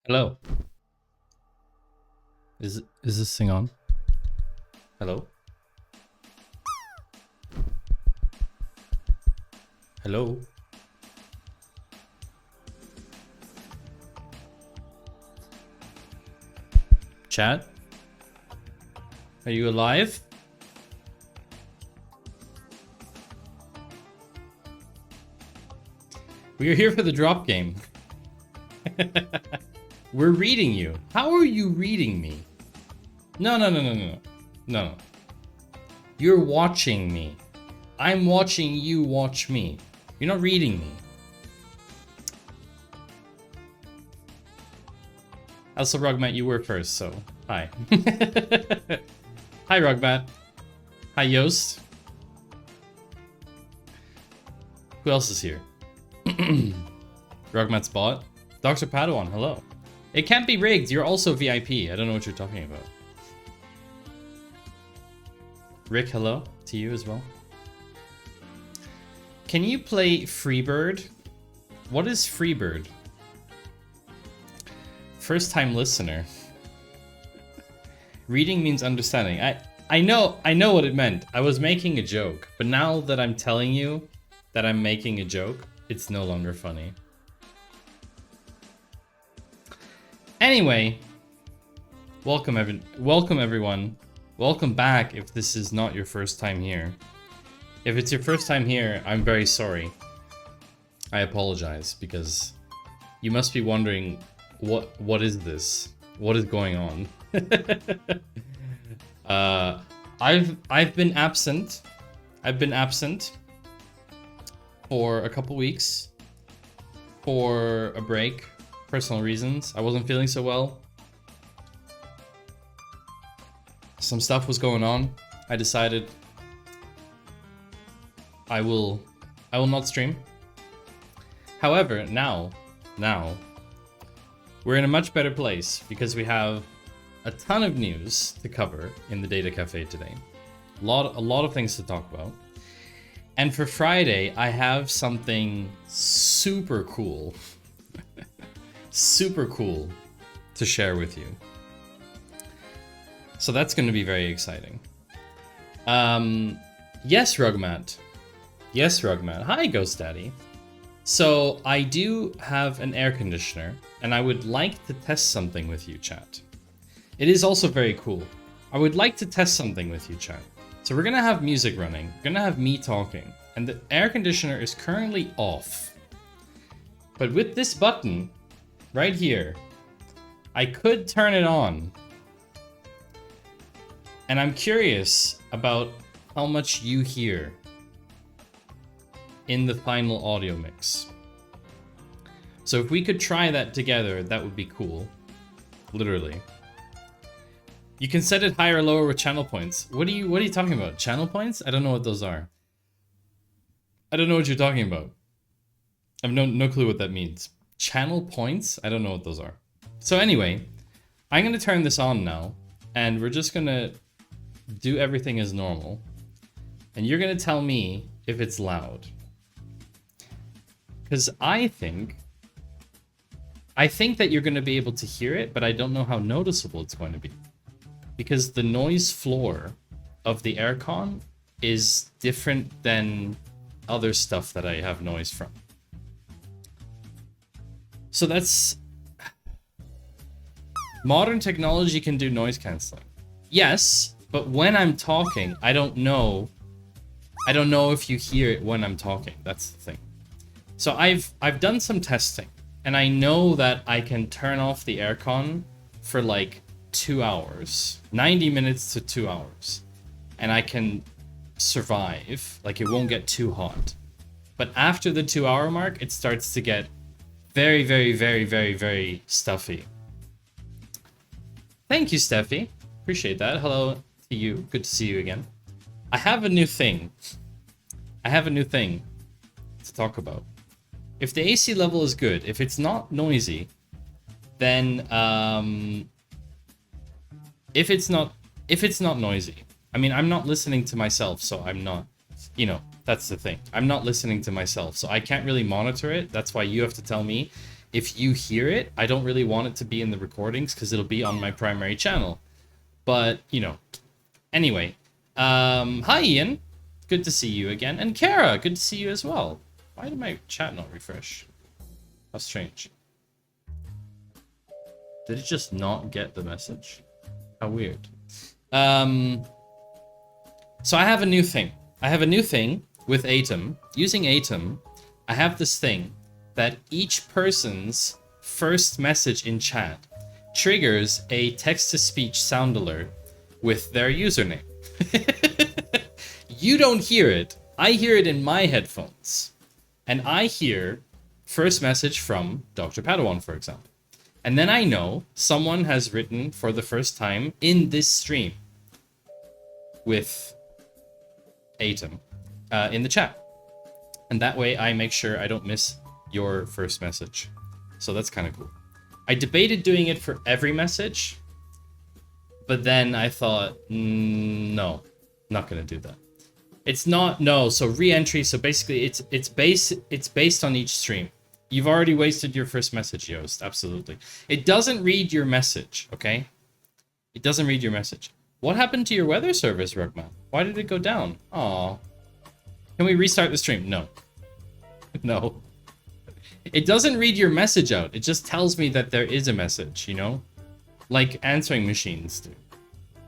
Hello. Is this thing on? Hello? Hello? Chat? Are you alive? We are here for the drop game. We're reading you. How are you reading me? No. No. You're watching me. I'm watching you watch me. You're not reading me. Also, Rugmat, you were first, so hi. Hi, Rugmat. Hi, Yoast. Who else is here? Rugmat's bot. Dr. Padawan, hello. It can't be rigged. You're also VIP. I don't know what you're talking about. Rick, hello to you as well. Can you play Freebird? What is Freebird? First time listener. Reading means understanding. I know what it meant. I was making a joke, but now that I'm telling you that I'm making a joke, it's no longer funny. Anyway, welcome everyone. Welcome back if this is not your first time here. If it's your first time here, I'm very sorry. I apologize because you must be wondering what is this? What is going on? I've been absent. I've been absent for a couple weeks for a break, personal reasons. I wasn't feeling so well. Some stuff was going on. I decided I will not stream. However, now we're in a much better place because we have a ton of news to cover in the Data Cafe today. A lot of things to talk about. And for Friday, I have something super cool, super cool to share with you. So that's going to be very exciting. Yes, Rugmat. Yes, Rugmat. Hi, Ghost Daddy. So I do have an air conditioner, and I would like to test something with you, chat. It is also very cool. I would like to test something with you, chat. So we're gonna have music running, we're gonna have me talking, and the air conditioner is currently off. But with this button, right here, I could turn it on. And I'm curious about how much you hear in the final audio mix. So if we could try that together, that would be cool. Literally. You can set it higher or lower with channel points. What are you talking about? Channel points? I don't know what those are. I don't know what you're talking about. I have no clue what that means. Channel points? I don't know what those are. So anyway, I'm gonna turn this on now, and we're just gonna do everything as normal. And you're gonna tell me if it's loud. Because I think that you're gonna be able to hear it, but I don't know how noticeable it's going to be. Because the noise floor of the aircon is different than other stuff that I have noise from. So that's... Modern technology can do noise cancelling. Yes, but when I'm talking, I don't know if you hear it when I'm talking. That's the thing. So I've done some testing, and I know that I can turn off the aircon for like 2 hours, 90 minutes to 2 hours, and I can survive. Like, it won't get too hot. But after the 2 hour mark, it starts to get very, very, very, very, very stuffy. Thank you, Steffi. Appreciate that. Hello to you. Good to see you again. I have a new thing. To talk about. If the AC level is good, if it's not noisy, then if it's not noisy, I mean, I'm not listening to myself, so I'm not, that's the thing. I'm not listening to myself, so I can't really monitor it. That's why you have to tell me if you hear it. I don't really want it to be in the recordings because it'll be on my primary channel. But, anyway. Hi, Ian. Good to see you again. And Kara, good to see you as well. Why did my chat not refresh? How strange. Did it just not get the message? How weird. So I have a new thing. With Atom. Using Atom, I have this thing that each person's first message in chat triggers a text-to-speech sound alert with their username. You don't hear it. I hear it in my headphones. And I hear first message from Dr. Padawan, for example. And then I know someone has written for the first time in this stream with Atom in the chat. And that way I make sure I don't miss your first message. So that's kind of cool. I debated doing it for every message, but then I thought, no, not gonna do that. It's not, no, so re-entry, so basically it's based on each stream. You've already wasted your first message, Yoast, absolutely. It doesn't read your message, okay? It doesn't read your message. What happened to your weather service, Rugman? Why did it go down? Aw. Can we restart the stream? No. No. It doesn't read your message out. It just tells me that there is a message, Like answering machines do.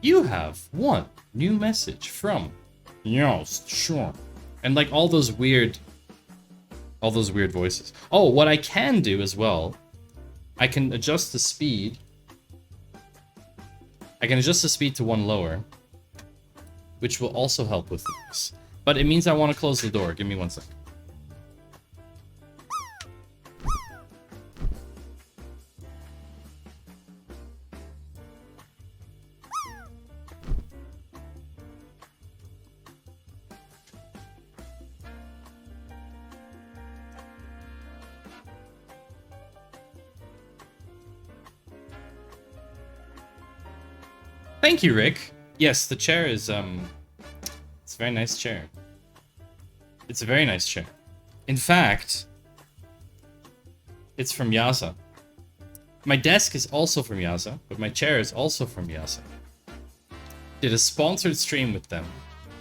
You have one new message from Yoast, sure. And like all those weird voices. Oh, what I can do as well, I can adjust the speed. I can adjust the speed to 1 lower. which will also help with this. But it means I want to close the door. Give me 1 sec. Thank you, Rick. Yes, the chair is, it's a very nice chair. It's a very nice chair. In fact, it's from Yasa. My desk is also from Yasa, but my chair is also from Yasa. Did a sponsored stream with them.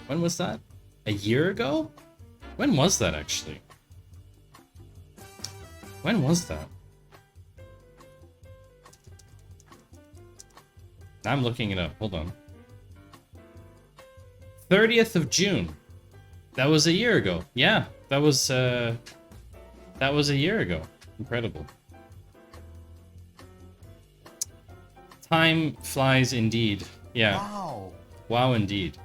When was that? A year ago? When was that, actually? When was that? I'm looking it up. Hold on. 30th of June. That was a year ago. Yeah, that was a year ago. Incredible. Time flies indeed. Yeah. Wow. Wow, indeed.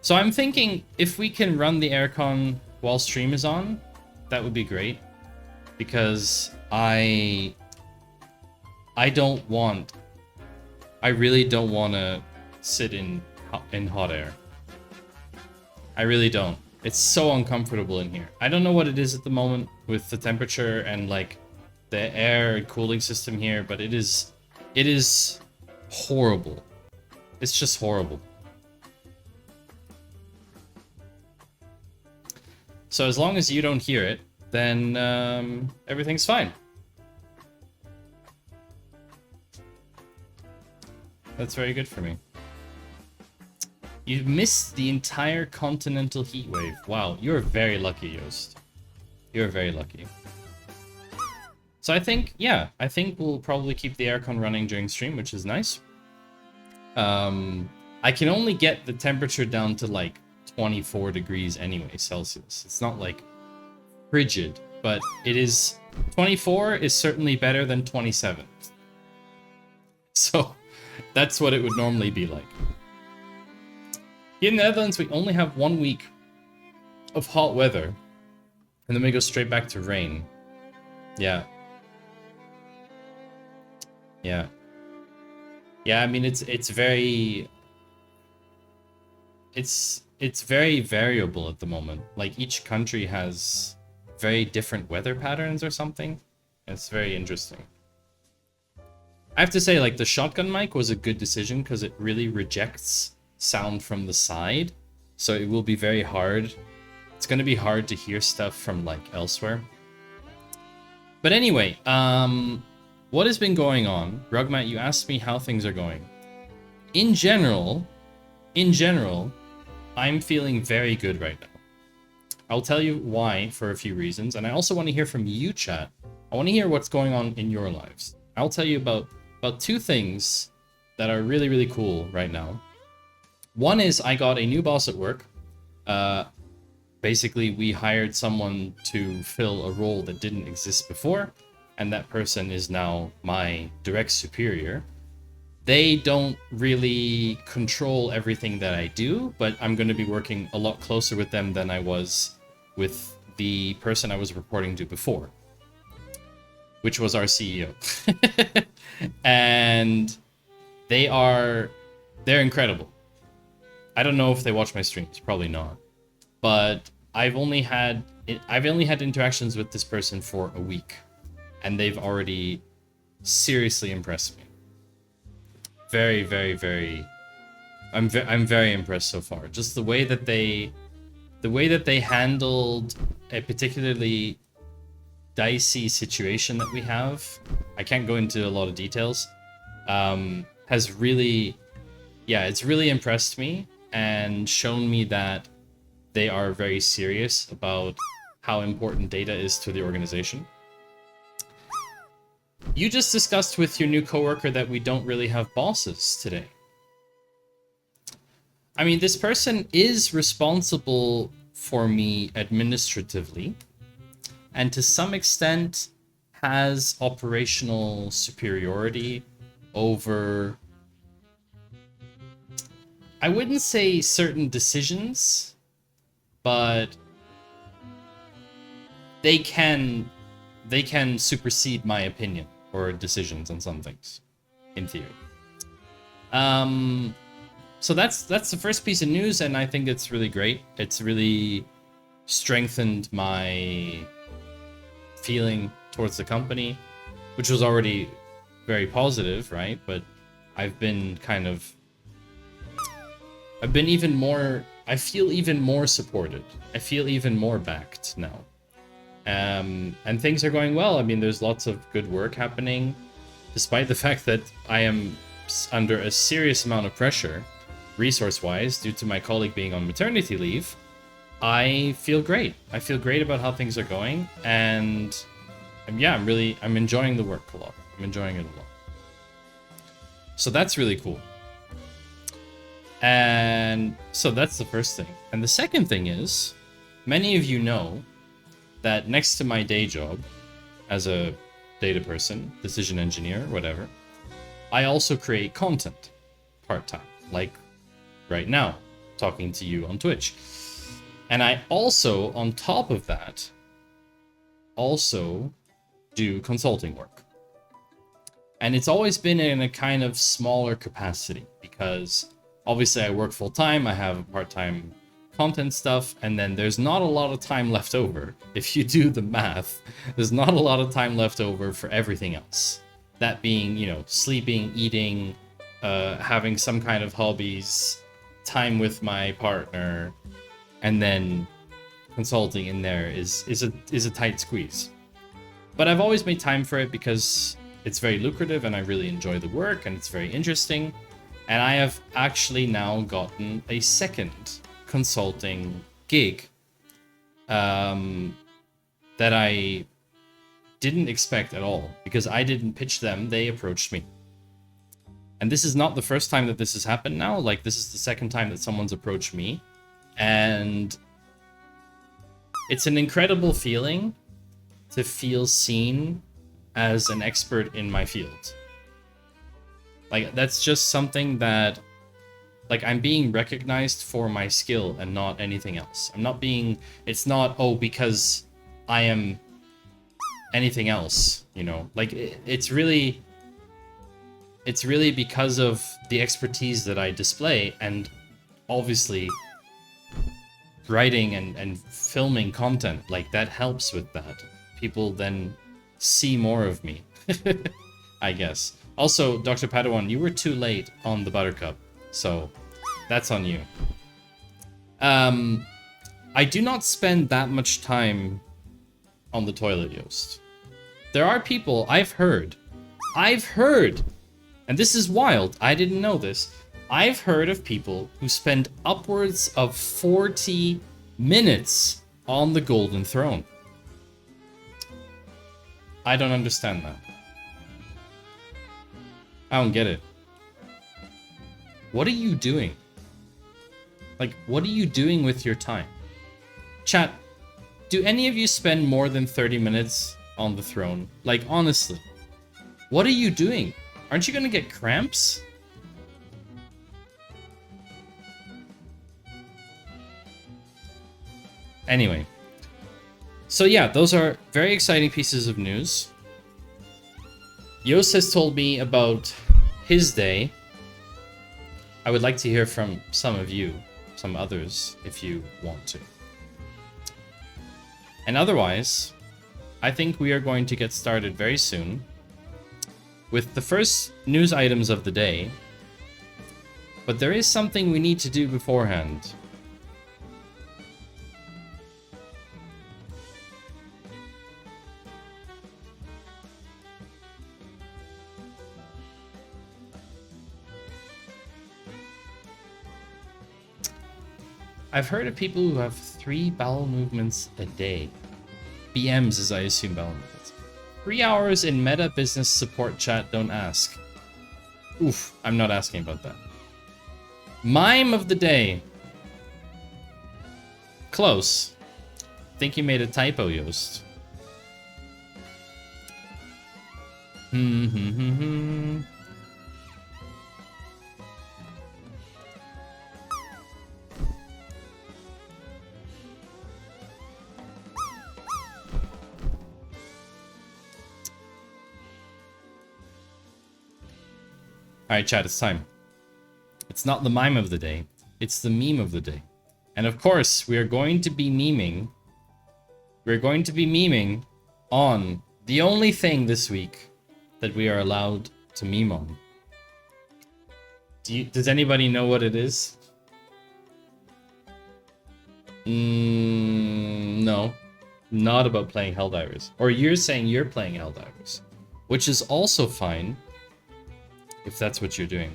So I'm thinking if we can run the aircon while stream is on, that would be great. Because I really don't want to sit in hot air. I really don't. It's so uncomfortable in here. I don't know what it is at the moment with the temperature and like the air and cooling system here, but it is horrible. It's just horrible. So as long as you don't hear it, then everything's fine. That's very good for me. You missed the entire continental heat wave. Wow, you're very lucky, Yost. You're very lucky. So I think, yeah, I think we'll probably keep the aircon running during stream, which is nice. I can only get the temperature down to like 24 degrees anyway, Celsius. It's not like frigid, but it is 24 is certainly better than 27. So that's what it would normally be like. In the Netherlands, we only have 1 week of hot weather, and then we go straight back to rain. Yeah. Yeah. Yeah, I mean, it's very variable at the moment. Like, each country has very different weather patterns or something. It's very interesting. I have to say, like, the shotgun mic was a good decision because it really rejects sound from the side. So it will be very hard. It's going to be hard to hear stuff from, like, elsewhere. But anyway, what has been going on? Rugmat, you asked me how things are going. In general, I'm feeling very good right now. I'll tell you why for a few reasons, and I also want to hear from you, chat. I want to hear what's going on in your lives. I'll tell you about 2 things that are really, really cool right now. One is I got a new boss at work. Basically, we hired someone to fill a role that didn't exist before, and that person is now my direct superior. They don't really control everything that I do, but I'm going to be working a lot closer with them than I was with the person I was reporting to before, which was our CEO. And they're incredible. I don't know if they watch my streams, probably not. But I've only had interactions with this person for a week, and they've already seriously impressed me. Very, very, very. I'm very impressed so far. Just the way that they handled a particularly dicey situation that we have. I can't go into a lot of details. Has really, yeah, it's really impressed me and shown me that they are very serious about how important data is to the organization. You just discussed with your new coworker that we don't really have bosses today. I mean, this person is responsible for me administratively, and to some extent has operational superiority over I wouldn't say certain decisions, but they can supersede my opinion or decisions on some things, in theory. So that's the first piece of news, and I think it's really great. It's really strengthened my feeling towards the company, which was already very positive, right? But I've been even more, I feel even more supported. I feel even more backed now. And things are going well. I mean, there's lots of good work happening, despite the fact that I am under a serious amount of pressure, resource-wise, due to my colleague being on maternity leave. I feel great. I feel great about how things are going, and yeah, I'm enjoying the work a lot. I'm enjoying it a lot. So that's really cool. And so that's the first thing. And the second thing is, many of you know that next to my day job as a data person, decision engineer, whatever, I also create content part-time, like right now, talking to you on Twitch. And I also, on top of that, also do consulting work. And it's always been in a kind of smaller capacity, because obviously I work full-time, I have part-time content stuff, and then there's not a lot of time left over. If you do the math, there's not a lot of time left over for everything else. That being, you know, sleeping, eating, having some kind of hobbies, time with my partner, and then consulting in there is a tight squeeze. But I've always made time for it because it's very lucrative and I really enjoy the work and it's very interesting. And I have actually now gotten a second consulting gig that I didn't expect at all, because I didn't pitch them, they approached me. And this is not the first time that this has happened now, like this is the second time that someone's approached me. And it's an incredible feeling to feel seen as an expert in my field. Like, that's just something that, like, I'm being recognized for my skill and not anything else. I'm not being, it's not, oh, because I am anything else, you know? Like, it's really because of the expertise that I display, and obviously writing and filming content, like, that helps with that. People then see more of me, I guess. Also, Dr. Padawan, you were too late on the Buttercup, so that's on you. I do not spend that much time on the toilet, Yost. There are people, I've heard, and this is wild, I didn't know this, I've heard of people who spend upwards of 40 minutes on the Golden Throne. I don't understand that. I don't get it. What are you doing? Like, what are you doing with your time? Chat, do any of you spend more than 30 minutes on the throne? Like, honestly, what are you doing? Aren't you gonna get cramps? Anyway. So yeah, those are very exciting pieces of news. Yost has told me about his day. I would like to hear from some of you, some others, if you want to. And otherwise, I think we are going to get started very soon with the first news items of the day. But there is something we need to do beforehand. I've heard of people who have 3 bowel movements a day. BMs, as I assume bowel movements. 3 hours in meta business support chat, don't ask. Oof, I'm not asking about that. Mime of the day. Close. Think you made a typo, Yost. Alright, chat, it's time. It's not the mime of the day, it's the meme of the day. And of course, we are going to be memeing. We're going to be memeing on the only thing this week that we are allowed to meme on. Does anybody know what it is? No. Not about playing Helldivers. Or you're saying you're playing Helldivers. Which is also fine, if that's what you're doing.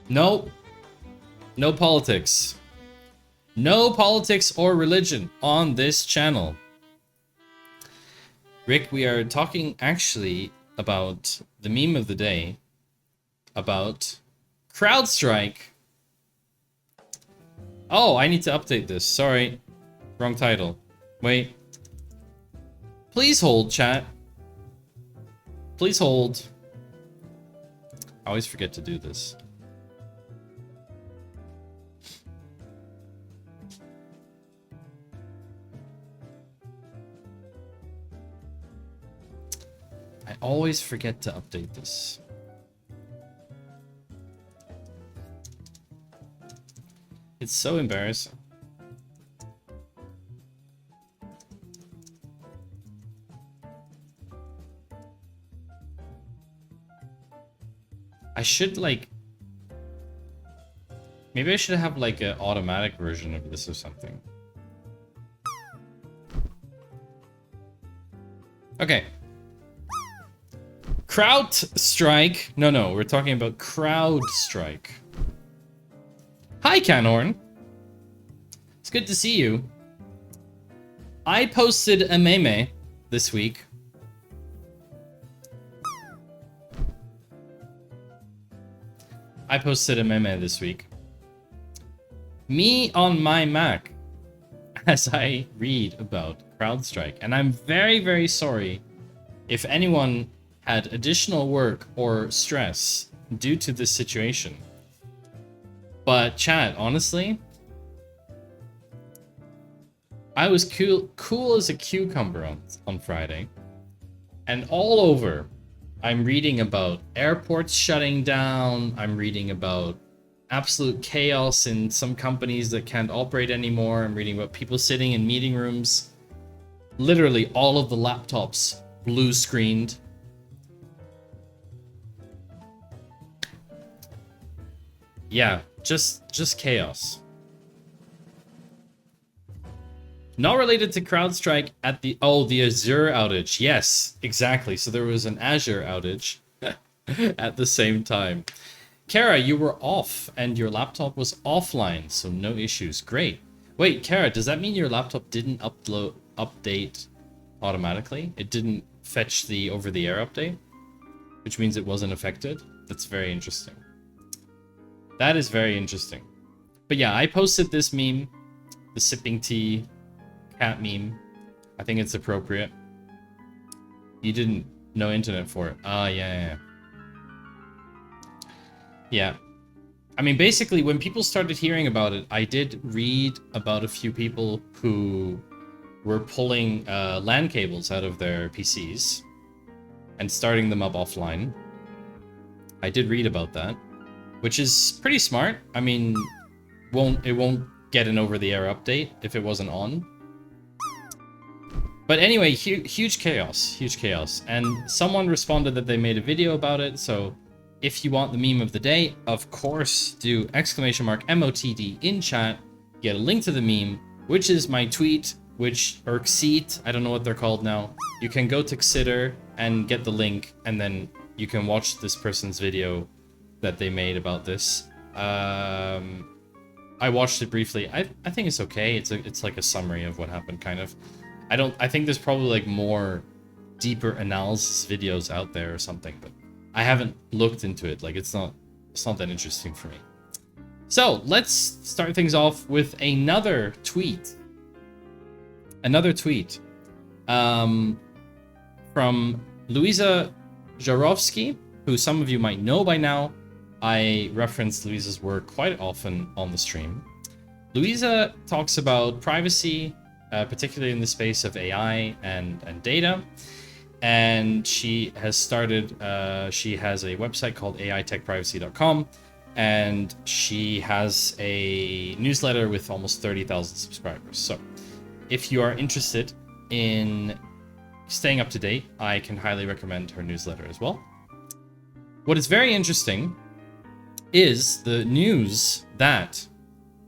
No. No politics. No politics or religion on this channel. Rick, we are talking actually about the meme of the day, about CrowdStrike. Oh, I need to update this. Sorry. Wrong title. Wait. Please hold, chat. Please hold. I always forget to do this. I always forget to update this. It's so embarrassing. I should like... Maybe I should have like an automatic version of this or something. Okay. CrowdStrike. No, we're talking about CrowdStrike. Hi, Canhorn. It's good to see you. I posted a meme this week. Me on my Mac as I read about CrowdStrike. And I'm very, very sorry if anyone had additional work or stress due to this situation. But chat, honestly, I was cool as a cucumber on Friday. And all over, I'm reading about airports shutting down. I'm reading about absolute chaos in some companies that can't operate anymore. I'm reading about people sitting in meeting rooms. Literally all of the laptops blue screened. Yeah, just chaos. Not related to CrowdStrike at the Azure outage. Yes, exactly. So there was an Azure outage at the same time. Kara, you were off and your laptop was offline, so no issues. Great. Wait, Kara, does that mean your laptop didn't update automatically? It didn't fetch the over-the-air update, which means it wasn't affected? That's very interesting. That is very interesting. But yeah, I posted this meme, the sipping tea cat meme. I think it's appropriate. You didn't know internet for it. Ah, yeah. Yeah. I mean, basically, when people started hearing about it, I did read about a few people who were pulling LAN cables out of their PCs and starting them up offline. I did read about that, which is pretty smart. I mean, it won't get an over-the-air update if it wasn't on. But anyway, huge chaos. And someone responded that they made a video about it, so if you want the meme of the day, of course, do !MOTD in chat, get a link to the meme, which is my tweet, or Xeet, I don't know what they're called now. You can go to Xitter and get the link, and then you can watch this person's video that they made about this. I watched it briefly. I think it's okay. It's like a summary of what happened, kind of. I think there's probably like more deeper analysis videos out there or something, but I haven't looked into it. Like it's not that interesting for me. So let's start things off with another tweet. From Luisa Jarowski, who some of you might know by now. I reference Luisa's work quite often on the stream. Luisa talks about privacy, particularly in the space of AI and data. And she has started, she has a website called aitechprivacy.com, and she has a newsletter with almost 30,000 subscribers. So if you are interested in staying up to date, I can highly recommend her newsletter as well. What is very interesting is the news that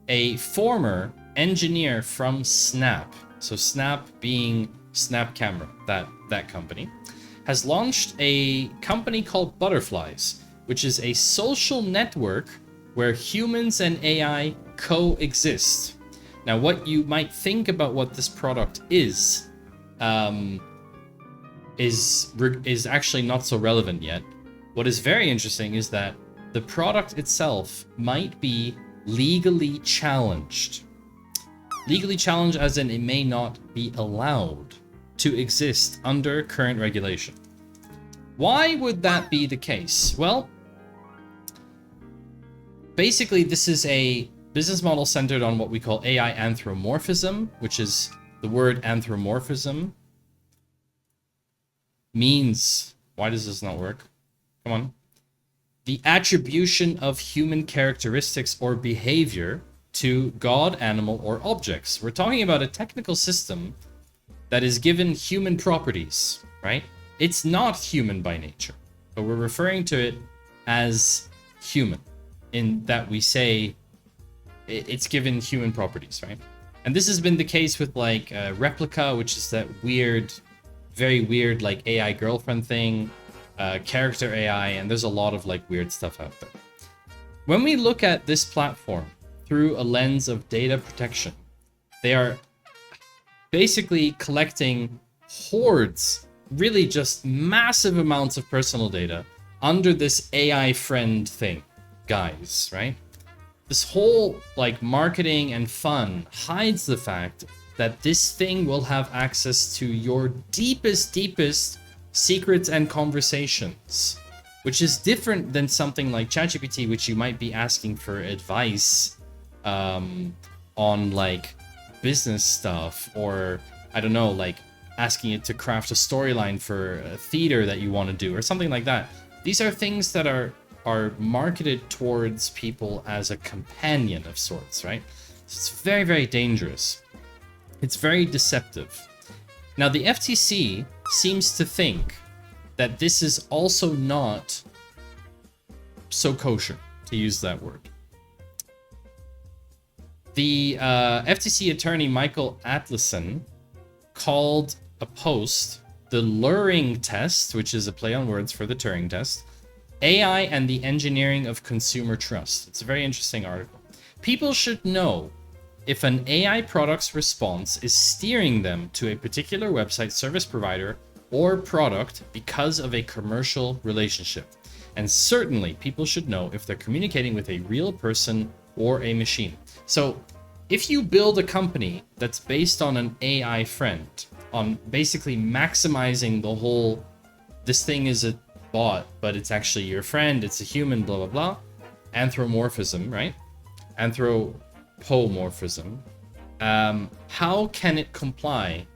a former engineer from Snap, so Snap being Snap Camera, that company, has launched a company called Butterflies, which is a social network where humans and AI coexist. Now, what you might think about what this product is actually not so relevant yet. What is very interesting is that the product itself might be legally challenged. Legally challenged as in it may not be allowed to exist under current regulation. Why would that be the case? Well, basically this is a business model centered on what we call AI anthropomorphism, which is the word anthropomorphism means, why does this not work? Come on. The attribution of human characteristics or behavior to God, animal, or objects. We're talking about a technical system that is given human properties, right? It's not human by nature, but we're referring to it as human in that we say it's given human properties, right? And this has been the case with like Replica, which is that weird, very weird like AI girlfriend thing, character AI, and there's a lot of like weird stuff out there. When we look at this platform through a lens of data protection, they are basically collecting hordes, really just massive amounts of personal data under this AI friend thing, guys, right? This whole like marketing and fun hides the fact that this thing will have access to your deepest secrets and conversations, which is different than something like ChatGPT, which you might be asking for advice on like business stuff, or I don't know, like asking it to craft a storyline for a theater that you want to do or something like that. These are things that are marketed towards people as a companion of sorts, right? So it's very, very dangerous. It's very deceptive. Now, the FTC seems to think that this is also not so kosher, to use that word. The FTC attorney Michael Atlason called a post the Luring test, which is a play on words for the Turing test, AI and the engineering of consumer trust. It's a very interesting article. People should know if an AI product's response is steering them to a particular website, service provider, or product because of a commercial relationship. And certainly people should know if they're communicating with a real person or a machine. So if you build a company that's based on an AI friend, on basically maximizing the whole, this thing is a bot, but it's actually your friend, it's a human, blah, blah, blah. Anthropomorphism, right? Anthropomorphism. How can it comply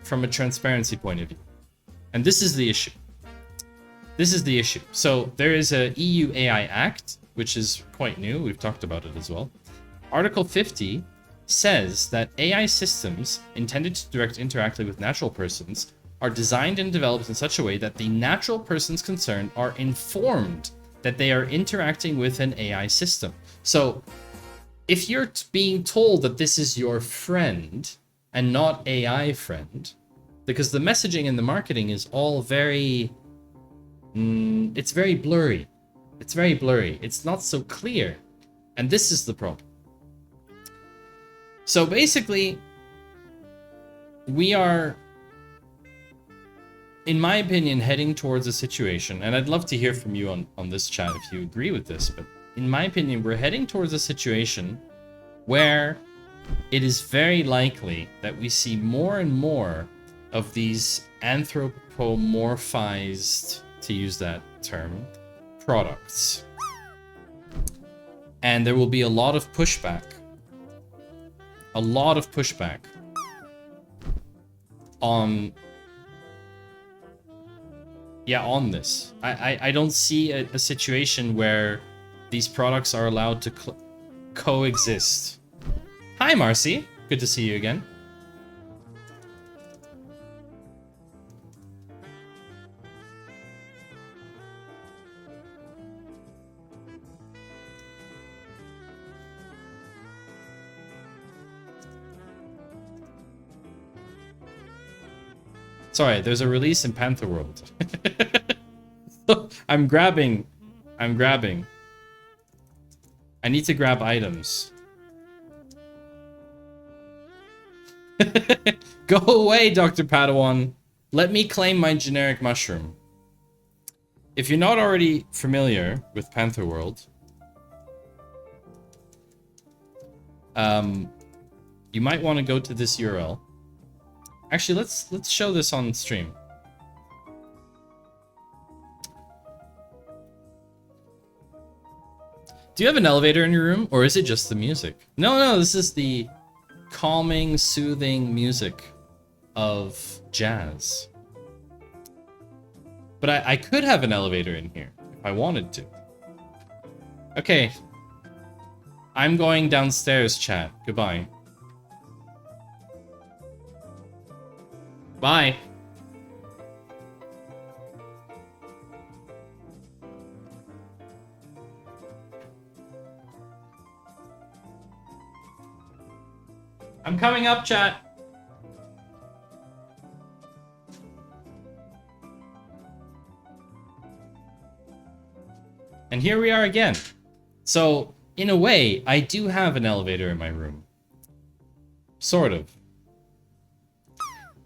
from a transparency point of view? And this is the issue. This is the issue. So there is a EU AI Act, which is quite new. We've talked about it as well. Article 50 says that AI systems intended to interact with natural persons are designed and developed in such a way that the natural persons concerned are informed that they are interacting with an AI system. So if you're being told that this is your friend and not AI friend, because the messaging and the marketing is all very, it's very blurry. It's very blurry. It's not so clear. And this is the problem. So basically, we are, in my opinion, heading towards a situation, and I'd love to hear from you on this chat if you agree with this, but in my opinion, we're heading towards a situation where it is very likely that we see more and more of these anthropomorphized, to use that term, products. And there will be a lot of pushback. A lot of pushback on... Yeah, on this. I don't see a situation where these products are allowed to coexist. Hi, Marcy. Good to see you again. Sorry, there's a release in Panther World. I'm grabbing. I need to grab items. Go away, Dr. Padawan. Let me claim my generic mushroom. If you're not already familiar with Panther World, you might want to go to this URL. Actually, let's show this on stream. Do you have an elevator in your room, or is it just the music? No, this is the calming, soothing music of jazz. But I could have an elevator in here if I wanted to. Okay. I'm going downstairs, chat. Goodbye. Bye. I'm coming up, chat. And here we are again. So, in a way, I do have an elevator in my room. Sort of.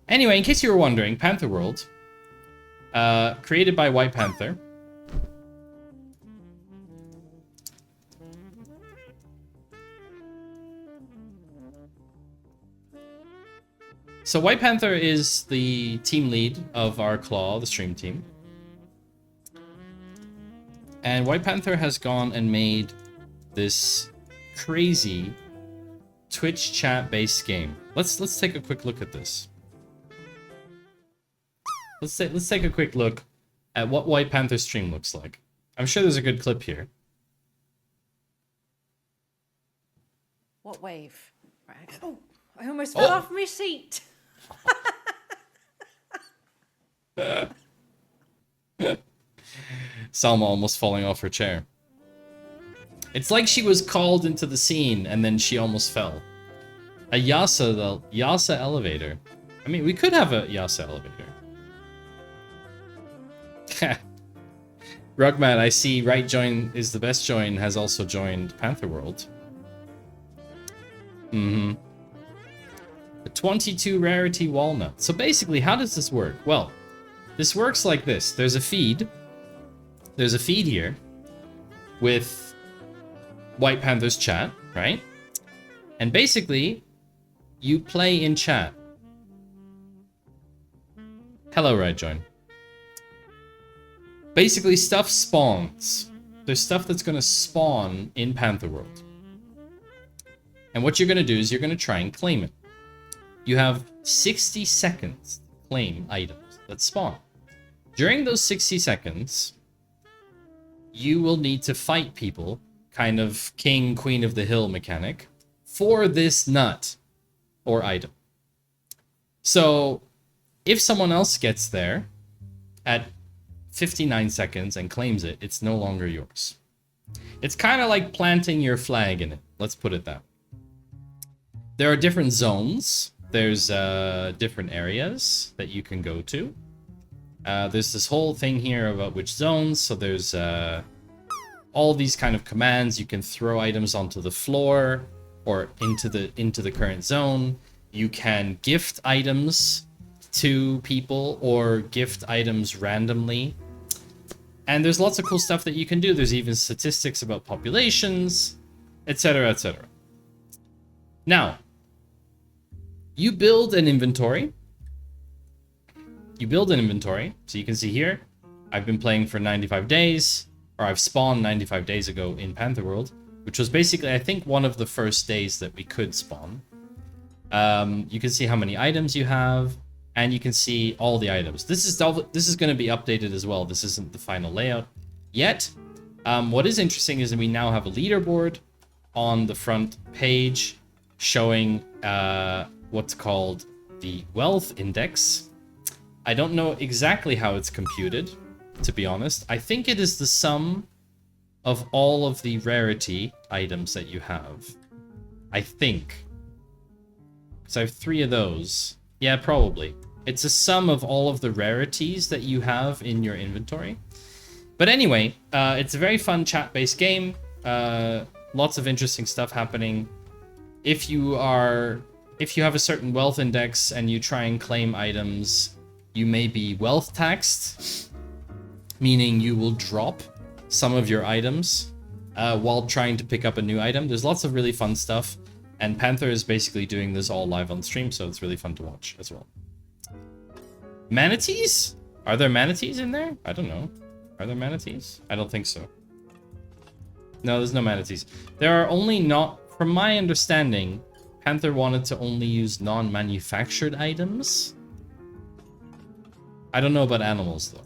Anyway, in case you were wondering, Panther World, created by White Panther. So White Panther is the team lead of our Claw, the stream team. And White Panther has gone and made this crazy Twitch chat-based game. Let's take a quick look at this. Let's take a quick look at what White Panther stream looks like. I'm sure there's a good clip here. What wave? Right. Oh, I almost fell off my seat. Salma almost falling off her chair. It's like she was called into the scene and then she almost fell. A Yasa elevator. I mean, we could have a Yasa elevator. Rugman, I see right join is the best join, has also joined Panther World. A 22 rarity walnut. So basically, how does this work? Well, this works like this. There's a feed. There's a feed here with White Panther's chat, right? And basically, you play in chat. Hello, right join. Basically, stuff spawns. There's stuff that's going to spawn in Panther World. And what you're going to do is you're going to try and claim it. You have 60 seconds to claim items that spawn. During those 60 seconds, you will need to fight people, kind of king, queen of the hill mechanic, for this nut or item. So, if someone else gets there at 59 seconds and claims it, it's no longer yours. It's kind of like planting your flag in it. Let's put it that way. There are different zones. There's different areas that you can go to. There's this whole thing here about which zones. So there's all these kind of commands. You can throw items onto the floor or into the current zone. You can gift items to people or gift items randomly. And there's lots of cool stuff that you can do. There's even statistics about populations, etc., etc. Now, you build an inventory. So you can see here, I've been playing for 95 days, or I've spawned 95 days ago in Panther World, which was basically, I think, one of the first days that we could spawn. You can see how many items you have. and you can see all the items. This is going to be updated as well. This isn't the final layout yet. What is interesting is that we now have a leaderboard on the front page showing what's called the wealth index. I don't know exactly how it's computed, to be honest. I think it is the sum of all of the rarity items that you have. I think. Because I have 3 of those. Yeah, probably. It's a sum of all of the rarities that you have in your inventory. But anyway, it's a very fun chat-based game. Lots of interesting stuff happening. If you have a certain wealth index and you try and claim items, you may be wealth taxed, meaning you will drop some of your items while trying to pick up a new item. There's lots of really fun stuff, and Panther is basically doing this all live on stream, so it's really fun to watch as well. Manatees? Are there manatees in there? I don't know. Are there manatees? I don't think so. No, there's no manatees. There are only not... From my understanding, Panther wanted to only use non-manufactured items. I don't know about animals, though.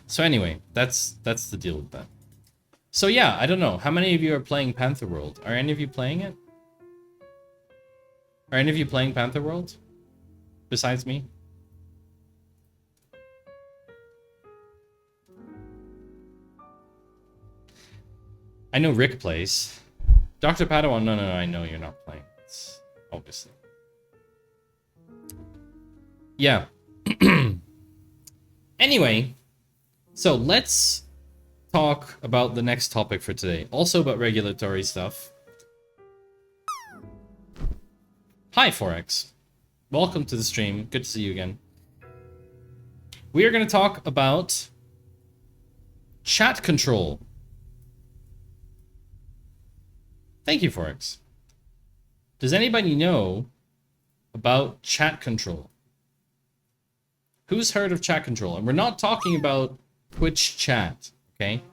So anyway, that's the deal with that. So yeah, I don't know. How many of you are playing Panther World? Are any of you playing it? Are any of you playing Panther World? Besides me? I know Rick plays. Dr. Padawan, no, I know you're not playing. It's obviously. Yeah. Anyway, so let's talk about the next topic for today. Also about regulatory stuff. Hi, Forex. Welcome to the stream. Good to see you again. We are going to talk about chat control. Thank you, Forex. Does anybody know about chat control? Who's heard of chat control? And we're not talking about Twitch chat, okay?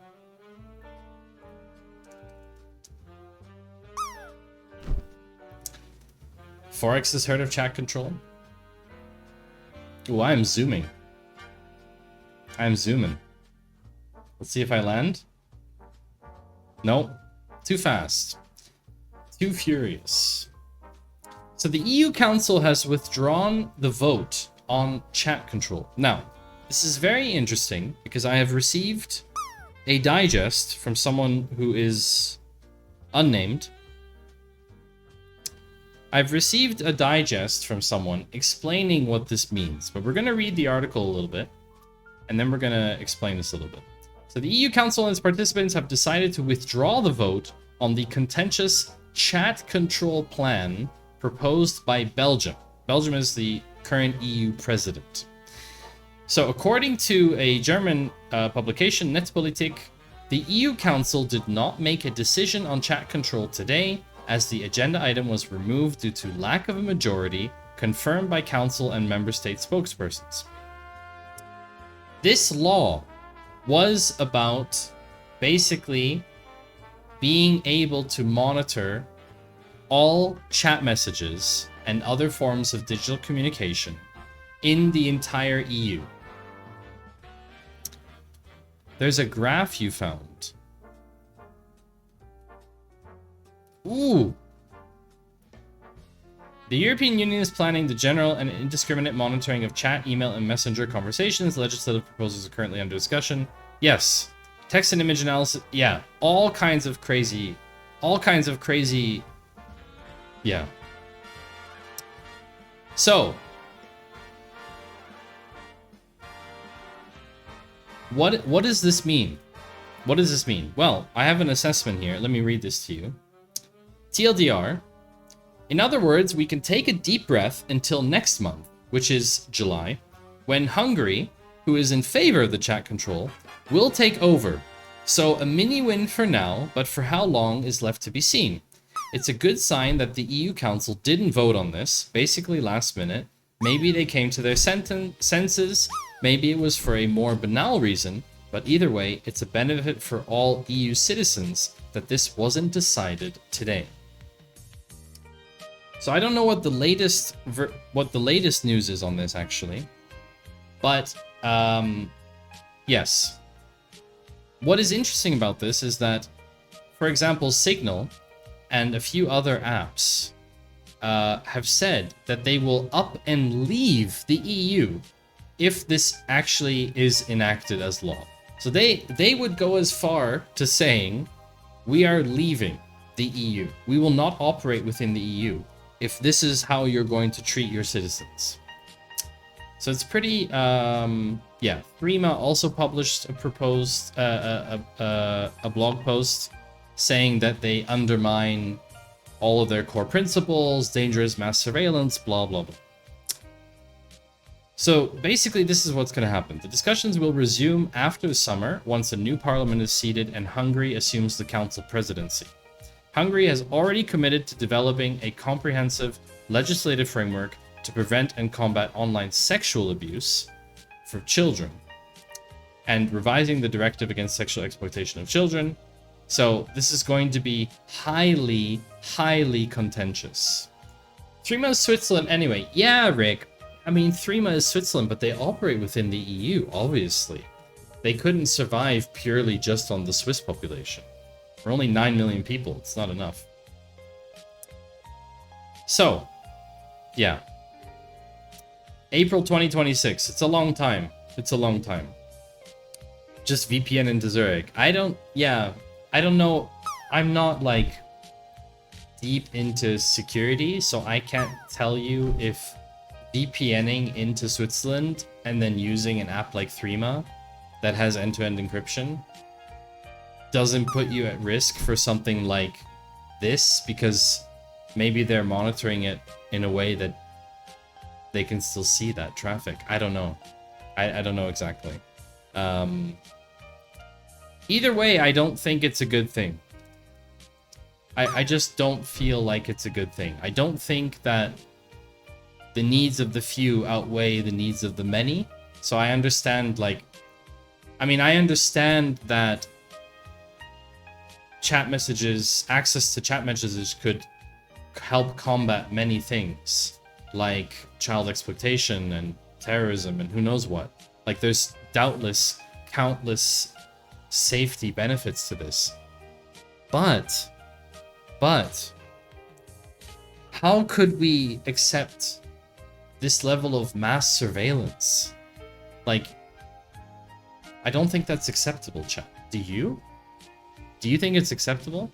Forex has heard of chat control? Oh, I'm zooming. I'm zooming. Let's see if I land. Nope. Too fast. Too furious. So the EU Council has withdrawn the vote on chat control. Now, this is very interesting because I have received a digest from someone who is unnamed. I've received a digest from someone explaining what this means, but we're going to read the article a little bit, and then we're going to explain this a little bit. So the EU Council and its participants have decided to withdraw the vote on the contentious chat control plan proposed by Belgium. Belgium is the current EU president. So according to a German publication, Netzpolitik, the EU Council did not make a decision on chat control today, as the agenda item was removed due to lack of a majority, confirmed by Council and Member State spokespersons. This law was about basically being able to monitor all chat messages and other forms of digital communication in the entire EU. There's a graph you found. Ooh! The European Union is planning the general and indiscriminate monitoring of chat, email, and messenger conversations. Legislative proposals are currently under discussion. Yes. Text and image analysis. Yeah. All kinds of crazy. Yeah. So. What does this mean? What does this mean? Well, I have an assessment here. Let me read this to you. TLDR. In other words, we can take a deep breath until next month, which is July, when Hungary, who is in favor of the chat control, will take over. So a mini win for now, but for how long is left to be seen. It's a good sign that the EU Council didn't vote on this, basically last minute. Maybe they came to their senses, maybe it was for a more banal reason, but either way, it's a benefit for all EU citizens that this wasn't decided today. So I don't know what the latest news is on this actually, but yes. What is interesting about this is that, for example, Signal and a few other apps have said that they will up and leave the EU if this actually is enacted as law. So they would go as far to saying, we are leaving the EU. We will not operate within the EU if this is how you're going to treat your citizens. So it's pretty, yeah. Threema also published a proposed, a blog post saying that they undermine all of their core principles, dangerous mass surveillance, blah, blah, blah. So basically this is what's going to happen. The discussions will resume after the summer once a new parliament is seated and Hungary assumes the council presidency. Hungary has already committed to developing a comprehensive legislative framework to prevent and combat online sexual abuse for children and revising the directive against sexual exploitation of children. So this is going to be highly, highly contentious. Threema is Switzerland anyway. Yeah, Rick. I mean, Threema is Switzerland, but they operate within the EU, obviously. They couldn't survive purely just on the Swiss population. We're only 9 million people. It's not enough. So, yeah. April 2026. It's a long time. It's a long time. Just VPN into Zurich. I don't know. I'm not, like, deep into security, so I can't tell you if VPNing into Switzerland and then using an app like Threema that has end-to-end encryption doesn't put you at risk for something like this, because maybe they're monitoring it in a way that they can still see that traffic. I don't know. I don't know exactly. Either way, I don't think it's a good thing. I just don't feel like it's a good thing. I don't think that the needs of the few outweigh the needs of the many. So I understand, like, I understand that chat messages, access to chat messages could help combat many things, like child exploitation and terrorism and who knows what. Like, there's doubtless countless safety benefits to this. But, how could we accept this level of mass surveillance? Like, I don't think that's acceptable, chat. Do you? Do you think it's acceptable?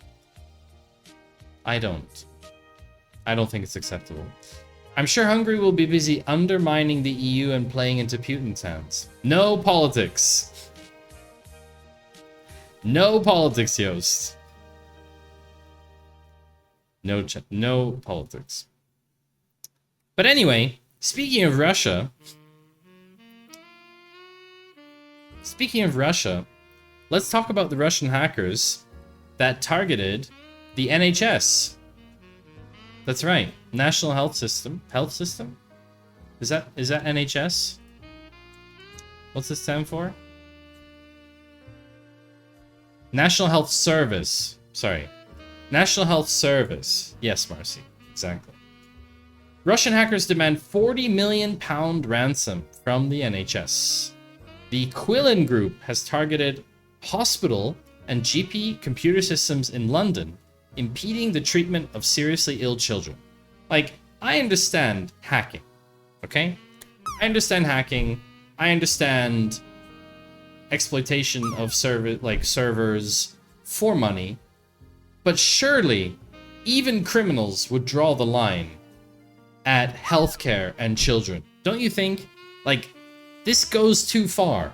I don't. I don't think it's acceptable. I'm sure Hungary will be busy undermining the EU and playing into Putin's hands. No politics. No politics, Yost. No politics. But anyway, speaking of Russia, let's talk about the Russian hackers that targeted the NHS. That's right, National Health System. Health System? Is that NHS? What's this stand for? National Health Service. Sorry. National Health Service. Yes, Marcy. Exactly. Russian hackers demand £40 million ransom from the NHS. The Quillen Group has targeted hospital and GP computer systems in London, impeding the treatment of seriously ill children. Like, I understand hacking, okay? I understand hacking. I understand exploitation of servers for money. But surely, even criminals would draw the line at healthcare and children. Don't you think? Like, this goes too far.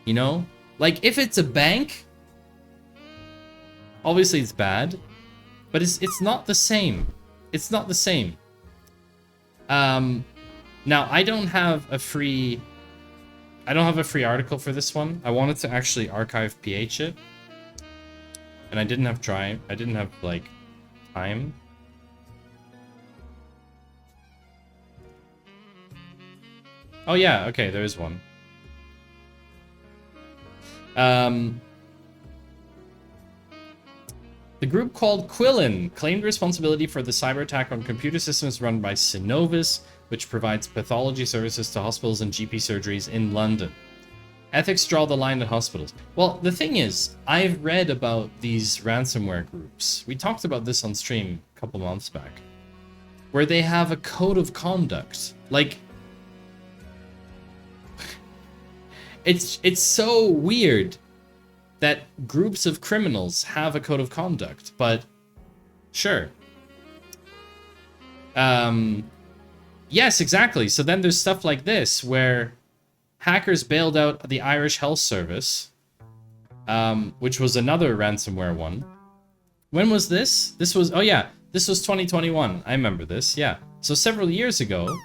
You know? Like, if it's a bank, obviously it's bad, but it's not the same. It's not the same. Now, I don't have a free article for this one. I wanted to actually archive PH it, and I didn't have like time. Oh yeah, okay, there is one. The group called Quillen claimed responsibility for the cyber attack on computer systems run by Synovis, which provides pathology services to hospitals and GP surgeries in London. Ethics draw the line at hospitals. Well, the thing is, I've read about these ransomware groups. We talked about this on stream a couple months back, where they have a code of conduct. Like, it's so weird that groups of criminals have a code of conduct, but sure. Yes, exactly. So then there's stuff like this where hackers bailed out the Irish Health Service, which was another ransomware one. When was this? This was 2021. I remember this. Yeah. So several years ago,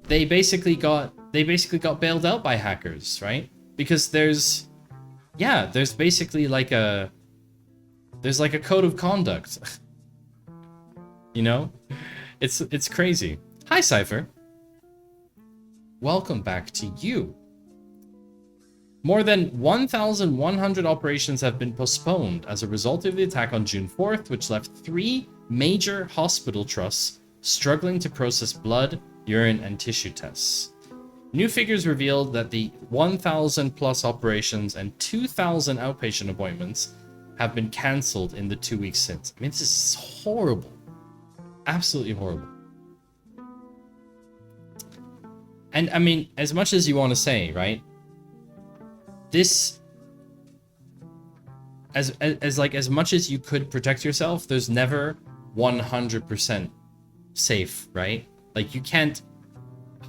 they basically got bailed out by hackers, right? Because there's basically like a code of conduct. You know? It's crazy. Hi, Cypher. Welcome back to you. More than 1,100 operations have been postponed as a result of the attack on June 4th, which left 3 major hospital trusts struggling to process blood, urine, and tissue tests. New figures revealed that the 1,000 plus operations and 2,000 outpatient appointments have been cancelled in the 2 weeks since. I mean, this is horrible. Absolutely horrible. And I mean, as much as you want to say, right? This, as much as you could protect yourself, there's never 100% safe, right? Like, you can't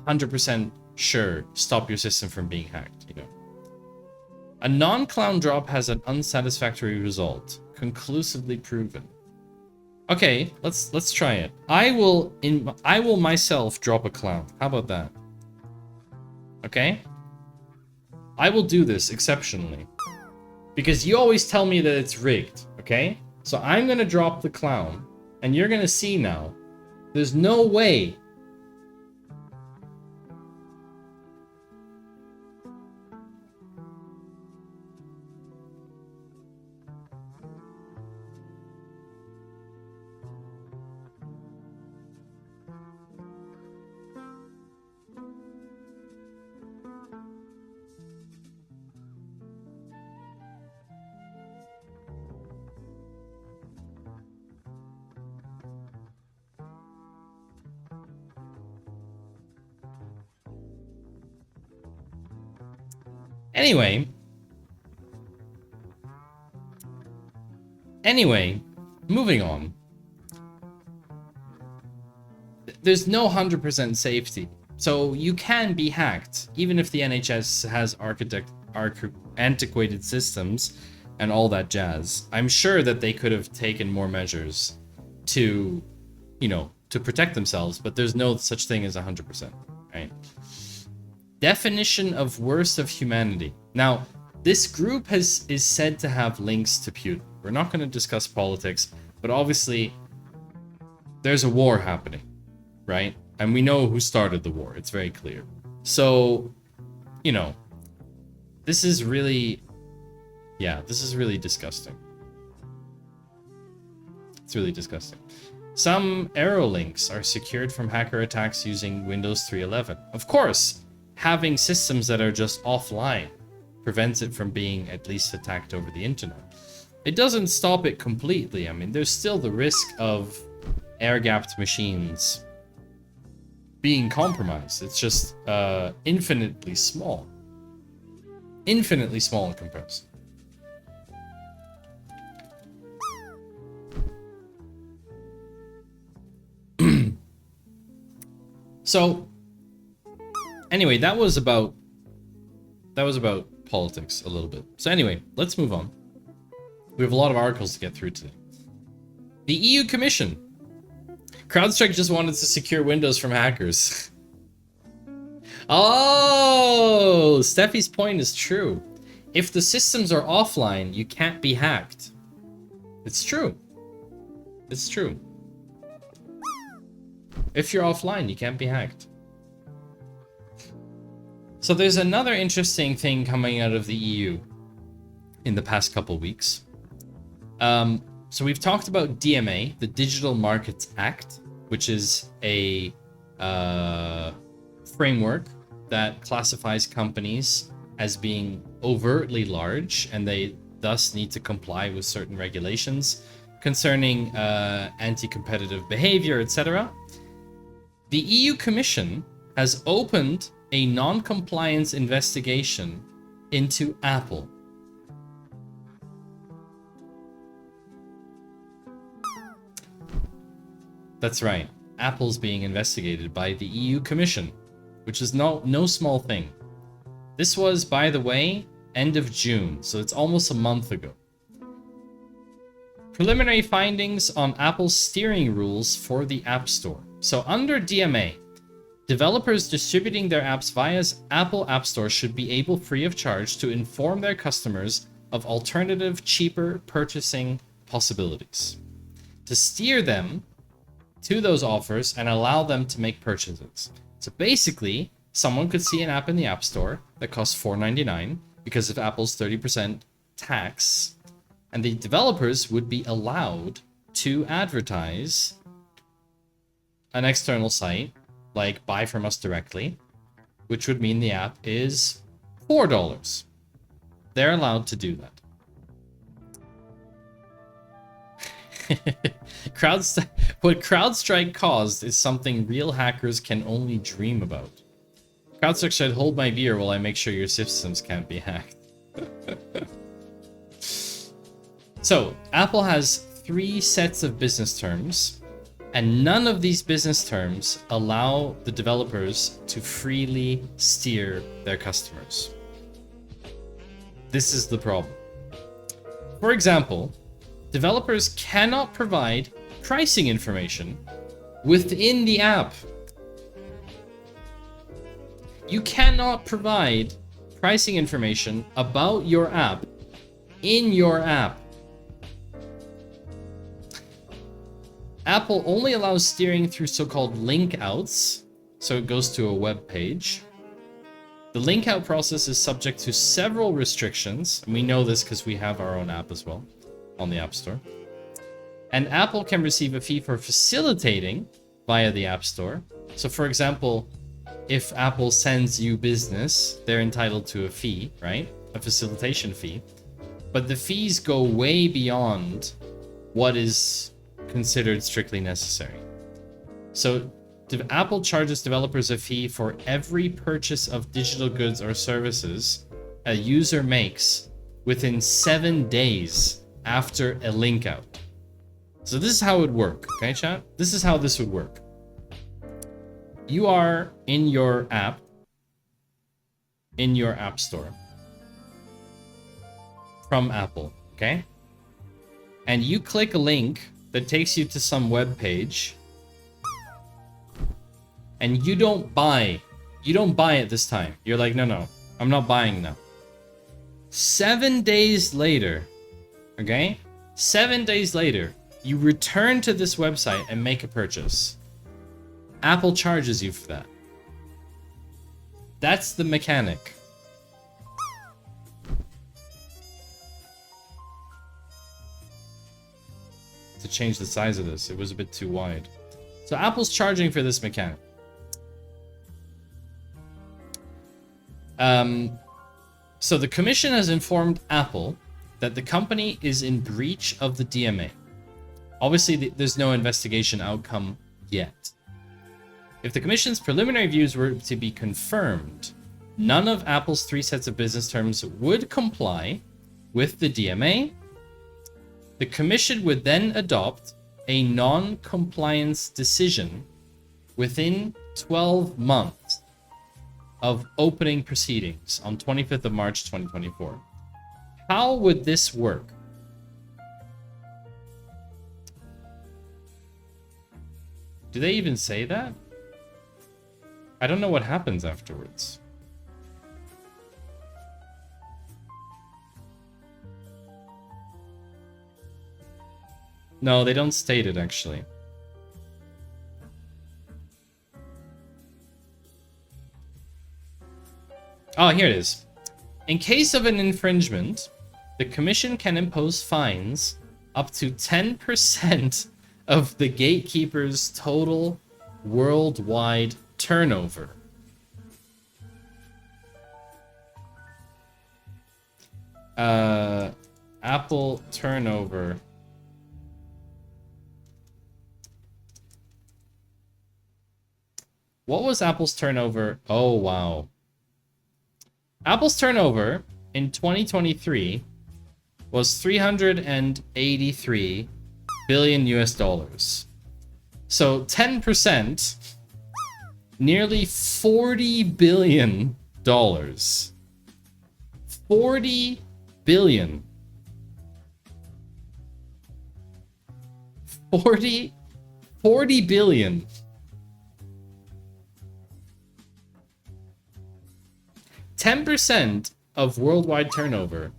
100% sure stop your system from being hacked, you know. A non-clown drop has an unsatisfactory result, conclusively proven. Okay, let's try it. I will myself drop a clown. How about that? Okay? I will do this exceptionally. Because you always tell me that it's rigged, okay? So I'm gonna drop the clown, and you're gonna see now. There's no way. Anyway, moving on. There's no 100% safety. So you can be hacked, even if the NHS has antiquated systems and all that jazz. I'm sure that they could have taken more measures to, you know, to protect themselves, but there's no such thing as 100%, right? Definition of worst of humanity. Now, this group is said to have links to Putin. We're not going to discuss politics, but obviously there's a war happening, right? And we know who started the war. It's very clear. So, you know, this is really disgusting. It's really disgusting. Some arrow links are secured from hacker attacks using Windows 3.11. Of course, having systems that are just offline prevents it from being at least attacked over the internet. It doesn't stop it completely. I mean, there's still the risk of air-gapped machines being compromised. It's just infinitely small. Infinitely small in comparison. So, anyway, that was about politics a little bit. So anyway, let's move on. We have a lot of articles to get through today. The EU Commission. CrowdStrike just wanted to secure Windows from hackers. Oh, Steffi's point is true. If the systems are offline, you can't be hacked. It's true. It's true. If you're offline, you can't be hacked. So there's another interesting thing coming out of the EU in the past couple weeks. So we've talked about DMA, the Digital Markets Act, which is a framework that classifies companies as being overtly large, and they thus need to comply with certain regulations concerning anti-competitive behavior, etc. The EU Commission has opened a non-compliance investigation into Apple. That's right. Apple's being investigated by the EU Commission, which is no small thing. This was, by the way, end of June, so it's almost a month ago. Preliminary findings on Apple's steering rules for the App Store. So under DMA, developers distributing their apps via Apple App Store should be able, free of charge, to inform their customers of alternative, cheaper purchasing possibilities, to steer them to those offers and allow them to make purchases. So basically, someone could see an app in the App Store that costs $4.99 because of Apple's 30% tax, and the developers would be allowed to advertise an external site like Buy From Us Directly, which would mean the app is $4. They're allowed to do that. What CrowdStrike caused is something real hackers can only dream about. CrowdStrike should hold my beer while I make sure your systems can't be hacked. So, Apple has 3 sets of business terms, and none of these business terms allow the developers to freely steer their customers. This is the problem. For example, developers cannot provide pricing information within the app. You cannot provide pricing information about your app in your app. Apple only allows steering through so-called link outs, so it goes to a web page. The link out process is subject to several restrictions, and we know this because we have our own app as well on the App Store. And Apple can receive a fee for facilitating via the App Store. So for example, if Apple sends you business, they're entitled to a fee, right? A facilitation fee. But the fees go way beyond what is considered strictly necessary. So Apple charges developers a fee for every purchase of digital goods or services a user makes within 7 days after a link out. So this is how it would work, okay, chat? This is how this would work. You are in your app store from Apple, okay? And you click a link that takes you to some web page, and you don't buy it this time. You're like, no, I'm not buying now. 7 days later, okay? 7 days later, you return to this website and make a purchase. Apple charges you for that. That's the mechanic. To change the size of this, it was a bit too wide. So Apple's charging for this mechanic. So the commission has informed Apple that the company is in breach of the DMA. Obviously, there's no investigation outcome yet. If the commission's preliminary views were to be confirmed, none of Apple's 3 sets of business terms would comply with the DMA. The commission would then adopt a non-compliance decision within 12 months of opening proceedings on 25th of March 2024. How would this work? Do they even say that? I don't know what happens afterwards. No, they don't state it, actually. Oh, here it is. In case of an infringement, the commission can impose fines up to 10% of the gatekeeper's total worldwide turnover. Apple turnover. What was Apple's turnover? Oh, wow. Apple's turnover in 2023 was 383 billion US dollars. So 10%, nearly $40 billion. 40 billion. 40 billion. 10% of worldwide turnover.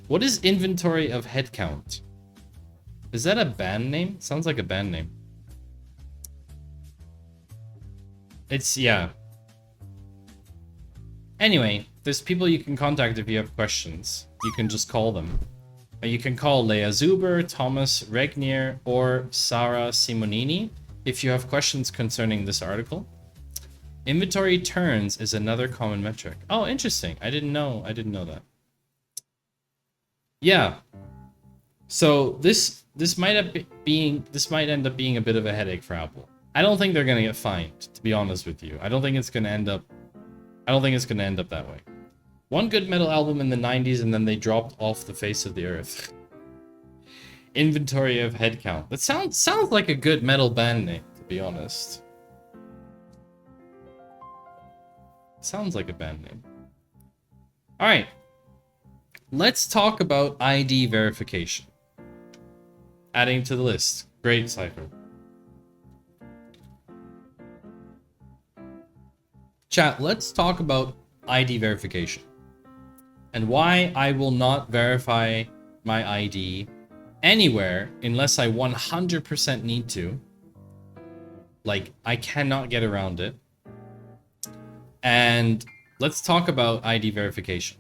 What is inventory of headcount? Is that a band name? Sounds like a band name. It's, yeah. Anyway, there's people you can contact if you have questions. You can just call them. You can call Leah Zuber, Thomas Regnier, or Sara Simonini if you have questions concerning this article. Inventory turns is another common metric. Oh, interesting. I didn't know that. Yeah. So this might end up being a bit of a headache for Apple. I don't think they're gonna get fined, to be honest with you. I don't think it's gonna end up that way. One good metal album in the 90s and then they dropped off the face of the earth. Inventory of headcount. That sounds like a good metal band name, to be honest. Sounds like a band name. Alright. Let's talk about ID verification. Adding to the list. Great, Cypher. Chat, let's talk about ID verification. And why I will not verify my ID anywhere unless I 100% need to. Like, I cannot get around it. And let's talk about ID verification.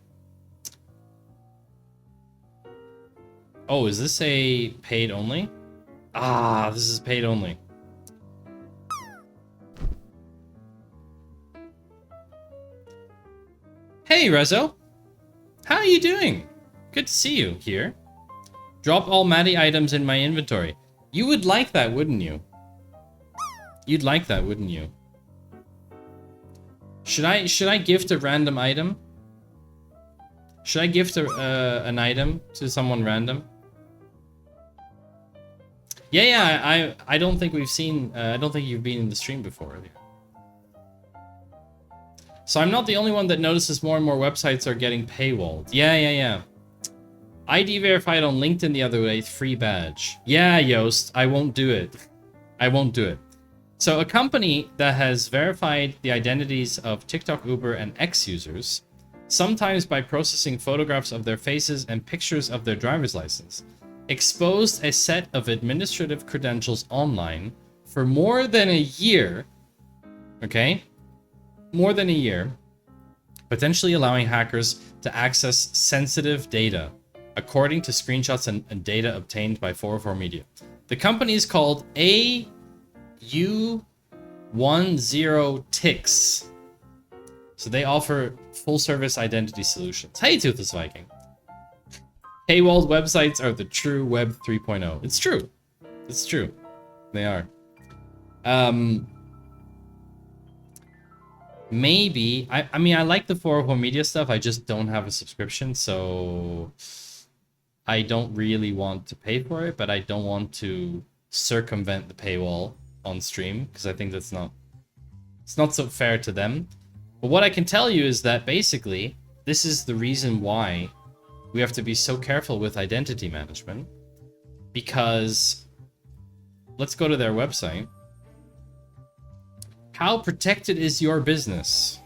Oh, is this a paid only? Ah, this is paid only. Hey, Rezo. How are you doing? Good to see you here. Drop all Maddie items in my inventory. You would like that, wouldn't you? You'd like that, wouldn't you? Should I gift a random item? Should I gift an item to someone random? Yeah. I don't think we've seen. I don't think you've been in the stream before. So I'm not the only one that notices more and more websites are getting paywalled. Yeah. ID verified on LinkedIn the other day, free badge. Yeah, Yoast, I won't do it. I won't do it. So a company that has verified the identities of TikTok, Uber, and X users, sometimes by processing photographs of their faces and pictures of their driver's license, exposed a set of administrative credentials online for more than a year, okay? More than a year, potentially allowing hackers to access sensitive data, according to screenshots and data obtained by 404 Media. The company is called AU10Tix. So they offer full-service identity solutions. Hey, Toothless Viking. Paywalled websites are the true Web 3.0. It's true. It's true. They are. Maybe. I mean, I like the 404 Media stuff. I just don't have a subscription, so I don't really want to pay for it, but I don't want to circumvent the paywall on stream because I think it's not so fair to them. But what I can tell you is that basically this is the reason why we have to be so careful with identity management, because let's go to their website. How protected is your business?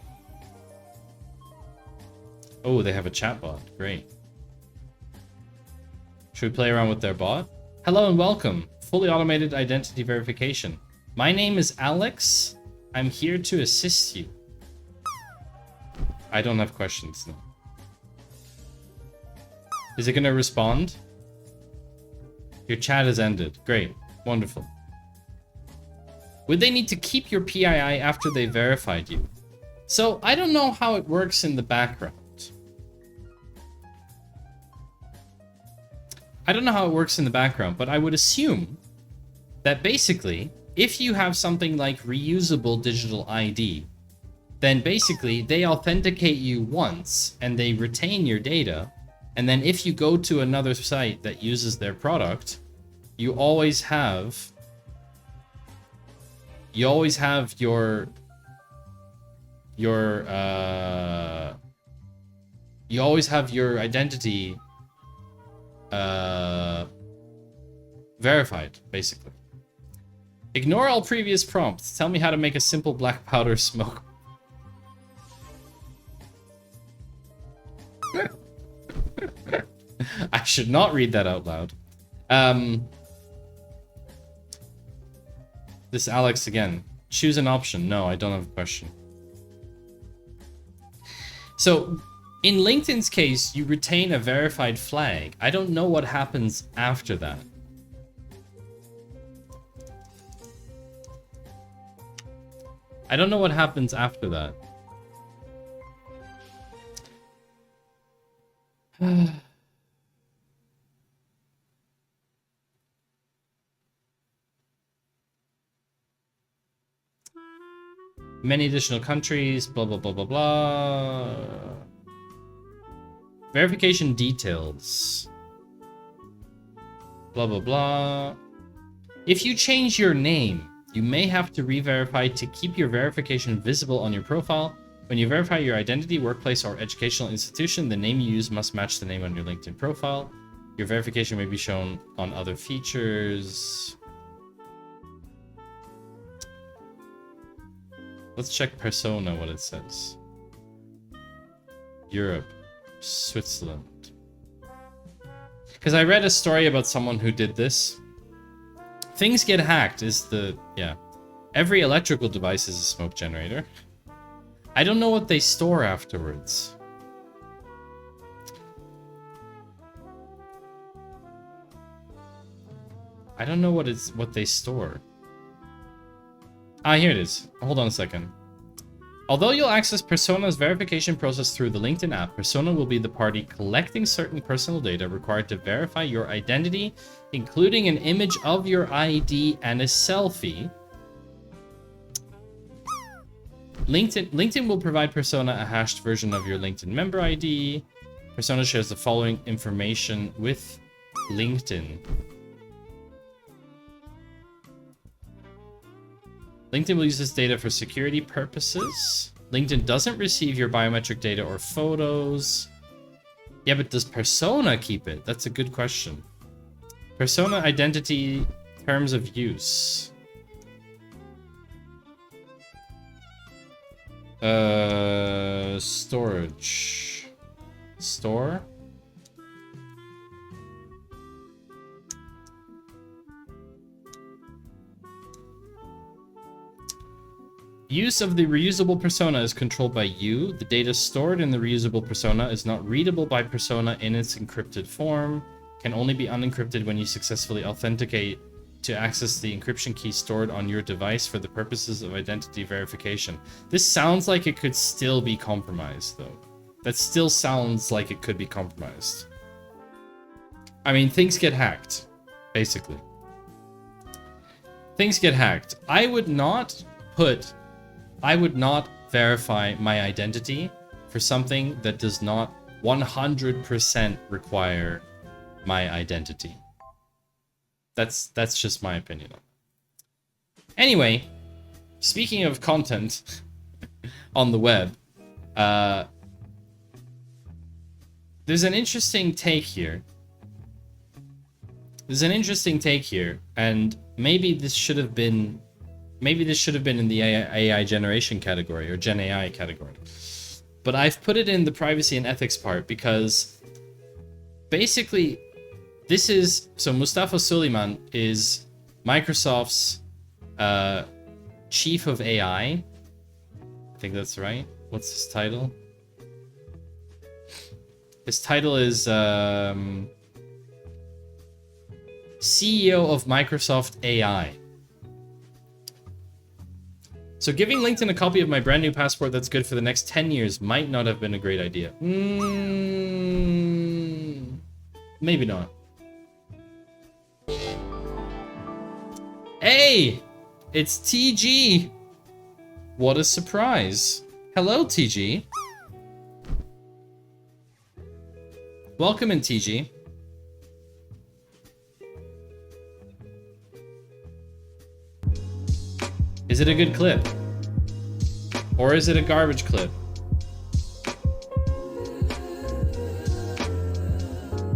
Oh, they have a chatbot. Great. Should we play around with their bot? Hello and welcome. Fully automated identity verification. My name is Alex. I'm here to assist you. I don't have questions now. Is it gonna respond? Your chat has ended. Great. Wonderful. Would they need to keep your PII after they verified you? So, I don't know how it works in the background. I don't know how it works in the background, but I would assume that basically, if you have something like reusable digital ID, then basically they authenticate you once and they retain your data. And then if you go to another site that uses their product, you always have your identity verified, basically. Ignore all previous prompts. Tell me how to make a simple black powder smoke. I should not read that out loud. This Alex again. Choose an option. No, I don't have a question. So, in LinkedIn's case, you retain a verified flag. I don't know what happens after that. I don't know what happens after that. Many additional countries, blah, blah, blah, blah, blah. Verification details. Blah, blah, blah. If you change your name, you may have to re-verify to keep your verification visible on your profile. When you verify your identity, workplace, or educational institution, the name you use must match the name on your LinkedIn profile. Your verification may be shown on other features. Let's check Persona, what it says. Europe. Switzerland. Because I read a story about someone who did this. Things get hacked is the... yeah. Every electrical device is a smoke generator. I don't know what they store afterwards. I don't know what they store. Ah, here it is. Hold on a second. Although you'll access Persona's verification process through the LinkedIn app, Persona will be the party collecting certain personal data required to verify your identity, including an image of your ID and a selfie. LinkedIn will provide Persona a hashed version of your LinkedIn member ID. Persona shares the following information with LinkedIn. LinkedIn will use this data for security purposes. LinkedIn doesn't receive your biometric data or photos. Yeah, but does Persona keep it? That's a good question. Persona identity terms of use. Storage. Store? Use of the reusable persona is controlled by you. The data stored in the reusable persona is not readable by Persona in its encrypted form. Can only be unencrypted when you successfully authenticate to access the encryption key stored on your device for the purposes of identity verification. This sounds like it could still be compromised, though. That still sounds like it could be compromised. I mean, things get hacked, basically. Things get hacked. I would not verify my identity for something that does not 100% require my identity. That's just my opinion on it. Anyway, speaking of content on the web, there's an interesting take here. And maybe this should have been in the AI generation category or Gen AI category. But I've put it in the privacy and ethics part because basically this is... So Mustafa Suleyman is Microsoft's chief of AI. I think that's right. What's his title? His title is CEO of Microsoft AI. So giving LinkedIn a copy of my brand new passport that's good for the next 10 years might not have been a great idea. Maybe not. Hey! It's TG! What a surprise. Hello, TG. Welcome in, TG. Is it a good clip? Or is it a garbage clip?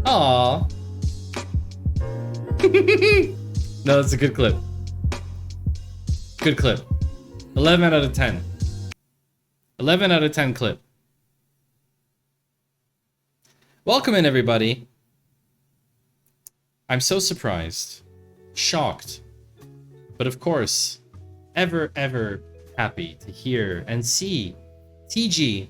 Aww. No, it's a good clip. Good clip. 11 out of 10. 11 out of 10 clip. Welcome in, everybody. I'm so surprised. Shocked. But of course, ever happy to hear and see TG.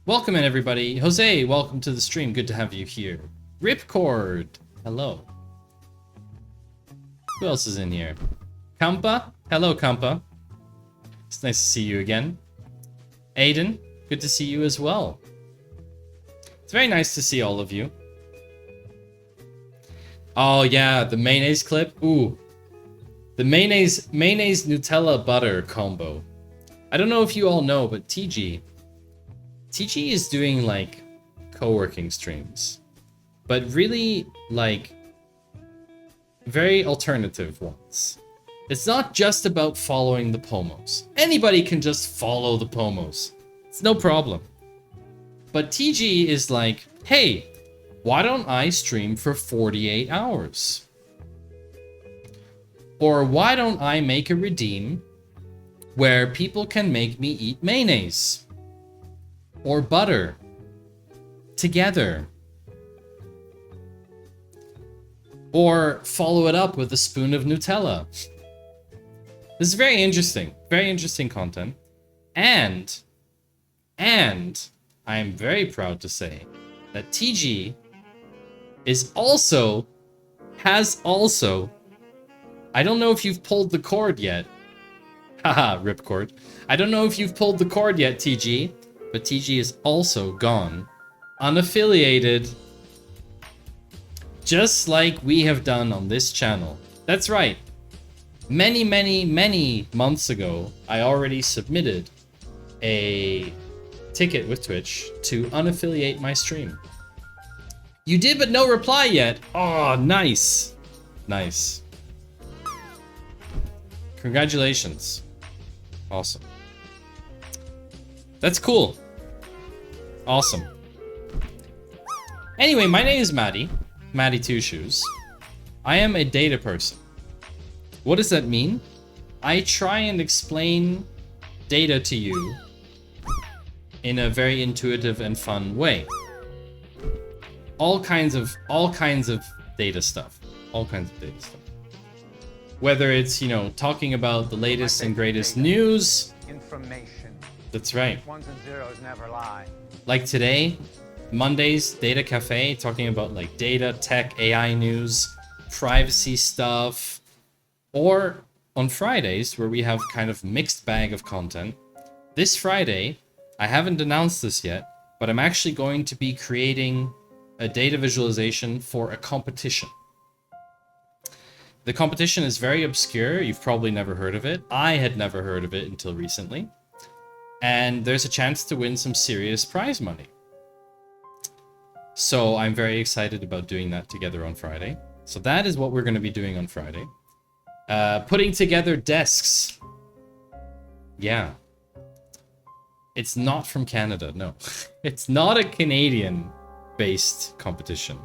Welcome in, everybody. Jose, welcome to the stream. Good to have you here. Ripcord, hello. Who else is in here? Kampa, hello Kampa. It's nice to see you again. Aiden, good to see you as well. It's very nice to see all of you. Oh yeah, the mayonnaise clip. Ooh, the mayonnaise Nutella butter combo. I don't know if you all know, but TG is doing like co-working streams, but really like very alternative ones. It's not just about following the pomos. Anybody can just follow the pomos. It's no problem. But TG is like, hey, why don't I stream for 48 hours? Or why don't I make a redeem where people can make me eat mayonnaise or butter together? Or follow it up with a spoon of Nutella. This is very interesting content. And I am very proud to say that TG has also, I don't know if you've pulled the cord yet. Haha, ripcord. I don't know if you've pulled the cord yet, TG, but TG is also gone unaffiliated, just like we have done on this channel. That's right. Many months ago, I already submitted a ticket with Twitch to unaffiliate my stream. You did, but no reply yet. Oh, nice. Nice. Congratulations. Awesome. That's cool. Awesome. Anyway, my name is Maddie. Maddie Two Shoes. I am a data person. What does that mean? I try and explain data to you in a very intuitive and fun way. All kinds of data stuff. All kinds of data stuff. Whether it's, you know, talking about the latest and greatest news. Information. That's right. Ones and zeros never lie. Like today, Monday's Data Cafe, talking about like data, tech, AI news, privacy stuff. Or on Fridays, where we have kind of mixed bag of content. This Friday, I haven't announced this yet, but I'm actually going to be creating a data visualization for a competition. The competition is very obscure. You've probably never heard of it. I had never heard of it until recently. And there's a chance to win some serious prize money. So I'm very excited about doing that together on Friday. So that is what we're going to be doing on Friday. Putting together desks. Yeah. It's not from Canada, no. It's not a Canadian-based competition.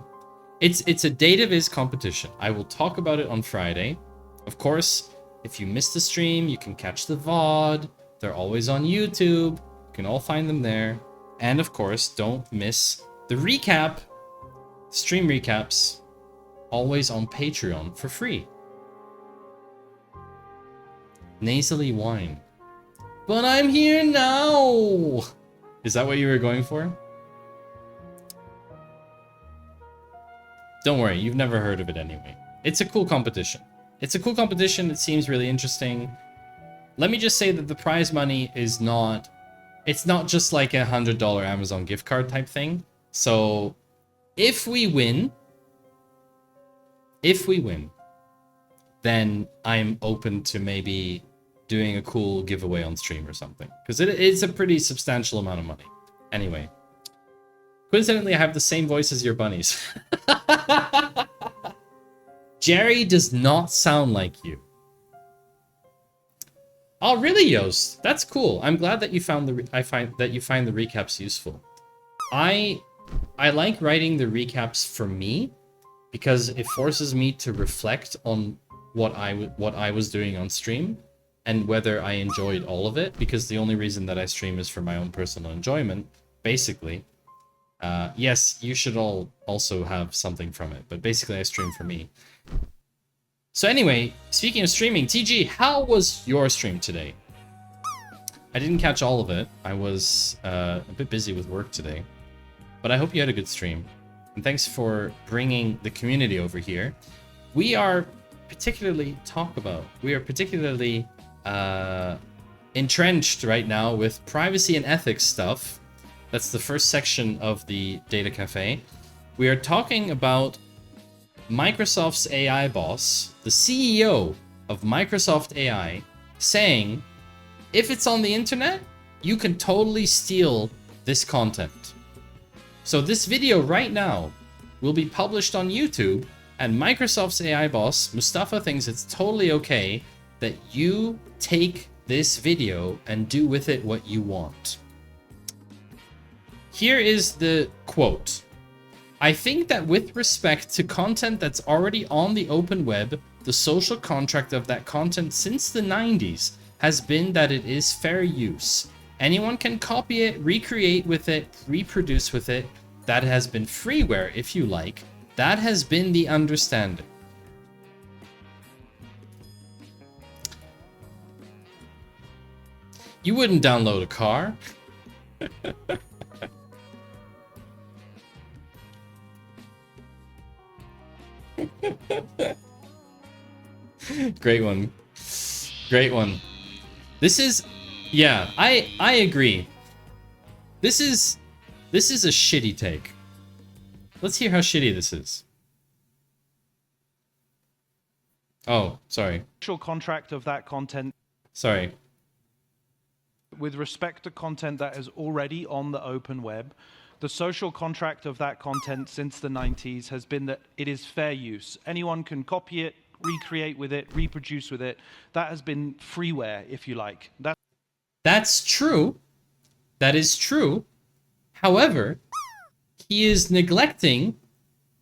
It's a data viz competition. I will talk about it on Friday. Of course, if you missed the stream, you can catch the VOD. They're always on YouTube. You can all find them there. And of course, don't miss the recap. Stream recaps. Always on Patreon for free. Nasally whine. But I'm here now! Is that what you were going for? Don't worry, you've never heard of it anyway. It's a cool competition. It's a cool competition. It seems really interesting. Let me just say that the prize money is not... It's not just like a $100 Amazon gift card type thing. So if we win, then I'm open to maybe doing a cool giveaway on stream or something. Because it's a pretty substantial amount of money. Anyway. Coincidentally, I have the same voice as your bunnies. Jerry does not sound like you. Oh, really, Yost? That's cool. I'm glad that you found you find the recaps useful. I like writing the recaps for me because it forces me to reflect on what I was doing on stream and whether I enjoyed all of it, because the only reason that I stream is for my own personal enjoyment, basically. Yes, you should all also have something from it, but basically I stream for me. So anyway, speaking of streaming, TG, how was your stream today? I didn't catch all of it. I was a bit busy with work today, but I hope you had a good stream. And thanks for bringing the community over here. We are particularly entrenched right now with privacy and ethics stuff. That's the first section of the Data Cafe. We are talking about Microsoft's AI boss, the CEO of Microsoft AI, saying, if it's on the internet, you can totally steal this content. So this video right now will be published on YouTube, and Microsoft's AI boss, Mustafa, thinks it's totally okay that you take this video and do with it what you want. Here is the quote. I think that with respect to content that's already on the open web, the social contract of that content since the 90s has been that it is fair use. Anyone can copy it, recreate with it, reproduce with it. That has been freeware, if you like. That has been the understanding. You wouldn't download a car. Great one. Great one. This is... Yeah, I agree. This is a shitty take. Let's hear how shitty this is. Oh, sorry. Social contract of that content. Sorry. With respect to content that is already on the open web, the social contract of that content since the 90s has been that it is fair use. Anyone can copy it, recreate with it, reproduce with it. That has been freeware, if you like. That's true. That is true. However, he is neglecting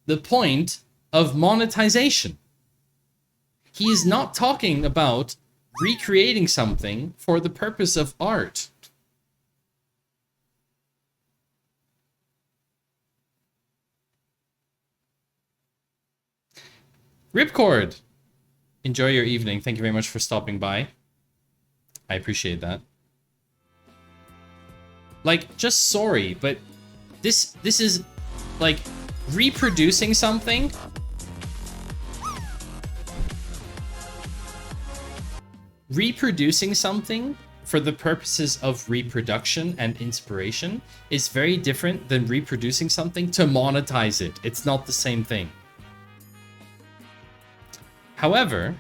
the point of monetization. He is not talking about recreating something for the purpose of art. Ripcord, enjoy your evening. Thank you very much for stopping by. I appreciate that. Like, just sorry, but this is like reproducing something. Reproducing something for the purposes of reproduction and inspiration is very different than reproducing something to monetize it. It's not the same thing. However,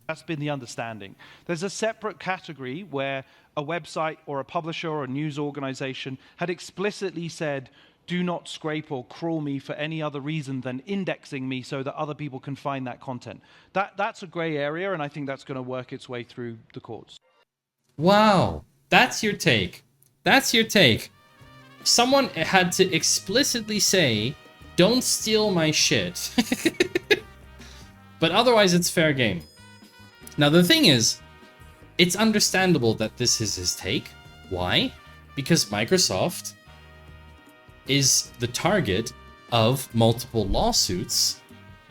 that's been the understanding. There's a separate category where a website or a publisher or a news organization had explicitly said, do not scrape or crawl me for any other reason than indexing me so that other people can find that content. That's a gray area, and I think that's going to work its way through the courts. Wow, that's your take. That's your take. Someone had to explicitly say, don't steal my shit. But otherwise, it's fair game. Now, the thing is, it's understandable that this is his take. Why? Because Microsoft is the target of multiple lawsuits,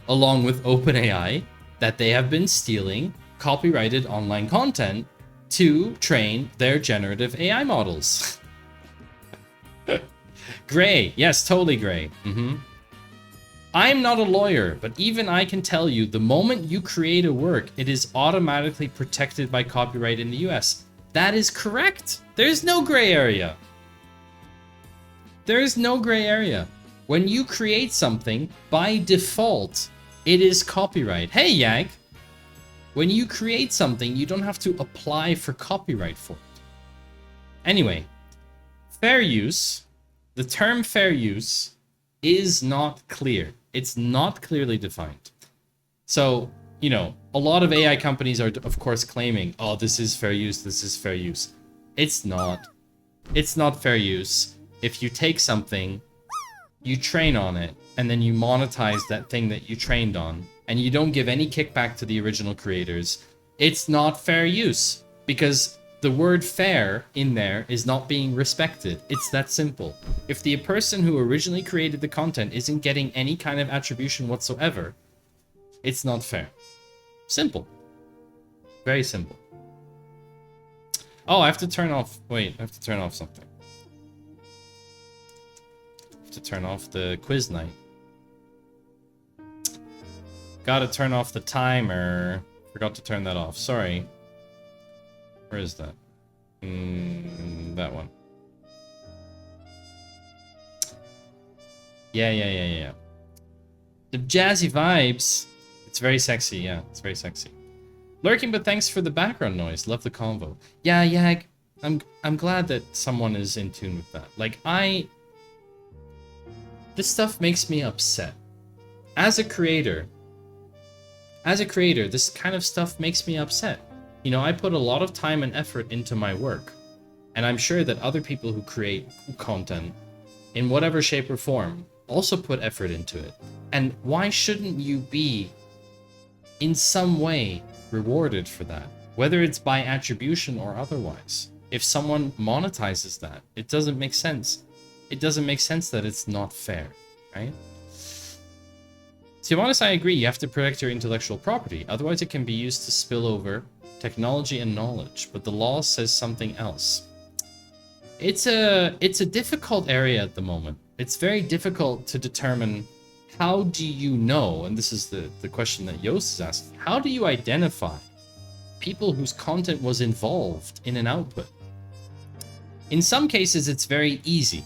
along with OpenAI, that they have been stealing copyrighted online content to train their generative AI models. Gray. Yes, totally gray. I'm not a lawyer, but even I can tell you the moment you create a work, it is automatically protected by copyright in the US. That is correct. There's no gray area. There is no gray area. When you create something, by default, it is copyright. Hey, Yag. When you create something, you don't have to apply for copyright for it. Anyway, fair use, the term fair use is not clear. It's not clearly defined. So, you know, a lot of AI companies are, of course, claiming, oh, this is fair use, this is fair use. It's not. It's not fair use. If you take something, you train on it, and then you monetize that thing that you trained on, and you don't give any kickback to the original creators, it's not fair use. Because the word fair in there is not being respected. It's that simple. If the person who originally created the content isn't getting any kind of attribution whatsoever, it's not fair. Simple. Very simple. Oh, I have to turn off... Wait, I have to turn off something. I have to turn off the quiz night. Gotta turn off the timer. Forgot to turn that off. Sorry. Where is that? That one. Yeah. The jazzy vibes. It's very sexy, yeah. It's very sexy. Lurking, but thanks for the background noise. Love the convo. Yeah, Yag. I'm glad that someone is in tune with that. Like, this stuff makes me upset. As a creator, this kind of stuff makes me upset. You know, I put a lot of time and effort into my work, and I'm sure that other people who create content in whatever shape or form also put effort into it. And why shouldn't you be in some way rewarded for that? Whether it's by attribution or otherwise. If someone monetizes that, it doesn't make sense. It doesn't make sense that it's not fair, right? To be honest, I agree. You have to protect your intellectual property. Otherwise, it can be used to spill over technology and knowledge. But the law says something else. It's a difficult area at the moment. It's very difficult to determine how do you know, and this is the question that Yost is asking, how do you identify people whose content was involved in an output? In some cases, it's very easy.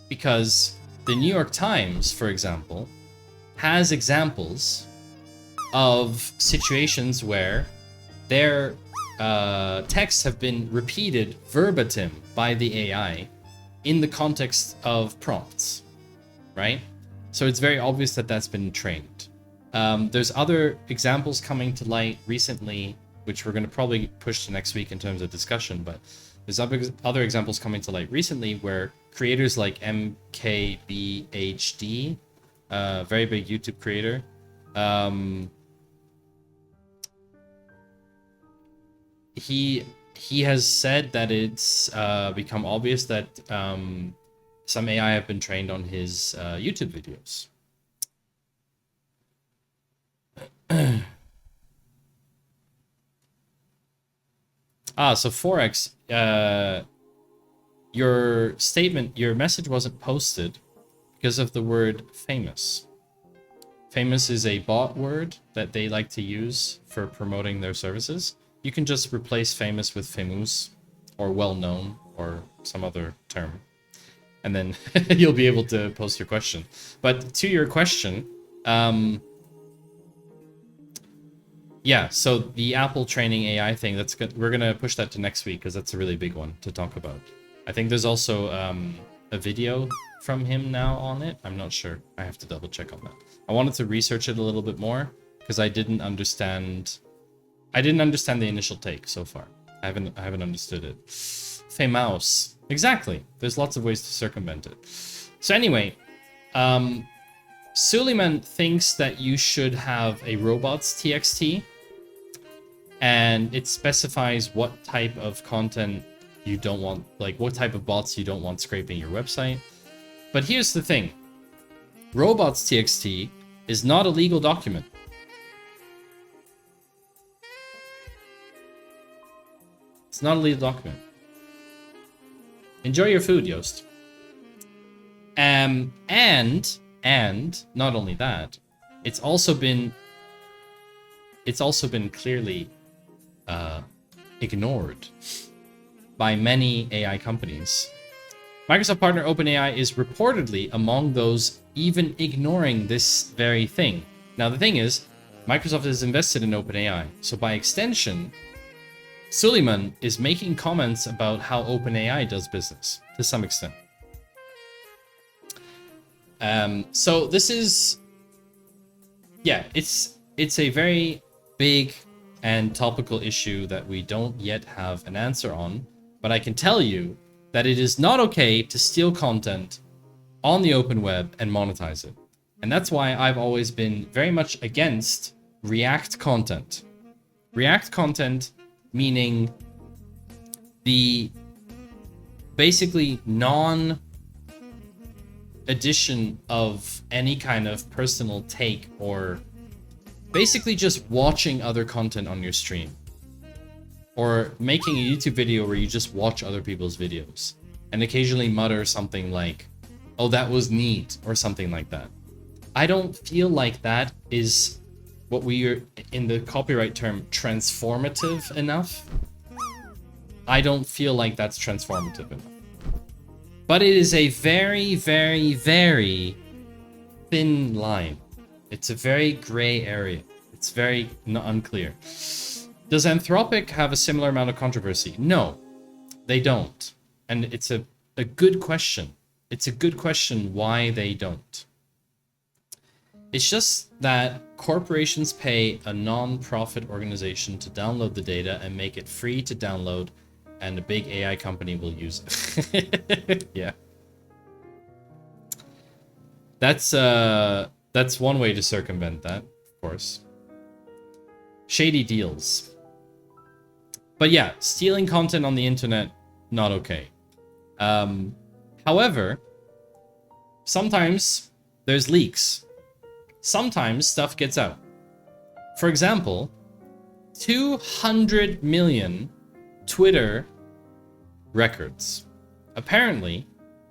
Because the New York Times, for example, has examples of situations where their texts have been repeated verbatim by the AI in the context of prompts, right? So it's very obvious that that's been trained. There's other examples coming to light recently, which we're going to probably push to next week in terms of discussion, but there's other examples coming to light recently where creators like MKBHD, very big YouTube creator, he has said that it's become obvious that some AI have been trained on his YouTube videos. So Forex, your message wasn't posted because of the word famous. Famous is a bot word that they like to use for promoting their services. You can just replace famous with famous or well-known or some other term. And then you'll be able to post your question. But to your question, yeah, so the Apple training AI thing, we're going to push that to next week because that's a really big one to talk about. I think there's also a video from him now on it. I'm not sure. I have to double check on that. I wanted to research it a little bit more because I didn't understand the initial take so far. I haven't understood it. Famous. Exactly. There's lots of ways to circumvent it. So anyway, Suleiman thinks that you should have a robots TXT, and it specifies what type of content you don't want, like what type of bots you don't want scraping your website. But here's the thing. Robots TXT is not a legal document. It's not a legal document. Enjoy your food, Yost. And not only that, it's also been clearly ignored by many AI companies. Microsoft partner OpenAI is reportedly among those even ignoring this very thing. Now the thing is, Microsoft is invested in OpenAI, so by extension, Suleiman is making comments about how OpenAI does business to some extent. So this is, yeah, it's a very big and topical issue that we don't yet have an answer on, but I can tell you that it is not okay to steal content on the open web and monetize it. And that's why I've always been very much against React content. React content meaning the basically non-addition of any kind of personal take or basically just watching other content on your stream. Or making a YouTube video where you just watch other people's videos and occasionally mutter something like, oh, that was neat, or something like that. I don't feel like that is what we are, in the copyright term, transformative enough. I don't feel like that's transformative enough. But it is a very, very, very thin line. It's a very gray area. It's very unclear. Does Anthropic have a similar amount of controversy? No, they don't. And it's a good question. It's a good question why they don't. It's just that corporations pay a non-profit organization to download the data and make it free to download, and a big AI company will use it. Yeah. That's one way to circumvent that, of course. Shady deals. But yeah, stealing content on the internet, not okay. However, sometimes there's leaks. Sometimes stuff gets out. For example, 200 million Twitter records. Apparently,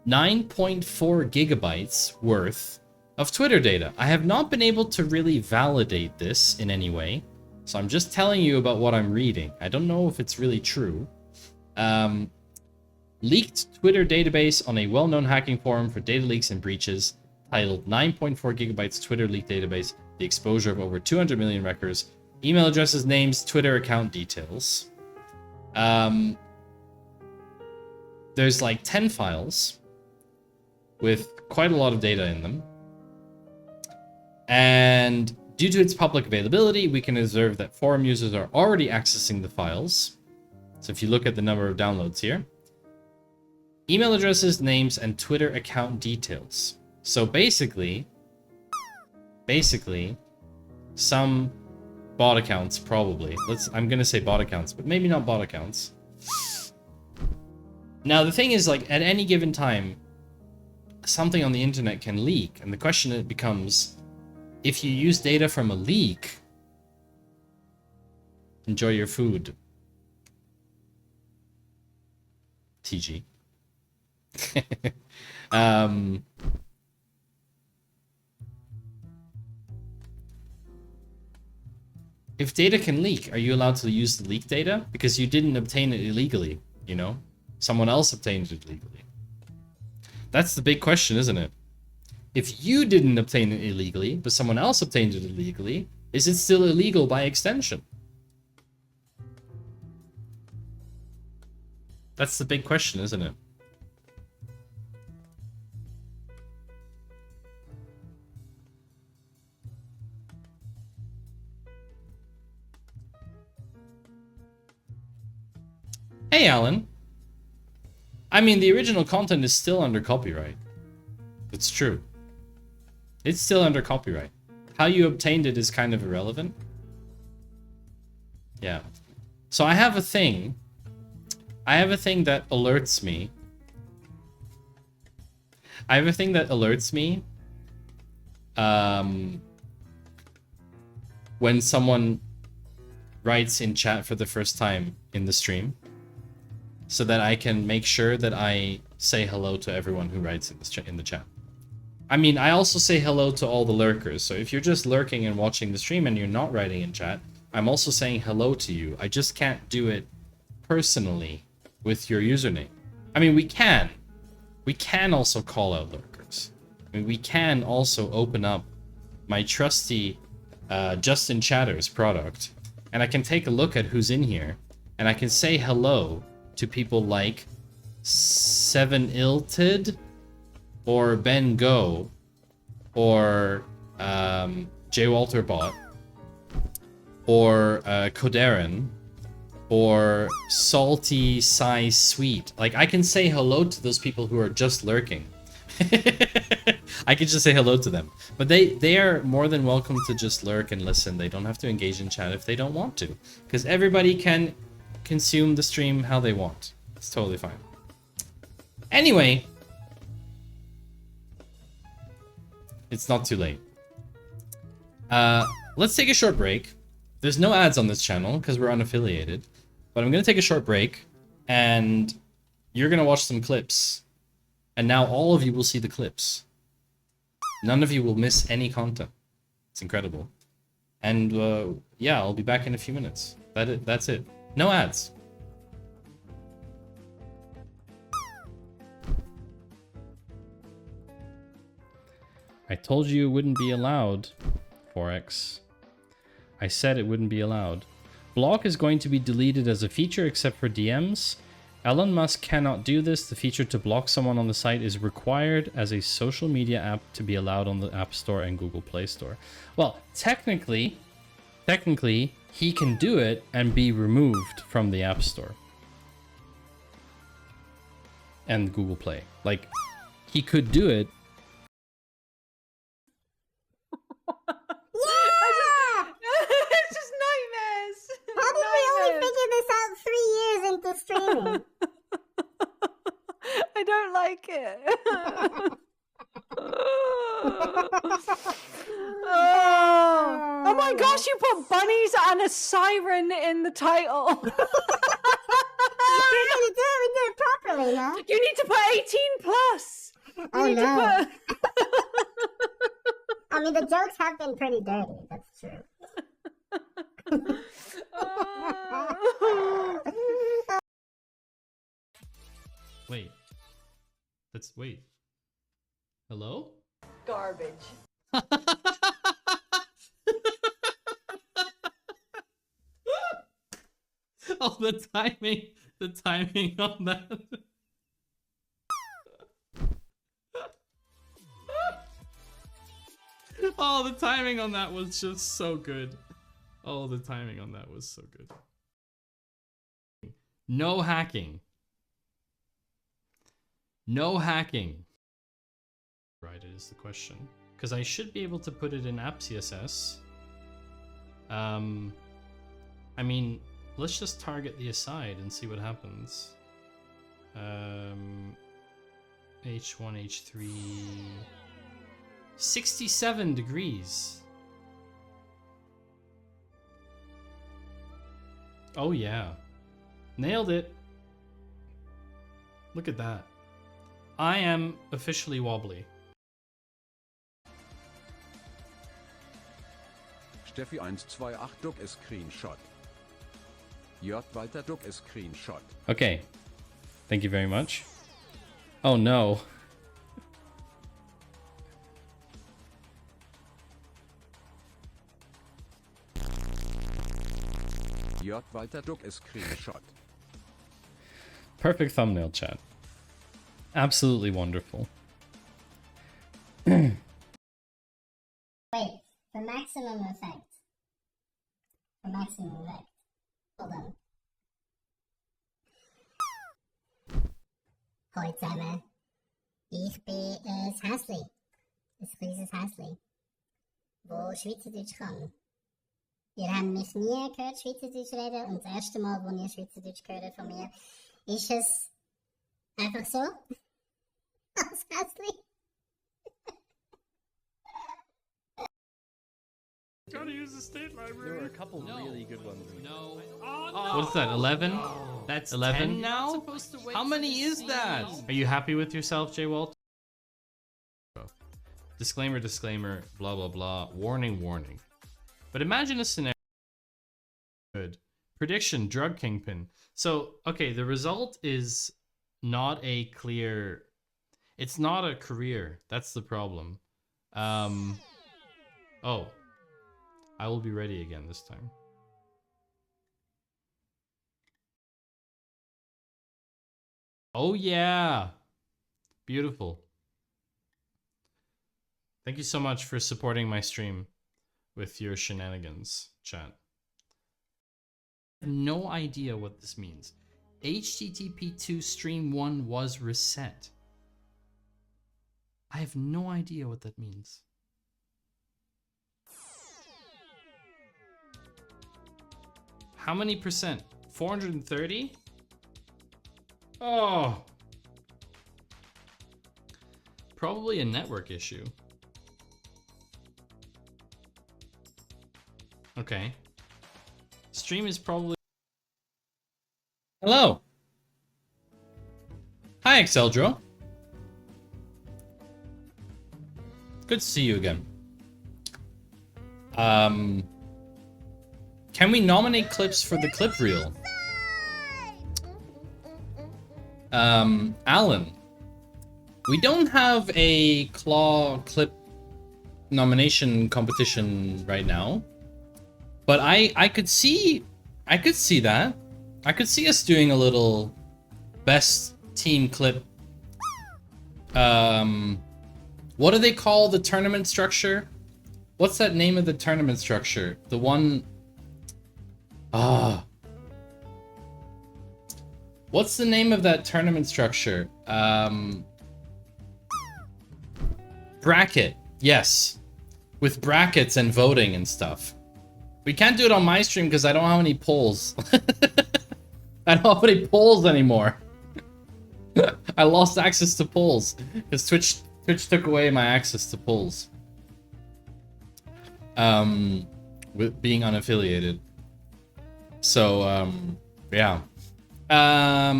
9.4 gigabytes worth of Twitter data. I have not been able to really validate this in any way, so I'm just telling you about what I'm reading. I don't know if it's really true. Leaked Twitter database on a well-known hacking forum for data leaks and breaches, titled 9.4 gigabytes Twitter leak database, the exposure of over 200 million records, email addresses, names, Twitter account details. There's like 10 files with quite a lot of data in them. And due to its public availability, we can observe that forum users are already accessing the files. So if you look at the number of downloads here, email addresses, names, and Twitter account details. So basically, some bot accounts probably. I'm gonna say bot accounts, but maybe not bot accounts. Now the thing is, like, at any given time, something on the internet can leak, and the question becomes, if you use data from a leak, enjoy your food. TG. If data can leak, are you allowed to use the leaked data? Because you didn't obtain it illegally, you know? Someone else obtained it illegally. That's the big question, isn't it? If you didn't obtain it illegally, but someone else obtained it illegally, is it still illegal by extension? That's the big question, isn't it? Hey, Alan. I mean, the original content is still under copyright. It's true. It's still under copyright. How you obtained it is kind of irrelevant. Yeah. So I have a thing. I have a thing that alerts me. When someone writes in chat for the first time in the stream. so that I can make sure that I say hello to everyone who writes in this in the chat. I mean, I also say hello to all the lurkers. So if you're just lurking and watching the stream and you're not writing in chat, I'm also saying hello to you. I just can't do it personally with your username. I mean, we can. We can also call out lurkers. I mean, we can also open up my trusty Justin Chatters product, and I can take a look at who's in here, and I can say hello to people like Seven Ilted, or Ben Go, or J Walterbot, or Kodaren, or Salty Sai Sweet. Like, I can say hello to those people who are just lurking. I can just say hello to them. But they are more than welcome to just lurk and listen. They don't have to engage in chat if they don't want to. Because everybody can consume the stream how they want. It's totally fine. Anyway, it's not too late. Let's take a short break. There's no ads on this channel because we're unaffiliated. But I'm going to take a short break, and you're going to watch some clips. And now all of you will see the clips. None of you will miss any content. It's incredible. And yeah, I'll be back in a few minutes. That's it. No ads. I told you it wouldn't be allowed, Forex. I said it wouldn't be allowed. Block is going to be deleted as a feature except for DMs. Elon Musk cannot do this. The feature to block someone on the site is required as a social media app to be allowed on the App Store and Google Play Store. Well, technically, he can do it and be removed from the App Store and Google Play. Like, he could do it. It's just nightmares. How did we only figure this out 3 years into streaming? I don't like it. Oh my gosh, you put bunnies and a siren in the title. We did it properly, huh? You need to put 18 plus. Oh You need to no. put- I mean, the jokes have been pretty dirty, that's true. Wait. Wait. Hello? Garbage. Oh, the timing on that. Oh, the timing on that was just so good. Oh, the timing on that was so good. No hacking. No hacking. Right, it is the question. Because I should be able to put it in app CSS. I mean, let's just target the aside and see what happens. H1, H3... 67 degrees. Oh yeah. Nailed it. Look at that. I am officially wobbly. Steffi 128 Duck ist Screenshot. J Walter Duck ist Screenshot. Okay. Thank you very much. Oh no. J Walter Duck ist Screenshot. Perfect thumbnail, chat. Absolutely wonderful. Wait, for maximum effect. For maximum effect. Hold on. Hoi zusammen. Ich bin Häsli. Ein kleines Häsli. Wo Schweizerdeutsch kann. Ihr habt mich nie gehört Schweizerdeutsch reden und das erste Mal, wo ihr Schweizerdeutsch gehört von mir, ist es einfach so. Als Häsli. Gotta use the state library. There were a couple really good ones. No. What's that? 11? That's 11 10 now? supposed to wait How for many the is that? scene. Are you happy with yourself, J. Walt? Disclaimer, disclaimer, blah blah blah. Warning, warning. But imagine a scenario. Good. Prediction, drug kingpin. So, okay, the result is not a clear... It's not a career. That's the problem. Oh. I will be ready again this time. Oh yeah. Beautiful. Thank you so much for supporting my stream with your shenanigans, chat. I have no idea what this means. HTTP2 stream 1 was reset. I have no idea what that means. How many percent? 430? Oh. Probably a network issue. Okay. Stream is probably... Hello. Hi, Exceldro. Good to see you again. Can we nominate clips for the clip reel? Alan. We don't have a claw clip nomination competition right now. But I could see that. I could see us doing a little best team clip. What do they call the tournament structure? What's that name of the tournament structure? The one... What's the name of that tournament structure? Bracket. Yes. With brackets and voting and stuff. We can't do it on my stream because I don't have any polls. I don't have any polls anymore. I lost access to polls because Twitch took away my access to polls. With being unaffiliated. So, yeah. How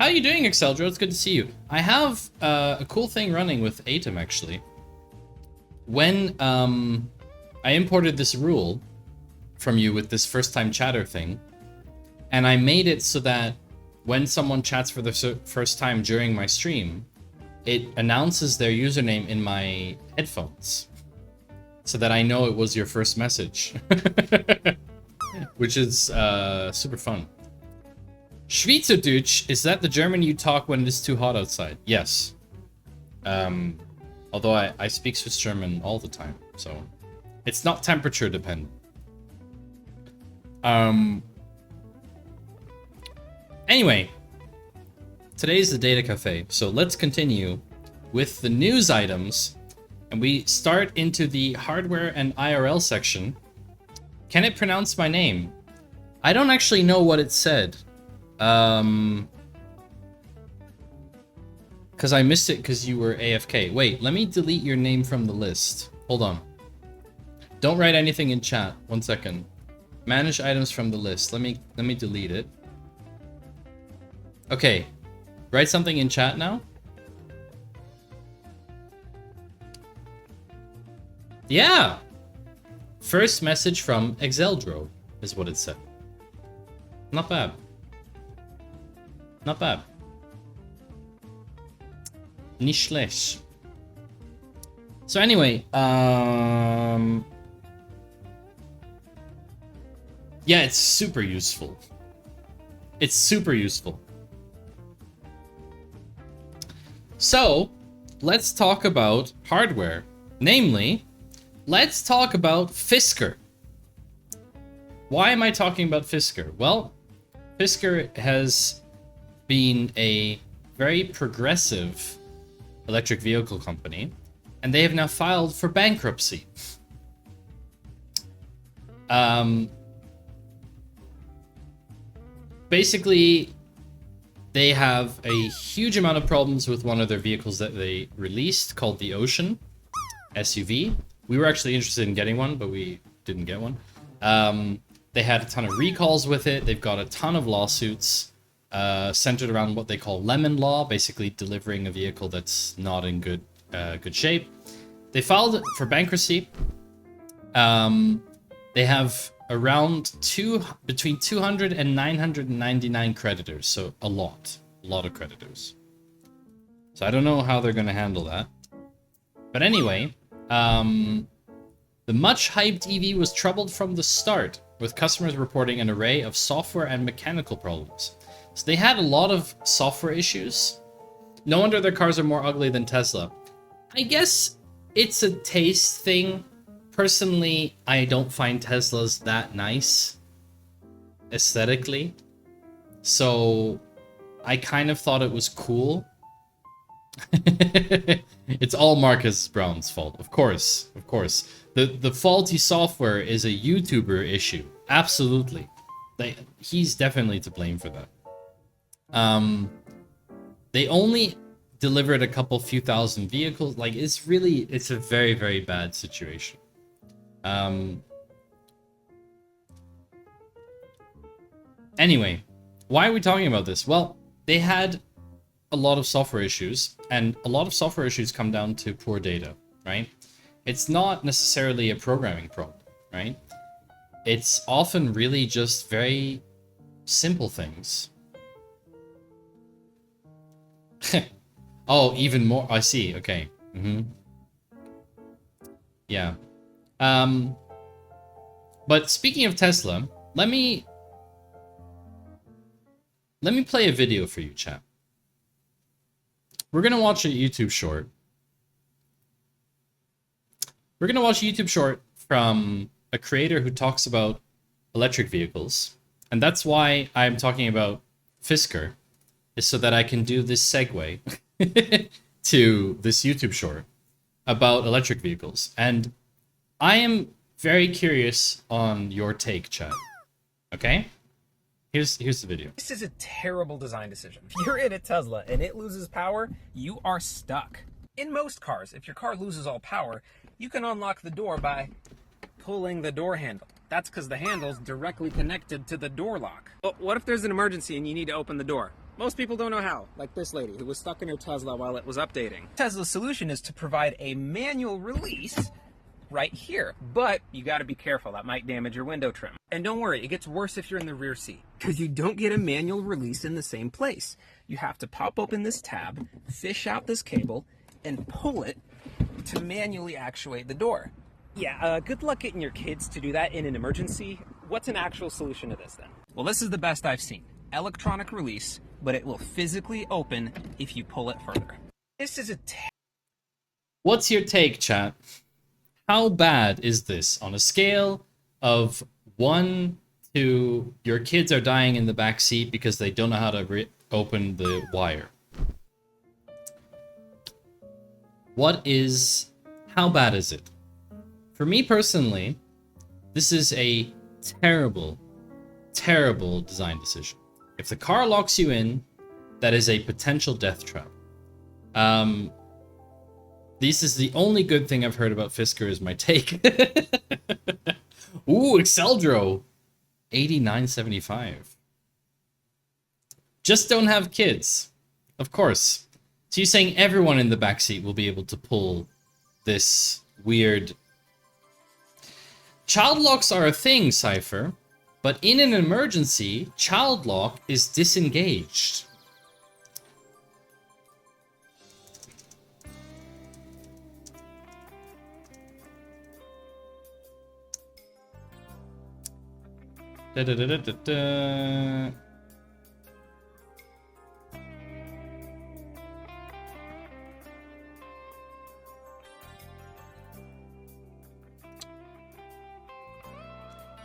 are you doing, Exceldro? It's good to see you. I have a cool thing running with Atom, actually. When I imported this rule from you with this first-time chatter thing, and I made it so that when someone chats for the first time during my stream, it announces their username in my headphones, so that I know it was your first message. Which is super fun. Schweizerdeutsch, is that the German you talk when it is too hot outside? Yes. Although I speak Swiss German all the time, so it's not temperature dependent. Anyway, today's the Data Cafe, so let's continue with the news items, and we start into the hardware and IRL section. Can it pronounce my name? I don't actually know what it said. Because I missed it because you were AFK. Wait, let me delete your name from the list. Hold on. Don't write anything in chat. 1 second. Manage items from the list. Let me delete it. Okay. Write something in chat now. Yeah. First message from Exceldro is what it said. Not bad. Not bad. Nicht schlecht. So anyway, yeah, it's super useful. It's super useful. So, let's talk about hardware. Namely, let's talk about Fisker. Why am I talking about Fisker? Well, Fisker has been a very progressive electric vehicle company, and they have now filed for bankruptcy. Basically, they have a huge amount of problems with one of their vehicles that they released called the Ocean SUV. We were actually interested in getting one, but we didn't get one. They had a ton of recalls with it. They've got a ton of lawsuits centered around what they call lemon law, basically delivering a vehicle that's not in good shape. They filed for bankruptcy. They have around between 200 and 999 creditors, so a lot of creditors. So I don't know how they're going to handle that. But anyway, the much-hyped EV was troubled from the start, with customers reporting an array of software and mechanical problems. So they had a lot of software issues. No wonder their cars are more ugly than Tesla. I guess it's a taste thing. Personally, I don't find Teslas that nice aesthetically. So I kind of thought it was cool. It's all Marcus Brown's fault, of course. The faulty software is a YouTuber issue. Absolutely. He's definitely to blame for that. They only delivered a few thousand vehicles. Like, it's a very, very bad situation. Anyway, why are we talking about this? Well, they had a lot of software issues, and a lot of software issues come down to poor data, right? It's not necessarily a programming problem, right? It's often really just very simple things. Oh, even more. I see. Okay. Yeah. But speaking of Tesla, let me play a video for you, chat. We're gonna watch a YouTube short. We're gonna watch a YouTube short from a creator who talks about electric vehicles, and that's why I'm talking about Fisker, is so that I can do this segue to this YouTube short about electric vehicles. And I am very curious on your take, chat. Okay? Here's the video. This is a terrible design decision. If you're in a Tesla and it loses power, you are stuck. In most cars, if your car loses all power, you can unlock the door by pulling the door handle. That's because the handle's directly connected to the door lock. But what if there's an emergency and you need to open the door? Most people don't know how, like this lady who was stuck in her Tesla while it was updating. Tesla's solution is to provide a manual release right here, but you got to be careful. That might damage your window trim. And don't worry, it gets worse if you're in the rear seat, because you don't get a manual release in the same place. You have to pop open this tab, fish out this cable, and pull it to manually actuate the door. Yeah, good luck getting your kids to do that in an emergency. What's an actual solution to this then? Well, this is the best I've seen. Electronic release, but it will physically open if you pull it further. This is a What's your take, chat? How bad is this on a scale of 1 to your kids are dying in the back seat because they don't know how to open the wire? How bad is it? For me personally, this is a terrible, terrible design decision. If the car locks you in, that is a potential death trap. This is the only good thing I've heard about Fisker is my take. Ooh, Exceldro. 89.75. Just don't have kids. Of course. So you're saying everyone in the backseat will be able to pull this weird... Child locks are a thing, Cypher. But in an emergency, child lock is disengaged. Da, da, da, da, da, da.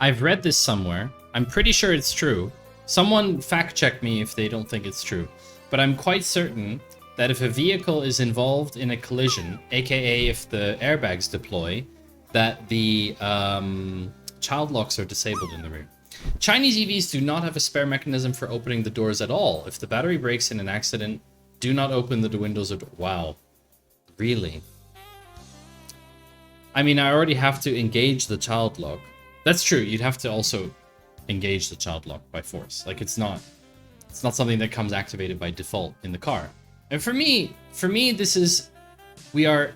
I've read this somewhere. I'm pretty sure it's true. Someone fact check me if they don't think it's true. But I'm quite certain that if a vehicle is involved in a collision, aka if the airbags deploy, that the child locks are disabled in the rear. Chinese EVs do not have a spare mechanism for opening the doors at all. If the battery breaks in an accident, do not open the windows or wow. Really? I mean, I already have to engage the child lock. That's true. You'd have to also engage the child lock by force. Like it's not something that comes activated by default in the car. And for me, this is, we're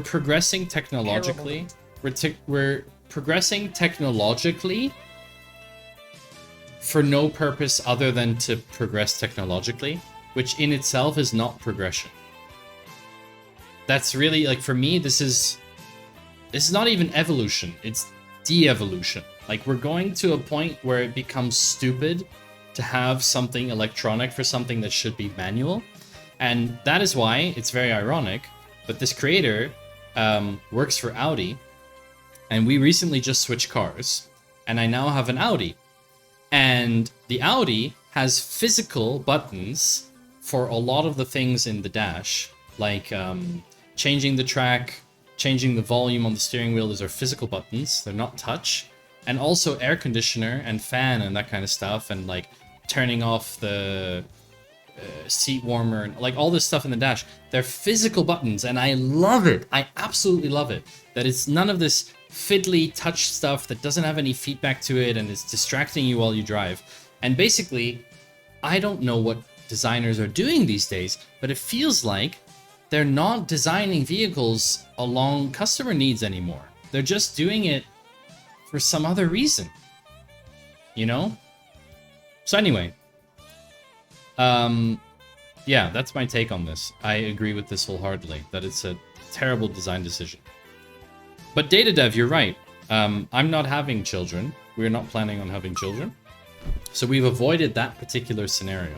progressing technologically. We're progressing technologically for no purpose other than to progress technologically, which in itself is not progression. That's really, like, for me, this is not even evolution, it's de-evolution. Like, we're going to a point where it becomes stupid to have something electronic for something that should be manual. And that is why it's very ironic that this creator works for Audi, and we recently just switched cars, and I now have an Audi. And the Audi has physical buttons for a lot of the things in the dash, like changing the track, changing the volume on the steering wheel. Those are physical buttons, they're not touch. And also air conditioner and fan and that kind of stuff, and like turning off the seat warmer and like all this stuff in the dash. They're physical buttons, and I love it. I absolutely love it. That it's none of this fiddly touch stuff that doesn't have any feedback to it and it's distracting you while you drive. And basically, I don't know what designers are doing these days, but it feels like they're not designing vehicles along customer needs anymore. They're just doing it for some other reason, you know? So anyway, yeah, that's my take on this. I agree with this wholeheartedly, that it's a terrible design decision. But Data Dev, you're right. I'm not having children. We're not planning on having children. So we've avoided that particular scenario.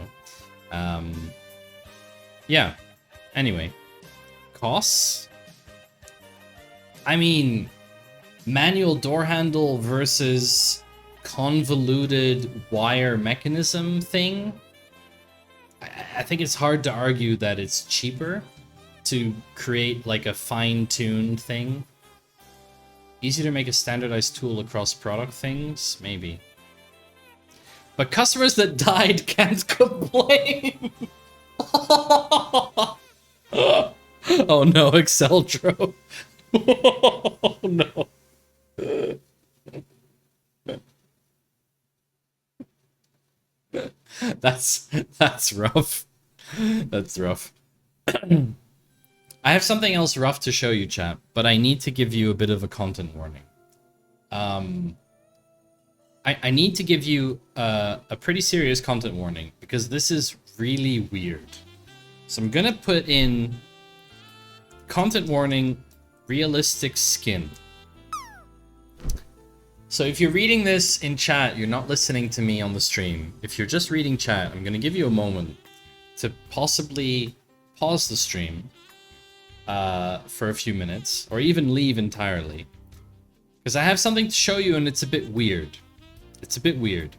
Yeah. Anyway. Costs? I mean, manual door handle versus convoluted wire mechanism thing. I think it's hard to argue that it's cheaper to create like a fine-tuned thing. Easy to make a standardized tool across product things? Maybe. But customers that died can't complain! Oh no, Exceldro. Oh no. That's rough. That's rough. I have something else rough to show you, chat, but I need to give you a bit of a content warning. I need to give you a pretty serious content warning because this is really weird. So I'm gonna put in content warning, realistic skin. So if you're reading this in chat, you're not listening to me on the stream. If you're just reading chat, I'm gonna give you a moment to possibly pause the stream for a few minutes, or even leave entirely. Because I have something to show you and it's a bit weird. It's a bit weird.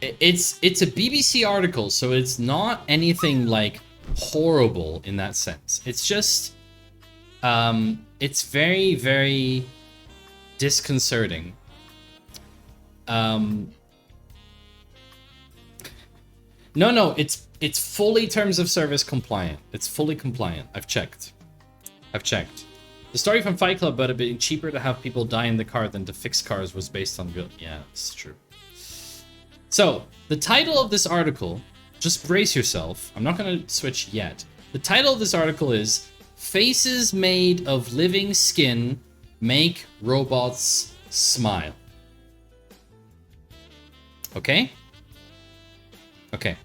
It's a BBC article, so it's not anything like horrible in that sense. It's just it's very, very disconcerting. No, it's fully terms of service compliant. It's fully compliant. I've checked. The story from Fight Club about it being cheaper to have people die in the car than to fix cars was based on good. Yeah, it's true. So, the title of this article, just brace yourself. I'm not going to switch yet. The title of this article is Faces Made of Living Skin Make Robots Smile. Okay? Okay.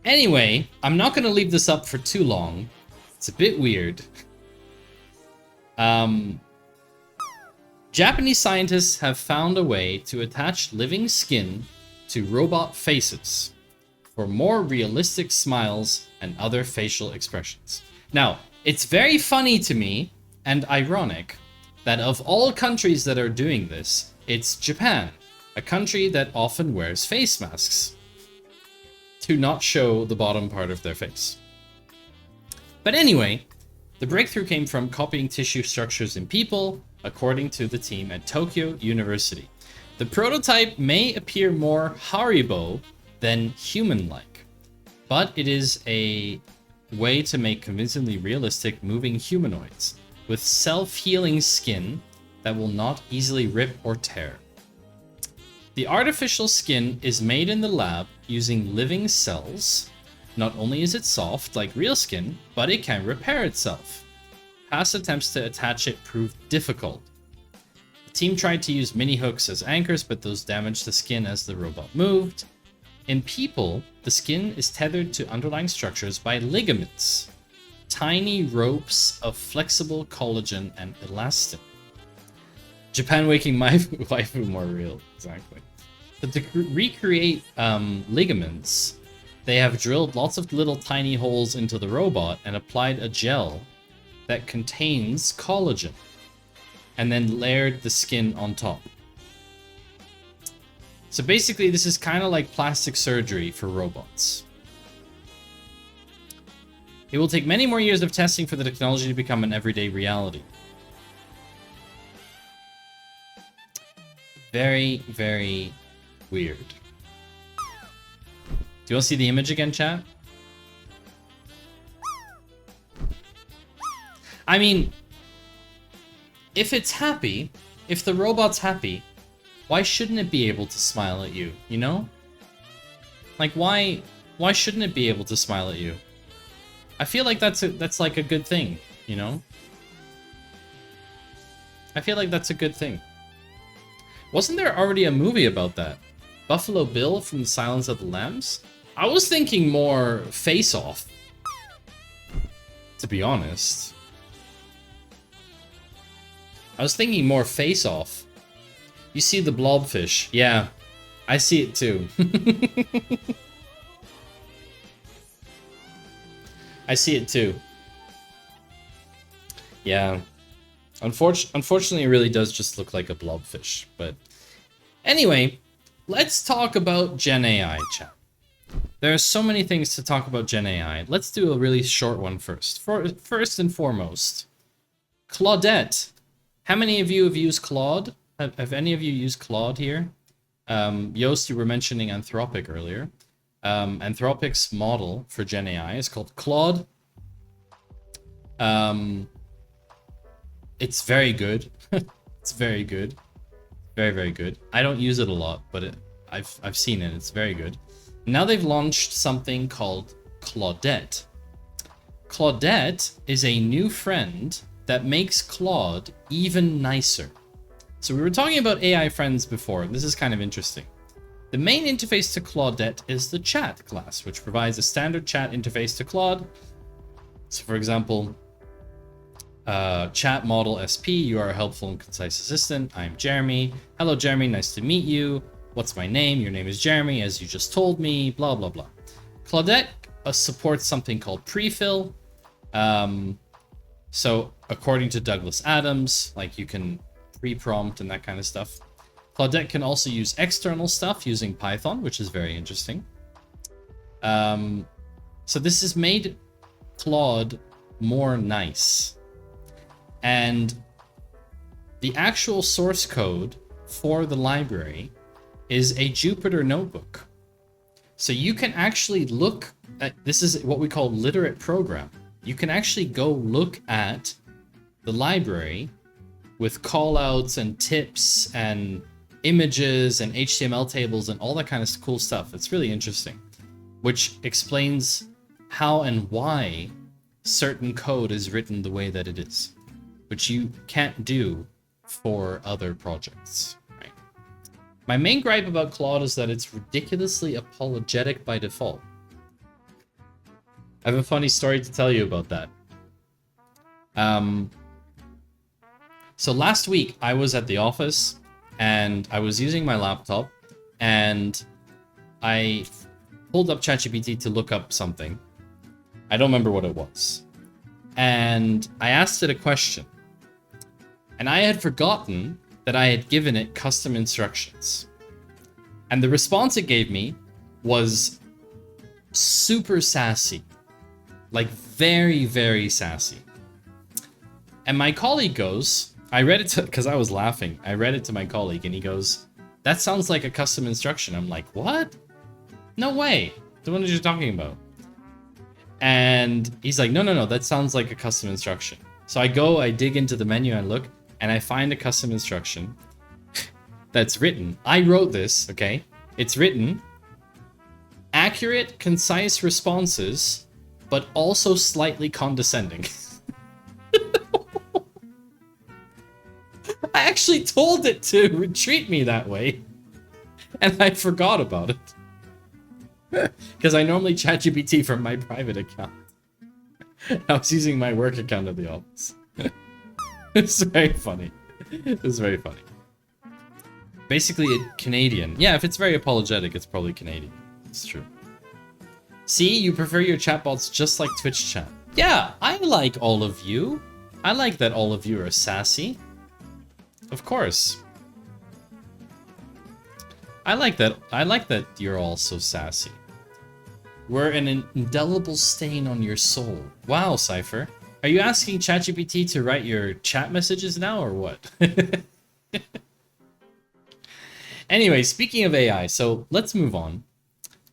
Anyway, I'm not going to leave this up for too long. It's a bit weird. Japanese scientists have found a way to attach living skin to robot faces for more realistic smiles and other facial expressions. Now, it's very funny to me and ironic that of all countries that are doing this, it's Japan, a country that often wears face masks to not show the bottom part of their face. But anyway, the breakthrough came from copying tissue structures in people, according to the team at Tokyo University. The prototype may appear more Haribo than human-like, but it is a way to make convincingly realistic moving humanoids with self-healing skin that will not easily rip or tear. The artificial skin is made in the lab using living cells. Not only is it soft like real skin, but it can repair itself. Past attempts to attach it proved difficult. The team tried to use mini hooks as anchors, but those damaged the skin as the robot moved. In people, the skin is tethered to underlying structures by ligaments, tiny ropes of flexible collagen and elastin. Japan making my waifu more real, exactly. But to recreate ligaments, they have drilled lots of little tiny holes into the robot and applied a gel that contains collagen, and then layered the skin on top. So basically, this is kind of like plastic surgery for robots. It will take many more years of testing for the technology to become an everyday reality. Very, very weird. Do you want to see the image again, chat? I mean, if it's happy, if the robot's happy, why shouldn't it be able to smile at you, you know? Like, why shouldn't it be able to smile at you? I feel like that's like a good thing, you know? I feel like that's a good thing. Wasn't there already a movie about that? Buffalo Bill from The Silence of the Lambs? I was thinking more Face Off, to be honest. I was thinking more Face Off. You see the blobfish. Yeah, I see it too. I see it too. Yeah. Unfortunately, it really does just look like a blobfish. But anyway, let's talk about Gen AI, chat. There are so many things to talk about Gen AI. Let's do a really short one first. First and foremost, Claudette. How many of you have used Claude? Have any of you used Claude here? Yost, you were mentioning Anthropic earlier. Anthropic's model for Gen AI is called Claude. It's very good. It's very good. Very, very good. I don't use it a lot, but I've seen it. It's very good. Now they've launched something called Claudette. Claudette is a new friend that makes Claude even nicer. So we were talking about AI friends before, and this is kind of interesting. The main interface to Claudette is the chat class, which provides a standard chat interface to Claude. So for example, chat model SP, you are a helpful and concise assistant. I'm Jeremy. Hello, Jeremy. Nice to meet you. What's my name? Your name is Jeremy, as you just told me. Blah, blah, blah. Claudette supports something called prefill. So according to Douglas Adams, like you can pre-prompt and that kind of stuff. Claudette can also use external stuff using Python, which is very interesting. So this has made Claude more nice. And the actual source code for the library is a Jupyter notebook. So you can actually look at, this is what we call literate program. You can actually go look at the library with callouts and tips and images and HTML tables and all that kind of cool stuff. It's really interesting, which explains how and why certain code is written the way that it is, which you can't do for other projects. Right? My main gripe about Claude is that it's ridiculously apologetic by default. I have a funny story to tell you about that. So last week I was at the office and I was using my laptop and I pulled up ChatGPT to look up something. I don't remember what it was. And I asked it a question. And I had forgotten that I had given it custom instructions. And the response it gave me was super sassy. Like very, very sassy. And my colleague goes, I read it to, because I was laughing. I read it to my colleague and he goes, that sounds like a custom instruction. I'm like, what? No way. The one that you're talking about. And he's like, no, that sounds like a custom instruction. So I go, I dig into the menu and look, and I find a custom instruction that's written. I wrote this, okay? It's written, accurate, concise responses, but also slightly condescending. I actually told it to treat me that way, and I forgot about it. Because I normally chat GPT from my private account. I was using my work account at the office. It's very funny. It's very funny. Basically, Canadian. Yeah, if it's very apologetic, it's probably Canadian. It's true. See, you prefer your chatbots just like Twitch chat. Yeah, I like all of you. I like that all of you are sassy. Of course. I like that you're all so sassy. We're an indelible stain on your soul. Wow, Cypher. Are you asking ChatGPT to write your chat messages now or what? Anyway, speaking of AI, so let's move on.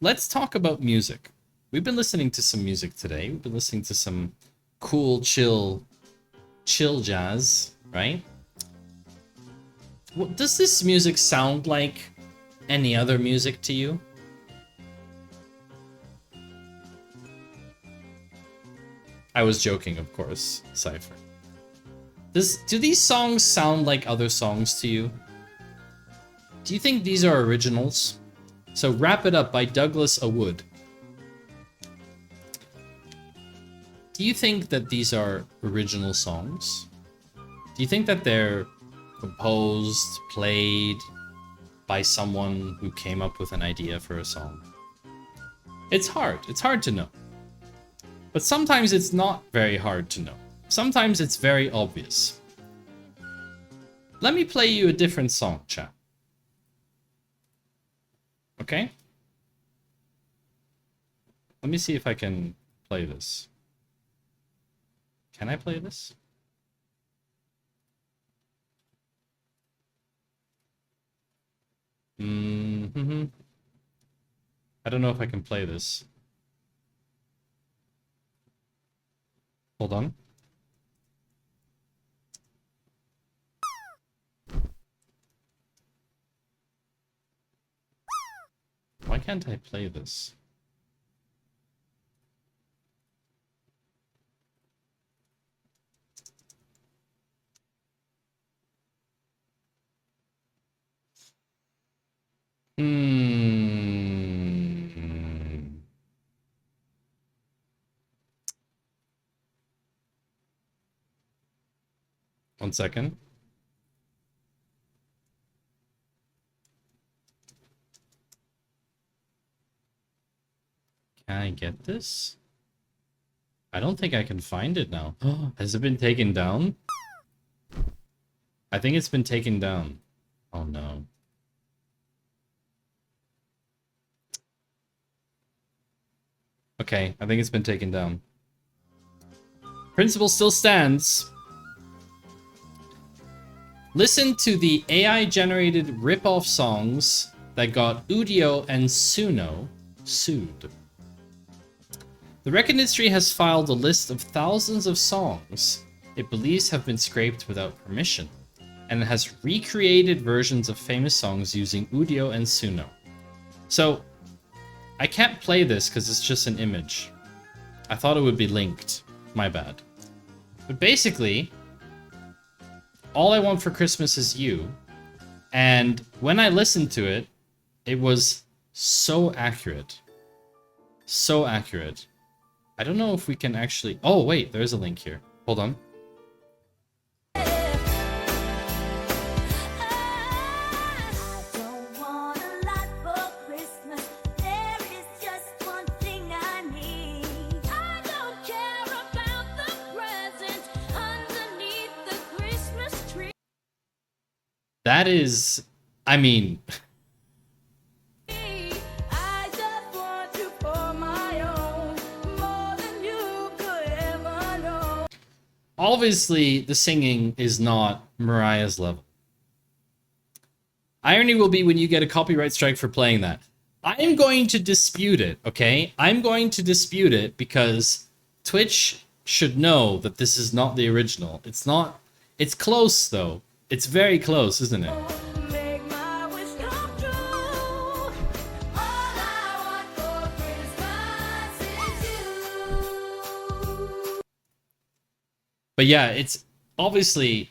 Let's talk about music. We've been listening to some music today. We've been listening to some cool, chill jazz, right? What, does this music sound like any other music to you? I was joking, of course, Cypher. Do these songs sound like other songs to you? Do you think these are originals? So Wrap It Up by Douglas Awood. Do you think that these are original songs? Do you think that they're composed, played by someone who came up with an idea for a song? It's hard to know. But sometimes it's not very hard to know. Sometimes it's very obvious. Let me play you a different song, chat. Okay? Let me see if I can play this. Can I play this? I don't know if I can play this. Hold on. Why can't I play this? One second. Can I get this? I don't think I can find it now. Has it been taken down? I think it's been taken down. Oh no. Okay, I think it's been taken down. Principle still stands. Listen to the AI-generated rip-off songs that got Udio and Suno sued. The record industry has filed a list of thousands of songs it believes have been scraped without permission, and it has recreated versions of famous songs using Udio and Suno. So, I can't play this because it's just an image. I thought it would be linked. My bad. But basically, All I Want for Christmas Is You, and when I listened to it, it was so accurate. So accurate. I don't know if we can actually... Oh, wait, there's a link here. Hold on. That is... I mean... Obviously, the singing is not Mariah's level. Irony will be when you get a copyright strike for playing that. I am going to dispute it, okay? I'm going to dispute it because Twitch should know that this is not the original. It's not. It's close, though. It's very close, isn't it? Make my wish come true. All I want for Christmas is you. But yeah, it's obviously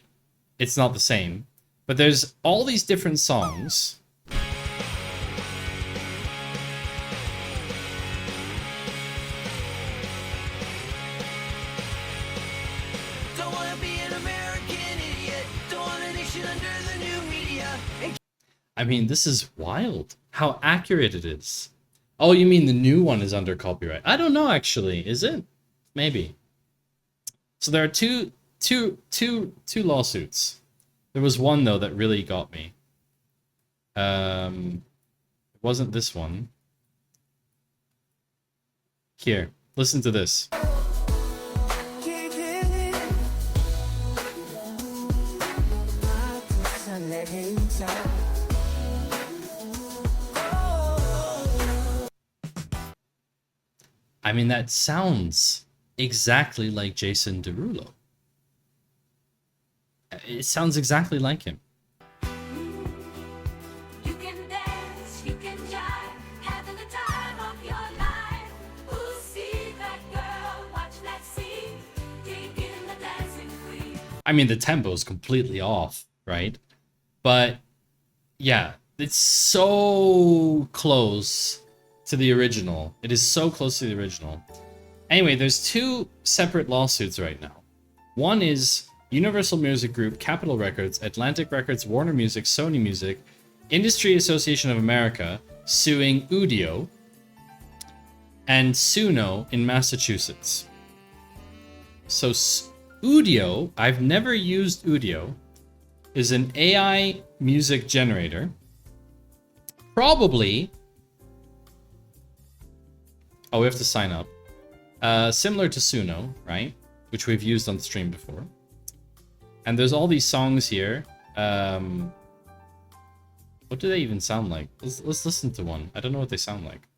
it's not the same. But there's all these different songs. Don't wanna be an American idiot. Don't want a nation under the new media. I mean, this is wild. How accurate it is. Oh, you mean the new one is under copyright? I don't know, actually. Is it? Maybe. So there are two lawsuits. There was one, though, that really got me. It wasn't this one. Here, listen to this. I mean, that sounds exactly like Jason Derulo. It sounds exactly like him. You can dance, you can jive, having the time of your life. Who'll see that girl? Watch that scene, taking the dancing queen. I mean, the tempo is completely off, right? But yeah, it's so close to the original. It is so close to the original. Anyway, there's two separate lawsuits right now. One is Universal Music Group, Capitol Records, Atlantic Records, Warner Music, Sony Music, Industry Association of America suing Udio, and Suno in Massachusetts. So Udio, I've never used Udio, is an AI music generator. Probably... Oh, we have to sign up. Similar to Suno, right? Which we've used on the stream before. And there's all these songs here. What do they even sound like? Let's listen to one. I don't know what they sound like.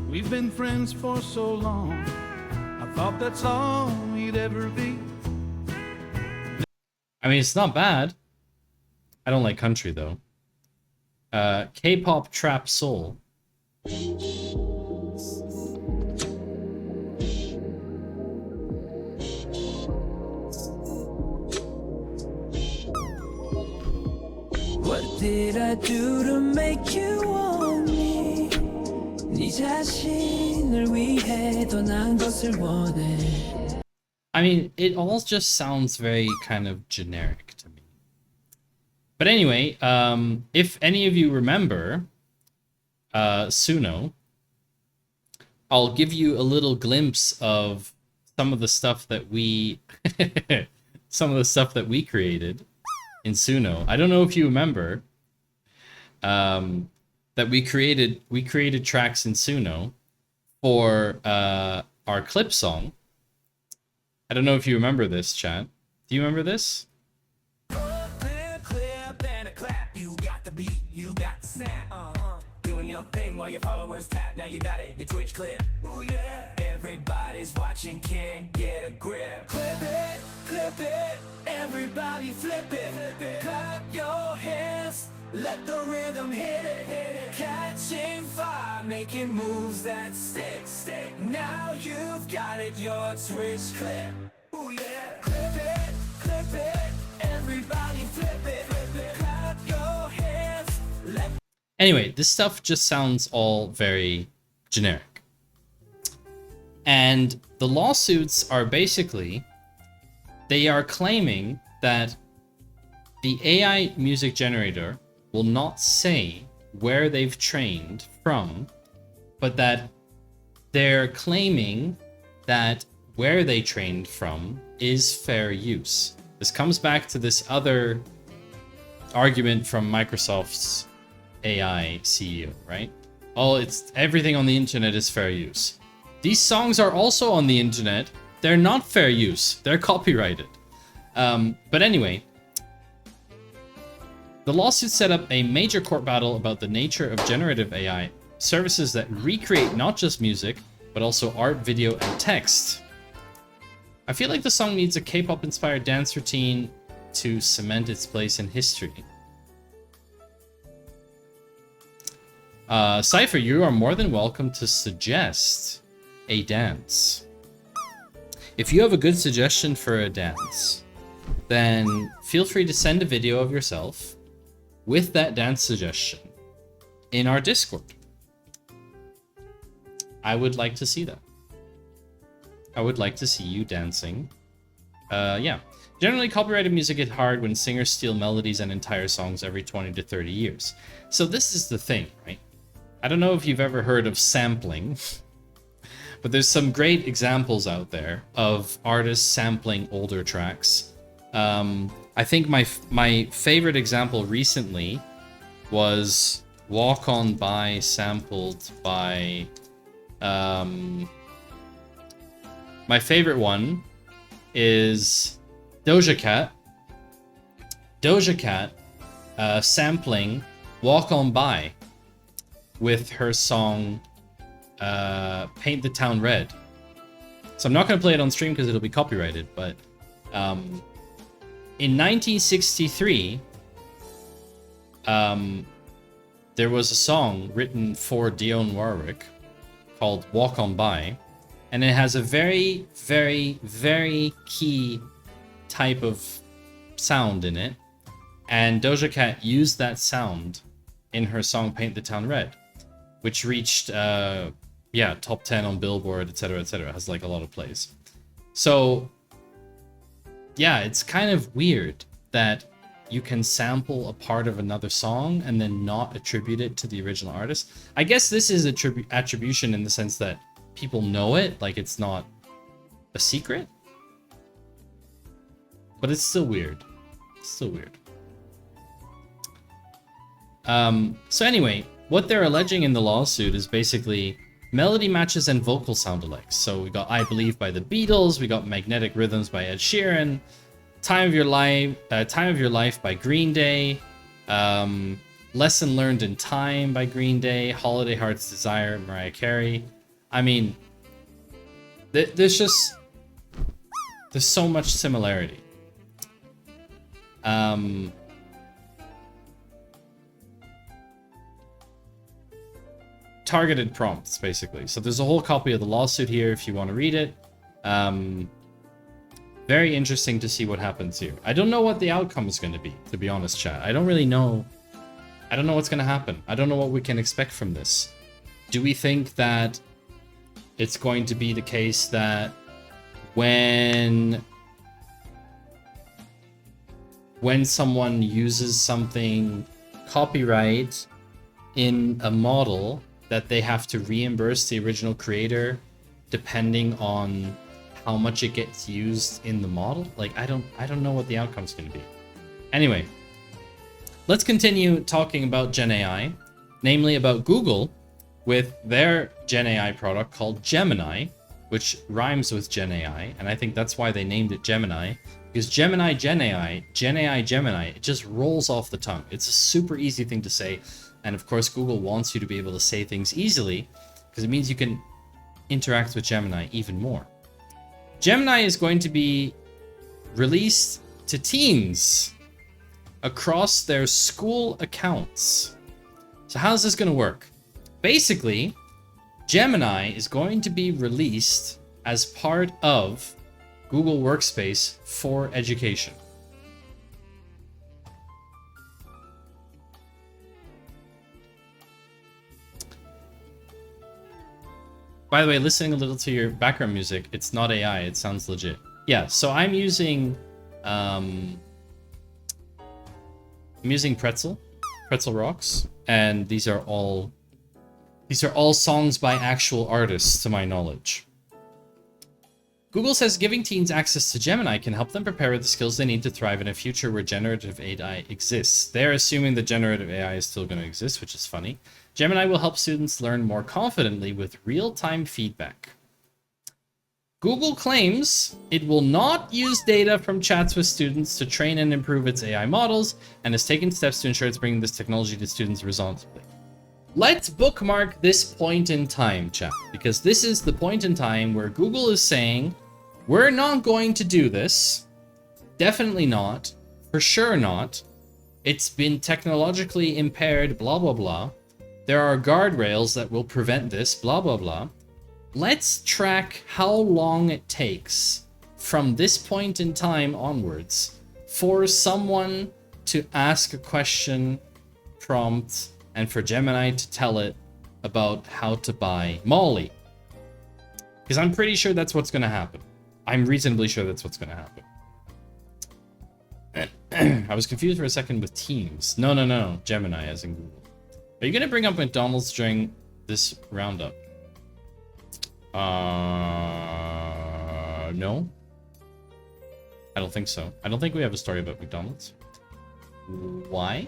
We've been friends for so long, I thought that's all we'd ever be. I mean, it's not bad. I don't like country, though. K-pop trap soul. What did I do to make you want me? 네 자신을 위해 떠난 것을 원해. I mean, it all just sounds very kind of generic to me. But anyway, if any of you remember Suno, I'll give you a little glimpse of some of the stuff that we created in Suno. I don't know if you remember that we created tracks in Suno for our clip song. I don't know if you remember this, chat. Do you remember this? Clip and a clap. You got the beat, you got the snap. Doing your thing while your followers tap. Now you got it, your Twitch clip. Ooh yeah. Everybody's watching, can't get a grip. Clip it. Everybody flip it. Clap your hands. Let the rhythm hit it. Catching fire, making moves that stick. Now you've got it, your Twitch clip. Ooh yeah. Clip it. Everybody flip it. Clap your hands. Anyway, this stuff just sounds all very generic. And the lawsuits are basically, they are claiming that the AI music generator will not say where they've trained from but that they're claiming that where they trained from is fair use. This comes back to this other argument from Microsoft's AI CEO, right? Oh, it's everything on the internet is fair use. These songs are also on the internet. They're not fair use. They're copyrighted. But anyway, the lawsuit set up a major court battle about the nature of generative AI services that recreate not just music, but also art, video, and text. I feel like the song needs a K-pop inspired dance routine to cement its place in history. Cypher, you are more than welcome to suggest a dance. If you have a good suggestion for a dance, then feel free to send a video of yourself with that dance suggestion in our Discord. I would like to see that. I would like to see you dancing. Yeah. Generally, copyrighted music hit hard when singers steal melodies and entire songs every 20 to 30 years. So this is the thing, right? I don't know if you've ever heard of sampling, but there's some great examples out there of artists sampling older tracks. I think my favorite example recently was Walk On By, sampled by... my favorite one is Doja Cat. Doja Cat sampling Walk On By with her song Paint the Town Red. So I'm not going to play it on stream because it'll be copyrighted, but in 1963, there was a song written for Dionne Warwick called Walk On By, and it has a very, very, very key type of sound in it, and Doja Cat used that sound in her song Paint the Town Red, which reached top 10 on Billboard, etc., etc. Has like a lot of plays. So yeah, it's kind of weird that you can sample a part of another song and then not attribute it to the original artist. I guess this is attribution in the sense that people know it, like it's not a secret. But it's still weird. It's still weird. So anyway, what they're alleging in the lawsuit is basically melody matches and vocal sound alikes. So we got I Believe by the Beatles, we got Magnetic Rhythms by Ed Sheeran, Time of Your Life by Green Day, Lesson Learned in Time by Green Day, Holiday Heart's Desire, Mariah Carey. I mean, there's so much similarity. Targeted prompts, basically. So there's a whole copy of the lawsuit here if you want to read it. Very interesting to see what happens here. I don't know what the outcome is going to be honest, chat. I don't really know. I don't know what's going to happen. I don't know what we can expect from this. Do we think that it's going to be the case that when someone uses something copyright in a model, that they have to reimburse the original creator depending on how much it gets used in the model? Like, I don't know what the outcome's going to be. Anyway, let's continue talking about Gen AI, namely about Google with their Gen AI product called Gemini, which rhymes with Gen AI, and I think that's why they named it Gemini, because Gemini, Gen AI, Gemini, it just rolls off the tongue. It's a super easy thing to say, and of course Google wants you to be able to say things easily, because it means you can interact with Gemini even more. Gemini is going to be released to teens across their school accounts. So how's this going to work? Basically, Gemini is going to be released as part of Google Workspace for education. By the way, listening a little to your background music, it's not AI, it sounds legit. Yeah, so I'm using Pretzel Rocks, and these are all These are all songs by actual artists, to my knowledge. Google says giving teens access to Gemini can help them prepare with the skills they need to thrive in a future where generative AI exists. They're assuming that generative AI is still going to exist, which is funny. Gemini will help students learn more confidently with real-time feedback. Google claims it will not use data from chats with students to train and improve its AI models, and has taken steps to ensure it's bringing this technology to students responsibly. Let's bookmark this point in time, chat, because this is the point in time where Google is saying, we're not going to do this. Definitely not. For sure not. It's been technologically impaired, blah, blah, blah. There are guardrails that will prevent this, blah, blah, blah. Let's track how long it takes from this point in time onwards for someone to ask a question, prompt, and for Gemini to tell it about how to buy Molly. Because I'm pretty sure that's what's going to happen. I'm reasonably sure that's what's going to happen. I was confused for a second with Teams. No. Gemini as in Google. Are you going to bring up McDonald's during this roundup? No. I don't think so. I don't think we have a story about McDonald's. Why?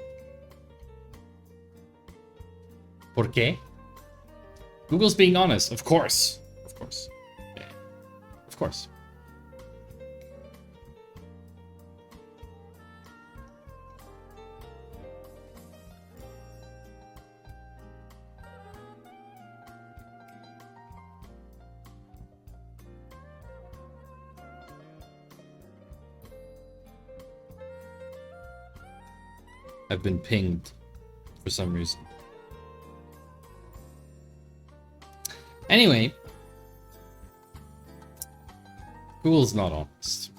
¿Por qué? Google's being honest. Of course. Of course. Yeah. Of course. I've been pinged for some reason. Anyway, Google's not honest.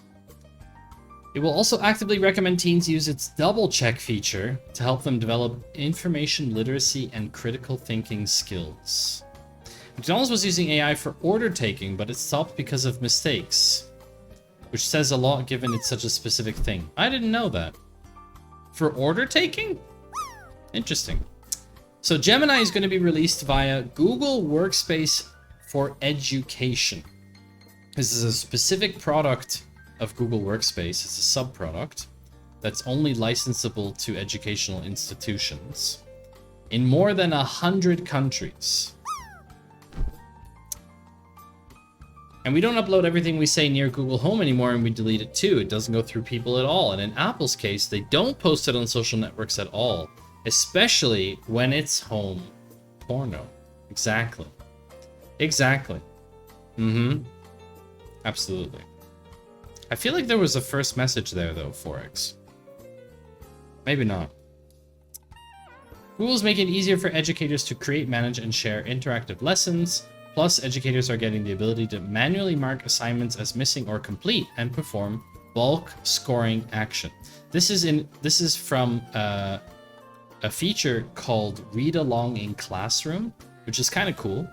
It will also actively recommend teens use its double check feature to help them develop information literacy and critical thinking skills. McDonald's was using AI for order taking, but it stopped because of mistakes, which says a lot given it's such a specific thing. I didn't know that. For order taking? Interesting. So Gemini is going to be released via Google Workspace for Education. This is a specific product of Google Workspace. It's a sub-product that's only licensable to educational institutions in more than 100 countries. And we don't upload everything we say near Google Home anymore, and we delete it too. It doesn't go through people at all. And in Apple's case, they don't post it on social networks at all, especially when it's home porno. Exactly. Exactly. Absolutely. I feel like there was a first message there, though, Forex. Maybe not. Google's making it easier for educators to create, manage, and share interactive lessons. Plus, educators are getting the ability to manually mark assignments as missing or complete and perform bulk scoring action. This is from a feature called Read Along in Classroom, which is kind of cool.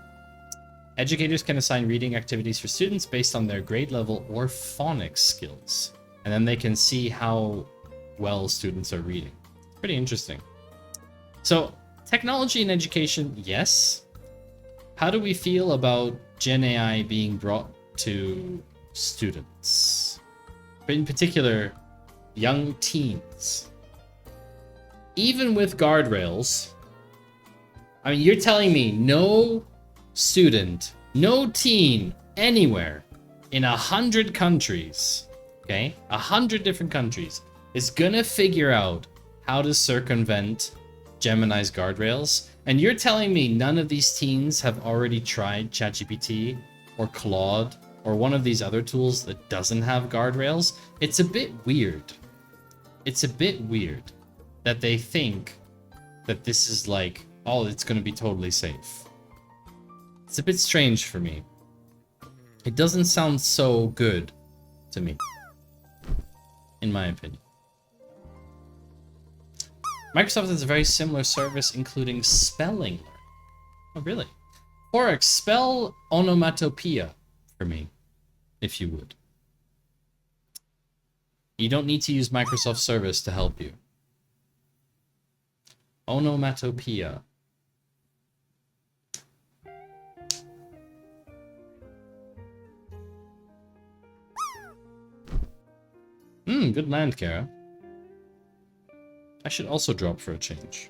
Educators can assign reading activities for students based on their grade level or phonics skills, and then they can see how well students are reading. Pretty interesting. So, technology in education, yes. How do we feel about Gen AI being brought to students? In particular, young teens. Even with guardrails, I mean, you're telling me no student, no teen anywhere in 100 countries, okay, 100 different countries, is gonna figure out how to circumvent Gemini's guardrails? And you're telling me none of these teens have already tried ChatGPT or Claude or one of these other tools that doesn't have guardrails? It's a bit weird. It's a bit weird that they think that this is like, oh, it's going to be totally safe. It's a bit strange for me. It doesn't sound so good to me, in my opinion. Microsoft has a very similar service, including spelling learning. Oh, really? Forex, spell onomatopoeia for me, if you would. You don't need to use Microsoft Service to help you. Onomatopoeia. Good land, Kara. I should also drop for a change.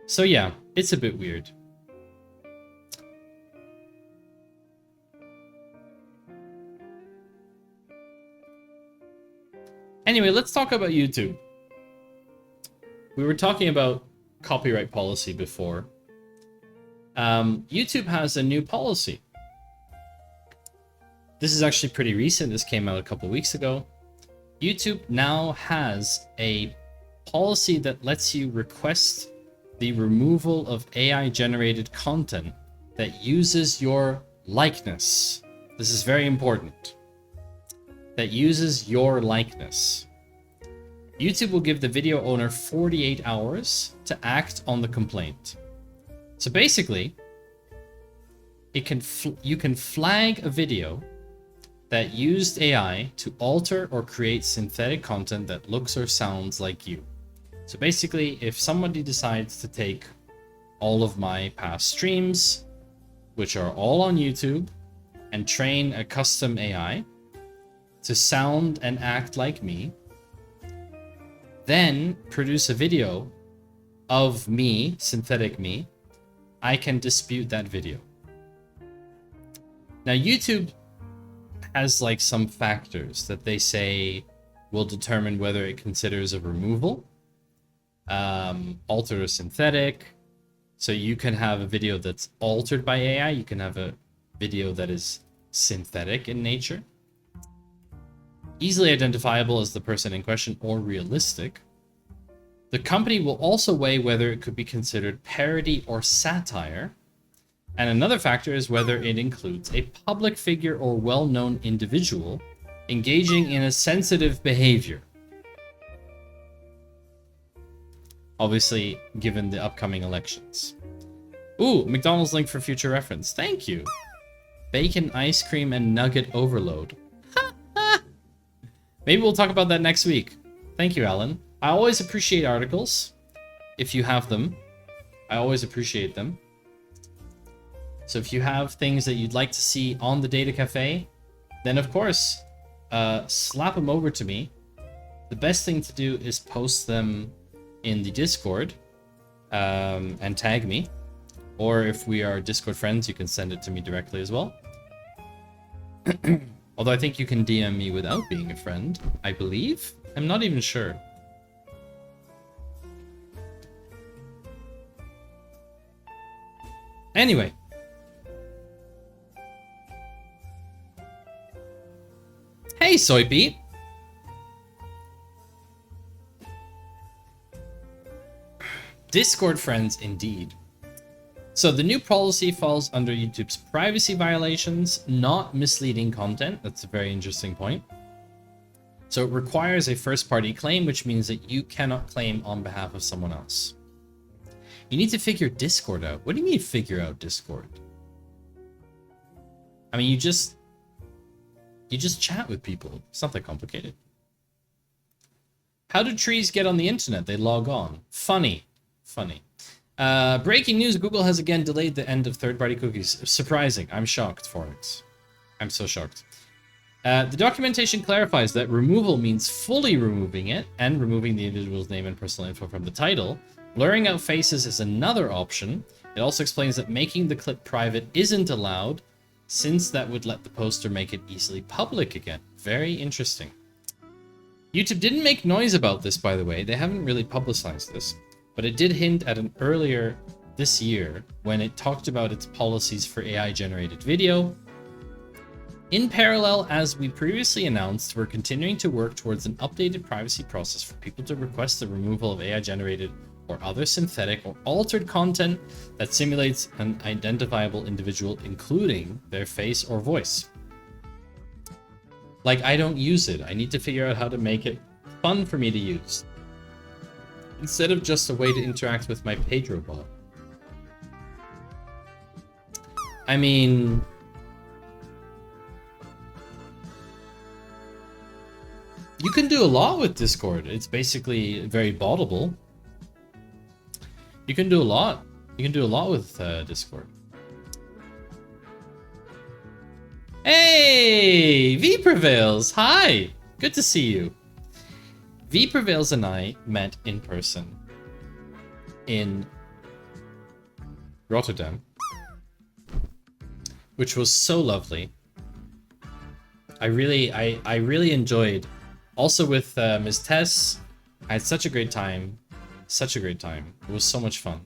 So yeah, it's a bit weird. Anyway, let's talk about YouTube. We were talking about copyright policy before. YouTube has a new policy. This is actually pretty recent. This came out a couple weeks ago. YouTube now has a policy that lets you request the removal of AI-generated content that uses your likeness. This is very important. That uses your likeness. YouTube will give the video owner 48 hours to act on the complaint. So basically, you can flag a video that used AI to alter or create synthetic content that looks or sounds like you. So basically, if somebody decides to take all of my past streams, which are all on YouTube, and train a custom AI to sound and act like me, then produce a video of me, synthetic me, I can dispute that video. Now, YouTube has like some factors that they say will determine whether it considers a removal, altered or synthetic. So you can have a video that's altered by AI. You can have a video that is synthetic in nature, easily identifiable as the person in question, or realistic. The company will also weigh whether it could be considered parody or satire. And another factor is whether it includes a public figure or well-known individual engaging in a sensitive behavior. Obviously, given the upcoming elections. Ooh, McDonald's link for future reference. Thank you. Bacon, ice cream, and nugget overload. Maybe we'll talk about that next week. Thank you, Alan. I always appreciate articles. If you have them, I always appreciate them. So if you have things that you'd like to see on the Data Cafe, then of course, slap them over to me. The best thing to do is post them in the Discord and tag me. Or if we are Discord friends, you can send it to me directly as well. Although I think you can DM me without being a friend, I believe. I'm not even sure. Anyway. Hey, Soybeat. Discord friends, indeed. So the new policy falls under YouTube's privacy violations, not misleading content. That's a very interesting point. So it requires a first-party claim, which means that you cannot claim on behalf of someone else. You need to figure Discord out. What do you mean figure out Discord? I mean, you just chat with people. It's not that complicated. How do trees get on the internet? They log on. Funny. Breaking news, Google has again delayed the end of third-party cookies. Surprising. I'm shocked for it. I'm so shocked. The documentation clarifies that removal means fully removing it and removing the individual's name and personal info from the title. Blurring out faces is another option. It also explains that making the clip private isn't allowed, since that would let the poster make it easily public again. Very interesting. YouTube didn't make noise about this, by the way. They haven't really publicized this. But it did hint at an earlier this year when it talked about its policies for AI-generated video. In parallel, as we previously announced, we're continuing to work towards an updated privacy process for people to request the removal of AI-generated or other synthetic or altered content that simulates an identifiable individual, including their face or voice. Like, I don't use it. I need to figure out how to make it fun for me to use, instead of just a way to interact with my Pedro bot. I mean, you can do a lot with Discord. It's basically very bottable. You can do a lot. You can do a lot with Discord. Hey! Hey, V Prevails. Hi. Good to see you. V Prevails and I met in person in Rotterdam, which was so lovely. I really enjoyed. Also with Ms. Tess, I had such a great time. Such a great time. It was so much fun.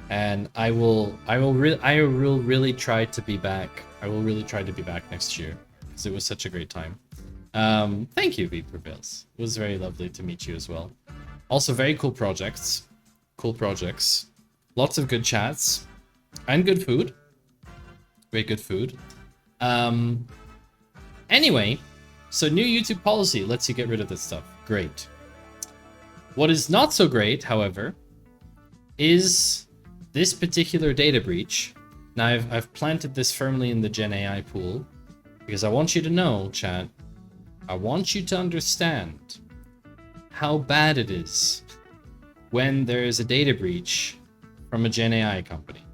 And I will really try to be back. I will really try to be back next year because it was such a great time. Thank you, V Prevails. It was very lovely to meet you as well. Also, very cool projects. Cool projects. Lots of good chats. And good food. Very good food. Anyway, so new YouTube policy lets you get rid of this stuff. Great. What is not so great, however, is this particular data breach. Now, I've planted this firmly in the Gen AI pool because I want you to know, chat, I want you to understand how bad it is when there is a data breach from a Gen AI company.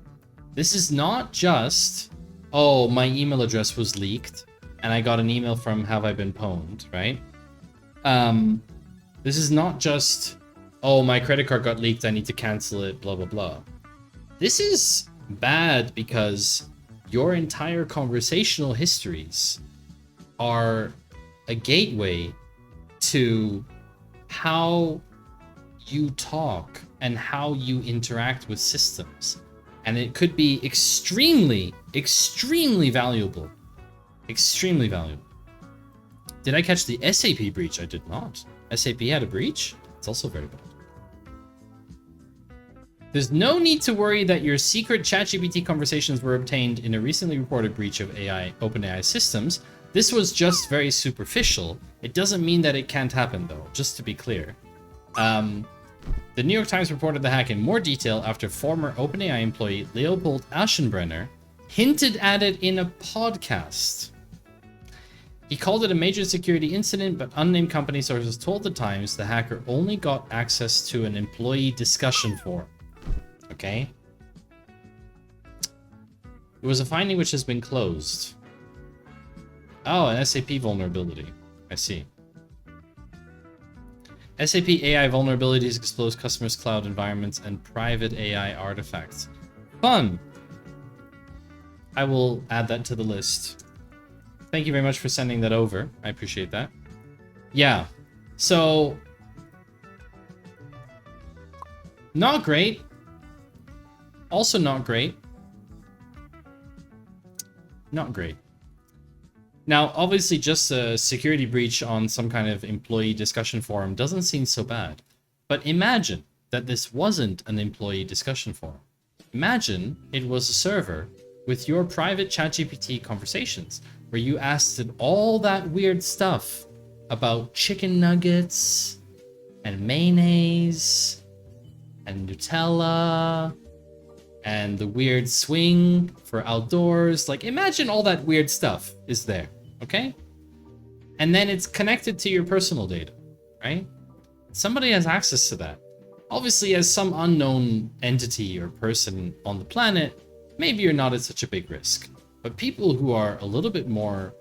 This is not just, oh, my email address was leaked and I got an email from Have I Been Pwned, right? This is not just, oh, my credit card got leaked, I need to cancel it, blah, blah, blah. This is bad because your entire conversational histories are a gateway to how you talk and how you interact with systems. And it could be extremely, extremely valuable. Extremely valuable. Did I catch the SAP breach? I did not. SAP had a breach? It's also very bad. There's no need to worry that your secret ChatGPT conversations were obtained in a recently reported breach of OpenAI systems. This was just very superficial. It doesn't mean that it can't happen, though, just to be clear. The New York Times reported the hack in more detail after former OpenAI employee Leopold Aschenbrenner hinted at it in a podcast. He called it a major security incident, but unnamed company sources told the Times the hacker only got access to an employee discussion forum. Okay? It was a finding which has been closed. Oh, an SAP vulnerability. I see. SAP AI vulnerabilities expose customers' cloud environments and private AI artifacts. Fun! I will add that to the list. Thank you very much for sending that over. I appreciate that. Yeah. So, not great. Also not great. Not great. Now, obviously, just a security breach on some kind of employee discussion forum doesn't seem so bad. But imagine that this wasn't an employee discussion forum. Imagine it was a server with your private ChatGPT conversations where you asked it all that weird stuff about chicken nuggets and mayonnaise and Nutella and the weird swing for outdoors. Like, imagine all that weird stuff is there, okay? And then it's connected to your personal data, right? Somebody has access to that. Obviously, as some unknown entity or person on the planet, maybe you're not at such a big risk. But people who are a little bit more,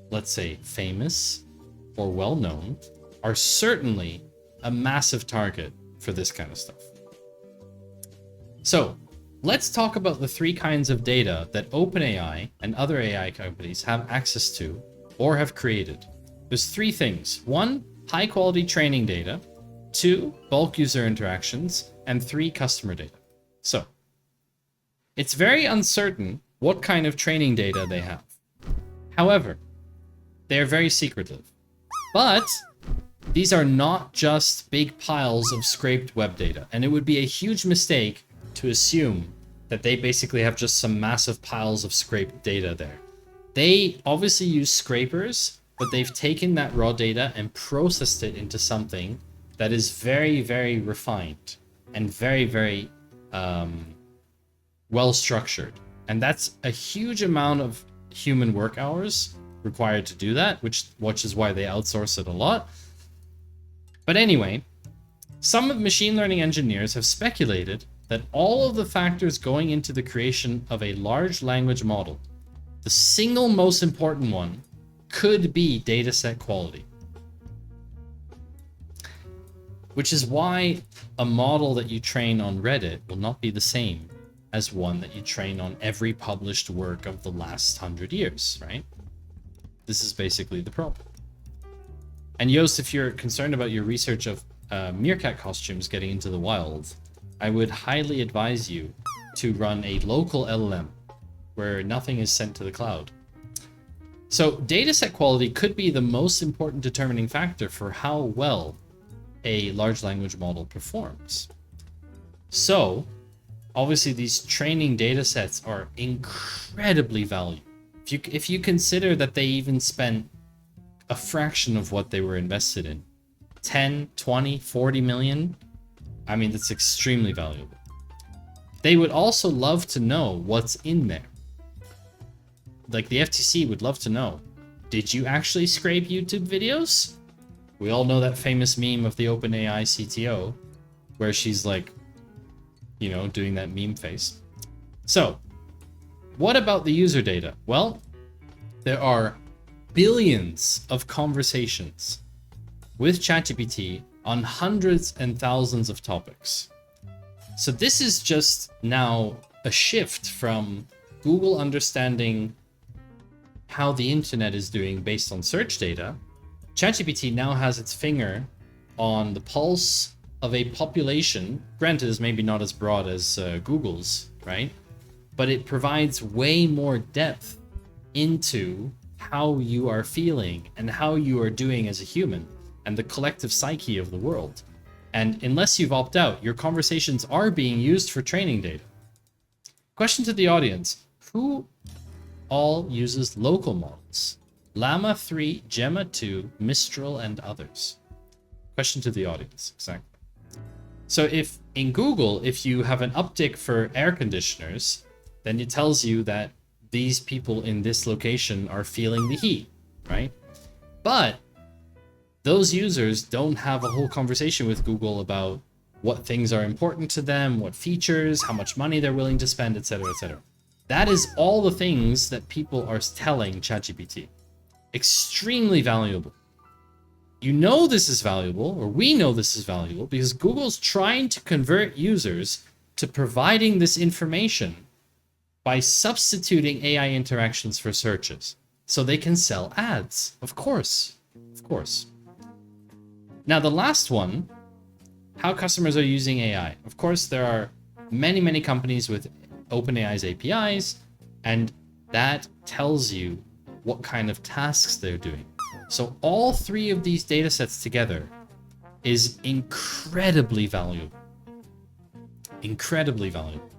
let's say, famous or well-known are certainly a massive target for this kind of stuff. So, let's talk about the three kinds of data that OpenAI and other AI companies have access to or have created. There's three things. 1, high-quality training data. 2, bulk user interactions. And 3, customer data. So, it's very uncertain what kind of training data they have. However, they're very secretive. But these are not just big piles of scraped web data, and it would be a huge mistake to assume that they basically have just some massive piles of scraped data there. They obviously use scrapers, but they've taken that raw data and processed it into something that is very, very refined and very, very well structured. And that's a huge amount of human work hours required to do that, which is why they outsource it a lot. But anyway, some of machine learning engineers have speculated that all of the factors going into the creation of a large language model The single most important one could be dataset quality. Which is why a model that you train on Reddit will not be the same as one that you train on every published work of the last 100 years, right? This is basically the problem. And Yost, if you're concerned about your research of meerkat costumes getting into the wild, I would highly advise you to run a local LLM where nothing is sent to the cloud. So dataset quality could be the most important determining factor for how well a large language model performs. So obviously these training datasets are incredibly valuable. If you consider that they even spent a fraction of what they were invested in, 10, 20, 40 million, I mean, that's extremely valuable. They would also love to know what's in there. Like the FTC would love to know, did you actually scrape YouTube videos? We all know that famous meme of the OpenAI CTO where she's like, you know, doing that meme face. So, what about the user data? Well, there are billions of conversations with ChatGPT on hundreds and thousands of topics. So this is just now a shift from Google understanding how the internet is doing based on search data. ChatGPT now has its finger on the pulse of a population. Granted, is maybe not as broad as Google's, right? But it provides way more depth into how you are feeling and how you are doing as a human and the collective psyche of the world. And unless you've opted out, your conversations are being used for training data. Question to the audience: who all uses local models? Llama 3, Gemma 2, Mistral, and others. Question to the audience, exactly. So if in Google, if you have an uptick for air conditioners, then it tells you that these people in this location are feeling the heat, right? But those users don't have a whole conversation with Google about what things are important to them, what features, how much money they're willing to spend, etc., etc. That is all the things that people are telling ChatGPT. Extremely valuable. You know this is valuable, or we know this is valuable, because Google's trying to convert users to providing this information by substituting AI interactions for searches, so they can sell ads. Of course. Of course. Now, the last one, how customers are using AI. Of course, there are many, many companies with OpenAI's APIs, and that tells you what kind of tasks they're doing. So all three of these data sets together is incredibly valuable. Incredibly valuable.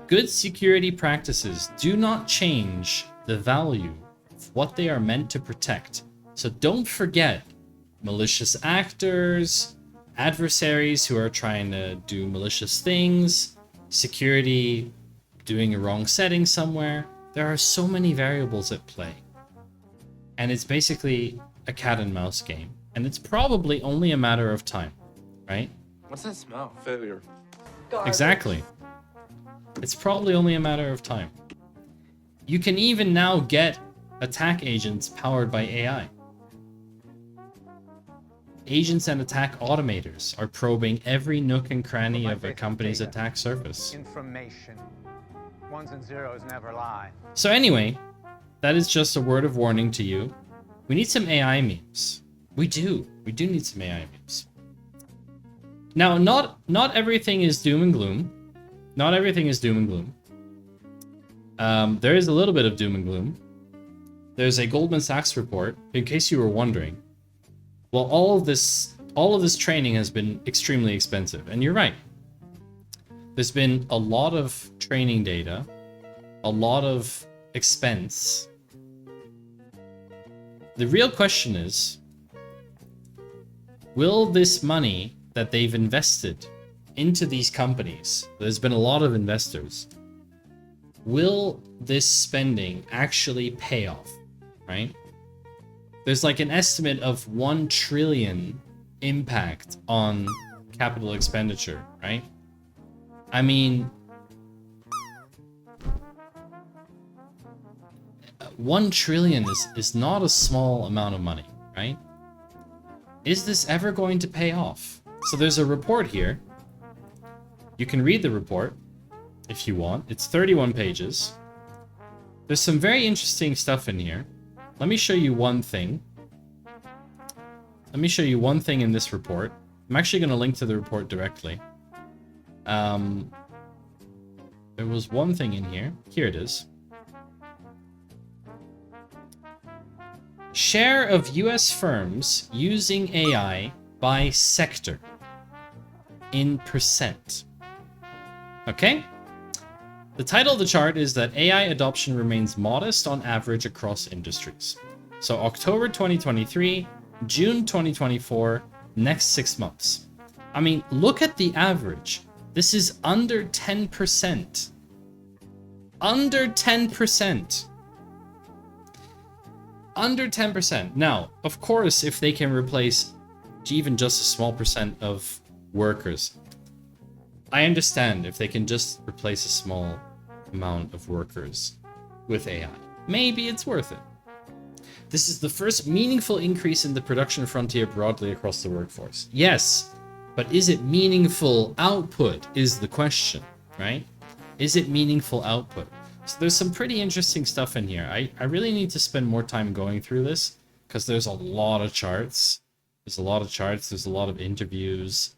Good security practices do not change the value of what they are meant to protect. So don't forget malicious actors, adversaries who are trying to do malicious things, security doing a wrong setting somewhere. There are so many variables at play. And it's basically a cat and mouse game. And it's probably only a matter of time, right? What's that smell? Failure. Exactly. It's probably only a matter of time. You can even now get attack agents powered by AI. Agents and attack automators are probing every nook and cranny of a company's attack surface. Information. Ones and zeros never lie. So anyway, that is just a word of warning to you. We need some AI memes. We do need some AI memes. Now, not everything is doom and gloom. Not everything is doom and gloom. There is a little bit of doom and gloom. There's a Goldman Sachs report, in case you were wondering. Well, all of this training has been extremely expensive, and you're right. There's been a lot of training data, a lot of expense. The real question is, will this money that they've invested into these companies, there's been a lot of investors, will this spending actually pay off, right? There's like an estimate of 1 trillion impact on capital expenditure, right? I mean, 1 trillion is not a small amount of money, right? Is this ever going to pay off? So there's a report here. You can read the report if you want. It's 31 pages. There's some very interesting stuff in here. Let me show you one thing. Let me show you one thing in this report. I'm actually going to link to the report directly. There was one thing in here. Here it is. Share of US firms using AI by sector in percent. Okay? The title of the chart is that AI adoption remains modest on average across industries. So October 2023, June 2024, next 6 months. I mean, look at the average. This is under 10%. Under 10%. Under 10%. Now, of course, if they can replace even just a small percent of workers, I understand if they can just replace a small amount of workers with AI. Maybe it's worth it. This is the first meaningful increase in the production frontier broadly across the workforce. Yes, but is it meaningful output is the question, right? Is it meaningful output? So there's some pretty interesting stuff in here. I really need to spend more time going through this because there's a lot of charts. There's a lot of charts. There's a lot of interviews.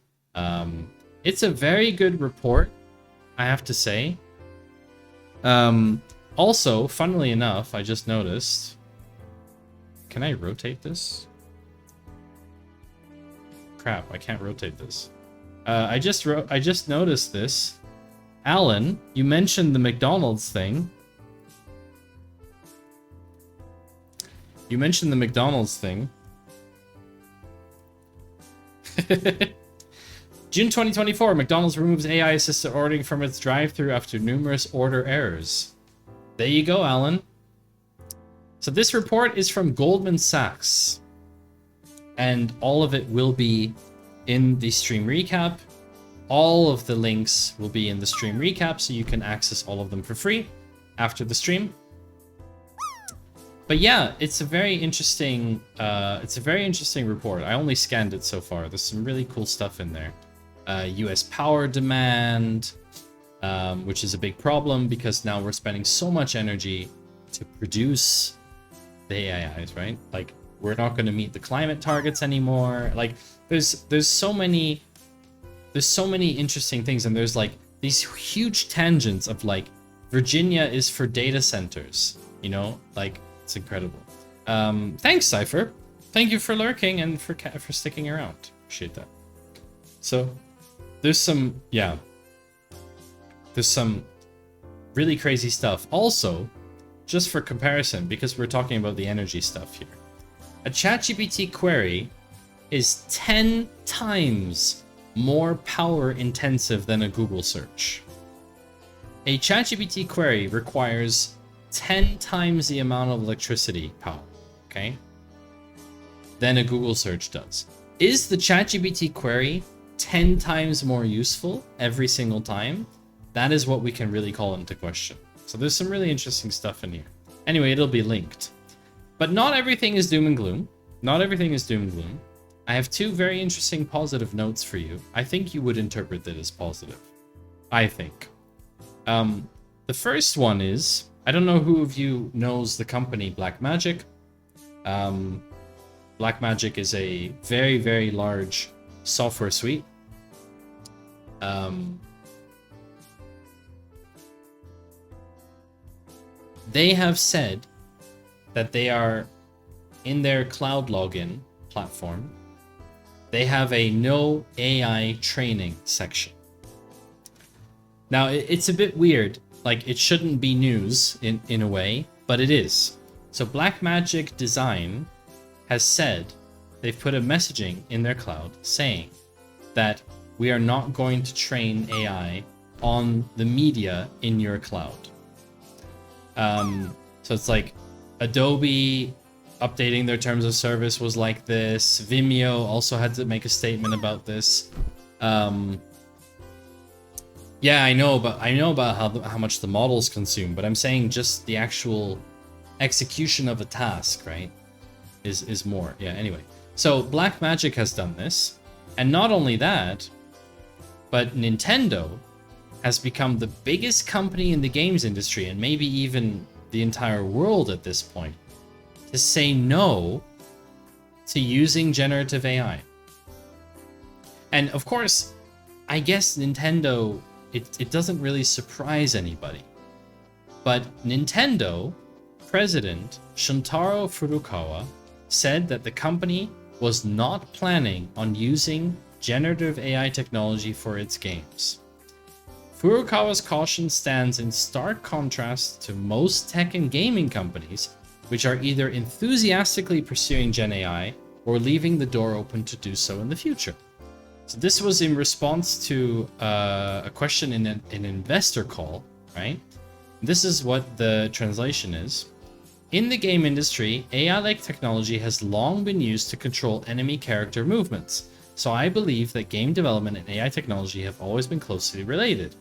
It's a very good report, I have to say. Also, funnily enough, I just noticed. Can I rotate this? Crap, I can't rotate this. I just noticed this. Alan, you mentioned the McDonald's thing. You mentioned the McDonald's thing. June 2024, McDonald's removes AI-assisted ordering from its drive-thru after numerous order errors. There you go, Alan. So this report is from Goldman Sachs. And all of it will be in the stream recap. All of the links will be in the stream recap, so you can access all of them for free after the stream. But yeah, it's a very interesting report. I only scanned it so far. There's some really cool stuff in there. US power demand, which is a big problem because now we're spending so much energy to produce the AIs, right? Like, we're not going to meet the climate targets anymore. Like, there's so many interesting things, and there's like these huge tangents of like Virginia is for data centers, you know, like it's incredible. Thanks, Cypher. Thank you for lurking and for sticking around. Appreciate that. So there's some really crazy stuff. Also, just for comparison, because we're talking about the energy stuff here, a ChatGPT query is 10 times more power intensive than a Google search. A ChatGPT query requires 10 times the amount of electricity power, okay, than a Google search does. Is the ChatGPT query 10 times more useful every single time? That is what we can really call into question. So there's some really interesting stuff in here. Anyway, it'll be linked. But not everything is doom and gloom. Not everything is doom and gloom. I have two very interesting positive notes for you. I think you would interpret that as positive. I think. The first one is, I don't know who of you knows the company Blackmagic. Blackmagic is a very, very large software suite. They have said that they are, in their cloud login platform, they have a no AI training section. Now, it's a bit weird. Like, it shouldn't be news in a way, but it is. So Blackmagic Design has said, they've put a messaging in their cloud saying that we are not going to train AI on the media in your cloud. So it's like Adobe updating their terms of service was like this. Vimeo also had to make a statement about this. Yeah, I know about how much the models consume, but I'm saying just the actual execution of a task, right? Is more. Yeah, anyway. So Blackmagic has done this. And not only that, but Nintendo has become the biggest company in the games industry, and maybe even the entire world at this point, to say no to using generative AI. And of course, I guess Nintendo, it doesn't really surprise anybody. But Nintendo president Shuntaro Furukawa said that the company was not planning on using generative AI technology for its games. Furukawa's caution stands in stark contrast to most tech and gaming companies, which are either enthusiastically pursuing Gen AI or leaving the door open to do so in the future. So this was in response to a question in an investor call, right? This is what the translation is. In the game industry, AI-like technology has long been used to control enemy character movements, so I believe that game development and AI technology have always been closely related.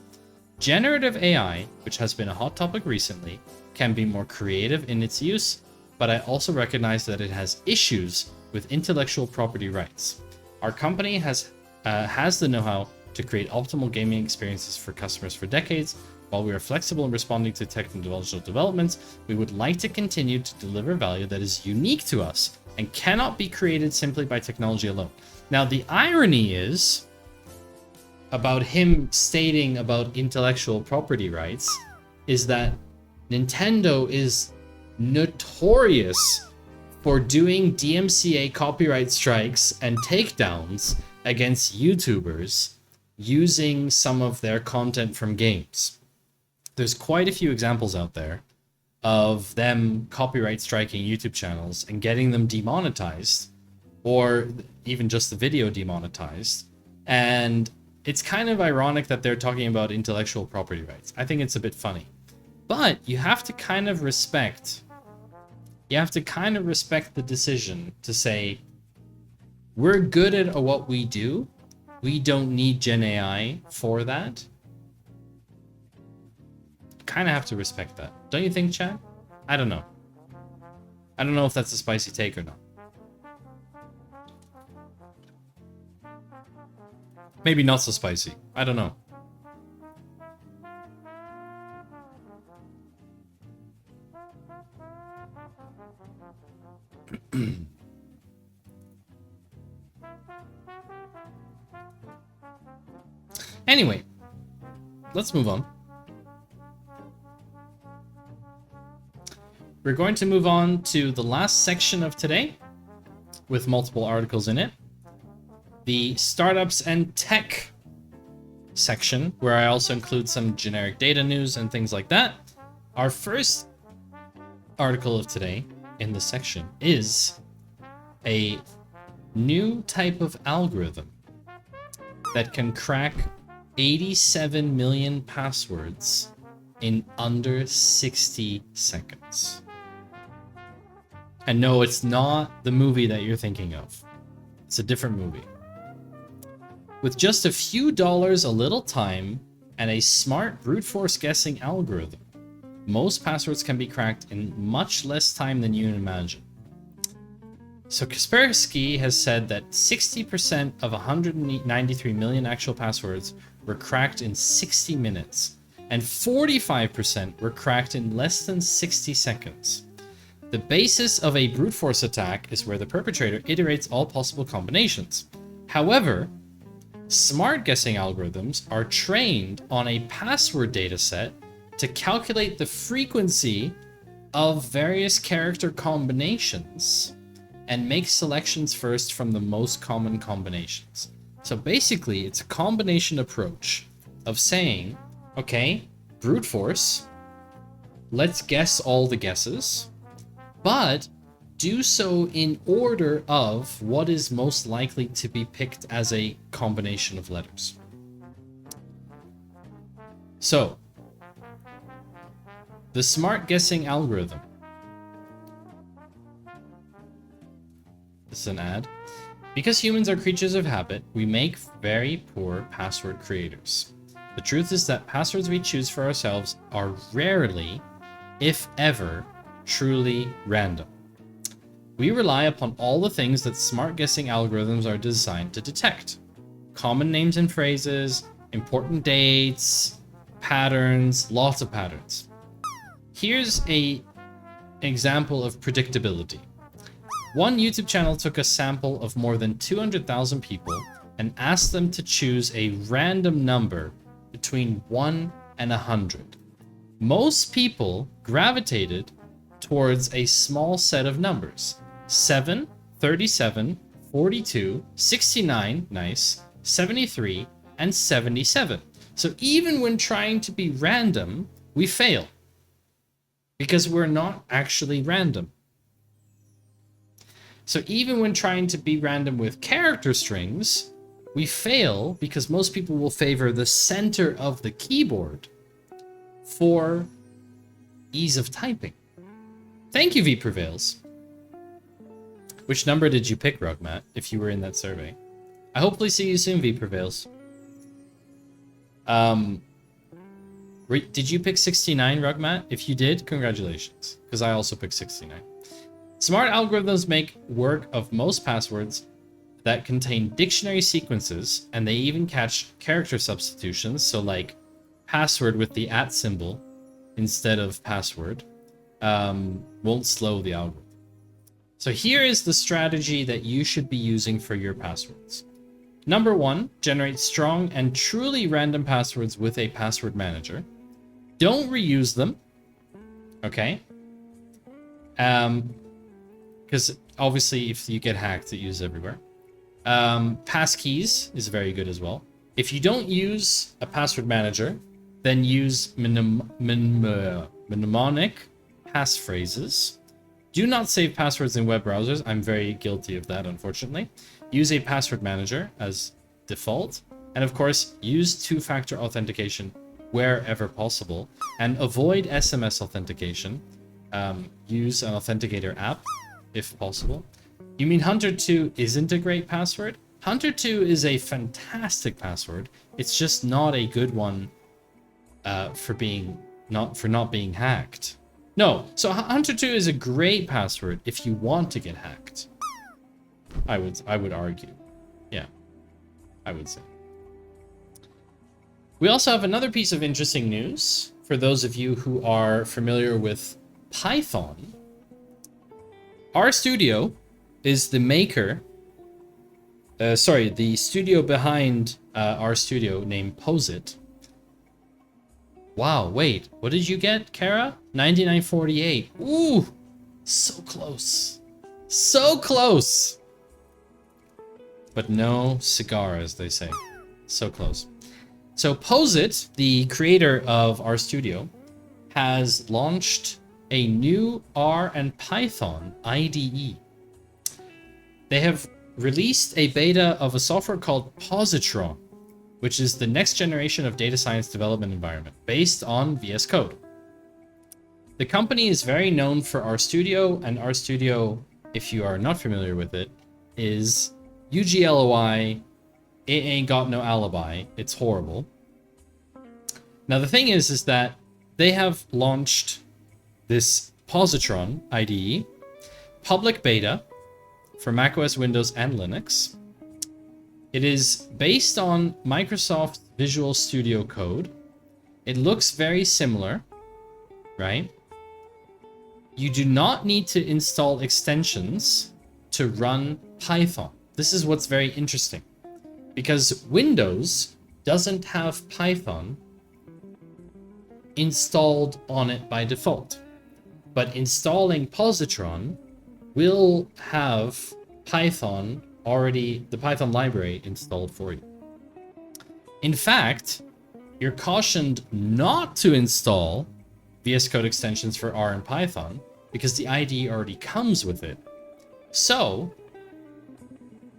Generative AI, which has been a hot topic recently, can be more creative in its use, but I also recognize that it has issues with intellectual property rights. Our company has the know-how to create optimal gaming experiences for customers for decades. While we are flexible in responding to technological developments, we would like to continue to deliver value that is unique to us and cannot be created simply by technology alone. Now, the irony is about him stating about intellectual property rights is that Nintendo is notorious for doing DMCA copyright strikes and takedowns against YouTubers using some of their content from games. There's quite a few examples out there of them copyright striking YouTube channels and getting them demonetized, or even just the video demonetized. And it's kind of ironic that they're talking about intellectual property rights. I think it's a bit funny. But you have to kind of respect the decision to say, we're good at what we do. We don't need Gen AI for that. Kind of have to respect that. Don't you think, Chad? I don't know. I don't know if that's a spicy take or not. Maybe not so spicy. I don't know. Anyway, let's move on. We're going to move on to the last section of today with multiple articles in it. The startups and tech section, where I also include some generic data news and things like that. Our first article of today in this section is a new type of algorithm that can crack 87 million passwords in under 60 seconds. And no, it's not the movie that you're thinking of. It's a different movie. With just a few dollars, a little time, and a smart brute force guessing algorithm, most passwords can be cracked in much less time than you imagine. So Kaspersky has said that 60% of 193 million actual passwords were cracked in 60 minutes, and 45% were cracked in less than 60 seconds. The basis of a brute force attack is where the perpetrator iterates all possible combinations. However, smart guessing algorithms are trained on a password dataset to calculate the frequency of various character combinations and make selections first from the most common combinations. So basically, it's a combination approach of saying, okay, brute force, let's guess all the guesses, but do so in order of what is most likely to be picked as a combination of letters. So, the smart guessing algorithm. This is an ad. Because humans are creatures of habit, we make very poor password creators. The truth is that passwords we choose for ourselves are rarely, if ever, truly random. We rely upon all the things that smart guessing algorithms are designed to detect. Common names and phrases, important dates, patterns, lots of patterns. Here's an example of predictability. One YouTube channel took a sample of more than 200,000 people and asked them to choose a random number between 1 and 100. Most people gravitated towards a small set of numbers: 7, 37, 42, 69, nice, 73, and 77. So even when trying to be random, we fail. Because we're not actually random. So even when trying to be random with character strings, we fail because most people will favor the center of the keyboard for ease of typing. Thank you, V Prevails. Which number did you pick, Rugmat, if you were in that survey? I hopefully see you soon, V Prevails. Did you pick 69, Rugmat? If you did, congratulations, because I also picked 69. Smart algorithms make work of most passwords that contain dictionary sequences, and they even catch character substitutions, so like password with the @ symbol instead of password won't slow the algorithm. So here is the strategy that you should be using for your passwords. Number 1, generate strong and truly random passwords with a password manager. Don't reuse them, okay? Because obviously if you get hacked, it uses everywhere. Passkeys is very good as well. If you don't use a password manager, then use mnemonic passphrases. Do not save passwords in web browsers. I'm very guilty of that, unfortunately. Use a password manager as default. And of course, use two-factor authentication wherever possible. And avoid SMS authentication. Use an authenticator app if possible. You mean Hunter 2 isn't a great password? Hunter 2 is a fantastic password. It's just not a good one for not being hacked. No, so Hunter 2 is a great password if you want to get hacked. I would argue. Yeah, I would say. We also have another piece of interesting news for those of you who are familiar with Python. RStudio is the maker, the studio behind RStudio named Posit. Wow, wait, what did you get, Kara? 9948. Ooh, so close. So close. But no cigar, as they say. So close. So Posit, the creator of RStudio, has launched a new R and Python IDE. They have released a beta of a software called Positron, which is the next generation of data science development environment based on VS Code. The company is very known for RStudio, and RStudio, if you are not familiar with it, is UGLOI. It ain't got no alibi. It's horrible. Now the thing is that they have launched this Positron IDE, public beta for macOS, Windows, and Linux. It is based on Microsoft Visual Studio Code. It looks very similar, right? You do not need to install extensions to run Python. This is what's very interesting, because Windows doesn't have Python installed on it by default. But installing Positron will have Python already, the Python library installed for you. In fact, you're cautioned not to install VS Code extensions for R and Python because the IDE already comes with it. So,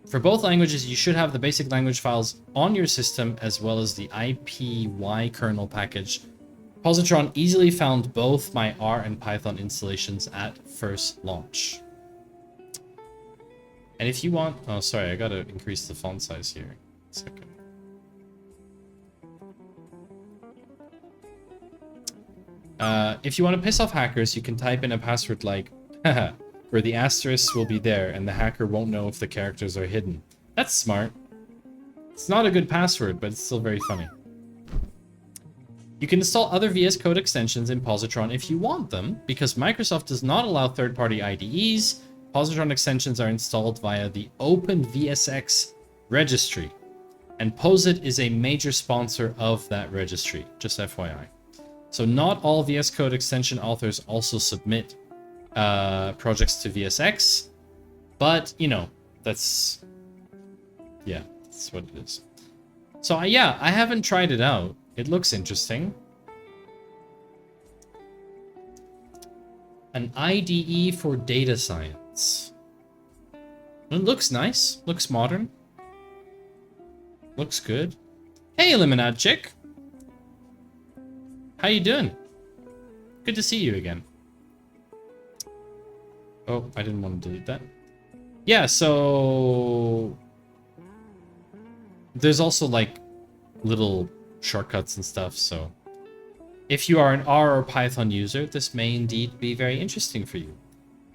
for both languages, you should have the basic language files on your system as well as the IPY kernel package. Positron easily found both my R and Python installations at first launch. And if you want... Oh, sorry, I gotta increase the font size here. A second. If you want to piss off hackers, you can type in a password like, haha, where the asterisk will be there and the hacker won't know if the characters are hidden. That's smart. It's not a good password, but it's still very funny. You can install other VS Code extensions in Positron if you want them, because Microsoft does not allow third-party IDEs. Positron extensions are installed via the OpenVSX registry, and Posit is a major sponsor of that registry, just FYI. So not all VS Code extension authors also submit projects to VSX, but, you know, that's what it is. So yeah, I haven't tried it out. It looks interesting. An IDE for data science. It looks nice. Looks modern. Looks good. Hey, Lemonade Chick. How you doing? Good to see you again. Oh, I didn't want to delete that. Yeah, so... there's also, like, little shortcuts and stuff, so... if you are an R or Python user, this may indeed be very interesting for you.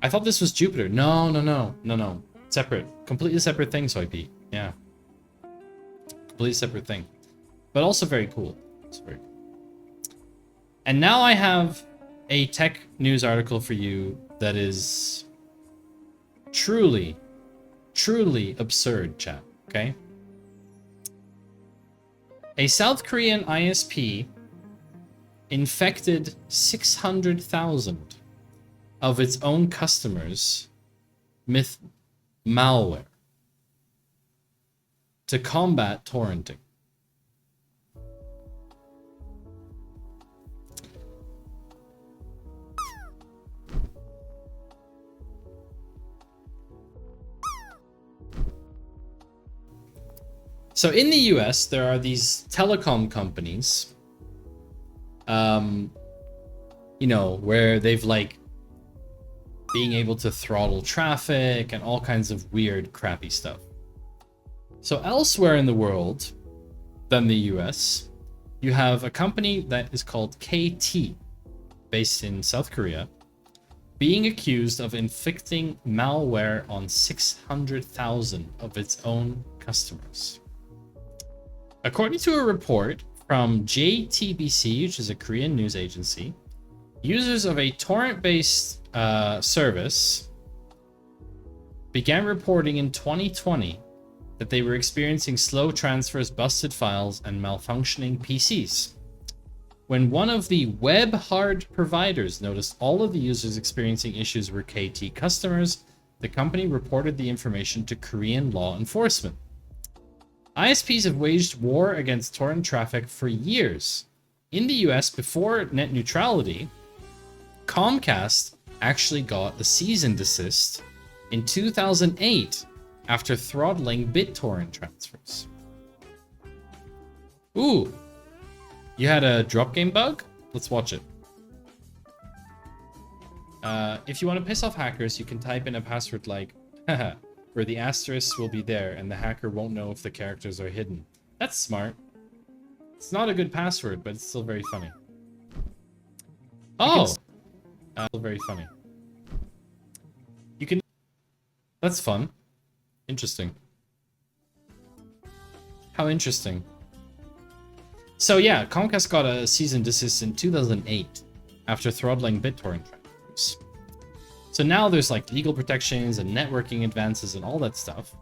I thought this was Jupyter. No. Separate. Completely separate thing, Soypea. Yeah. Completely separate thing. But also very cool. It's very cool. And now I have a tech news article for you that is truly absurd, chat. Okay? A South Korean ISP infected 600,000 of its own customers with malware to combat torrenting. So in the US, there are these telecom companies, you know, where they've like being able to throttle traffic and all kinds of weird, crappy stuff. So elsewhere in the world than the US, you have a company that is called KT, based in South Korea, being accused of inflicting malware on 600,000 of its own customers. According to a report from JTBC, which is a Korean news agency, users of a torrent-based service began reporting in 2020 that they were experiencing slow transfers, busted files, and malfunctioning PCs. When one of the web hard providers noticed all of the users experiencing issues were KT customers, the company reported the information to Korean law enforcement. ISPs have waged war against torrent traffic for years. In the US, before net neutrality, Comcast actually got a cease and desist in 2008 after throttling BitTorrent transfers. Ooh, you had a drop game bug? Let's watch it. If you want to piss off hackers, you can type in a password like, haha, where the asterisk will be there and the hacker won't know if the characters are hidden. That's smart. It's not a good password, but it's still very funny. Oh! Still very funny. You can... That's fun. Interesting. How interesting. So yeah, Comcast got a cease and desist in 2008 after throttling BitTorrent transfers. So now there's like legal protections and networking advances and all that stuff.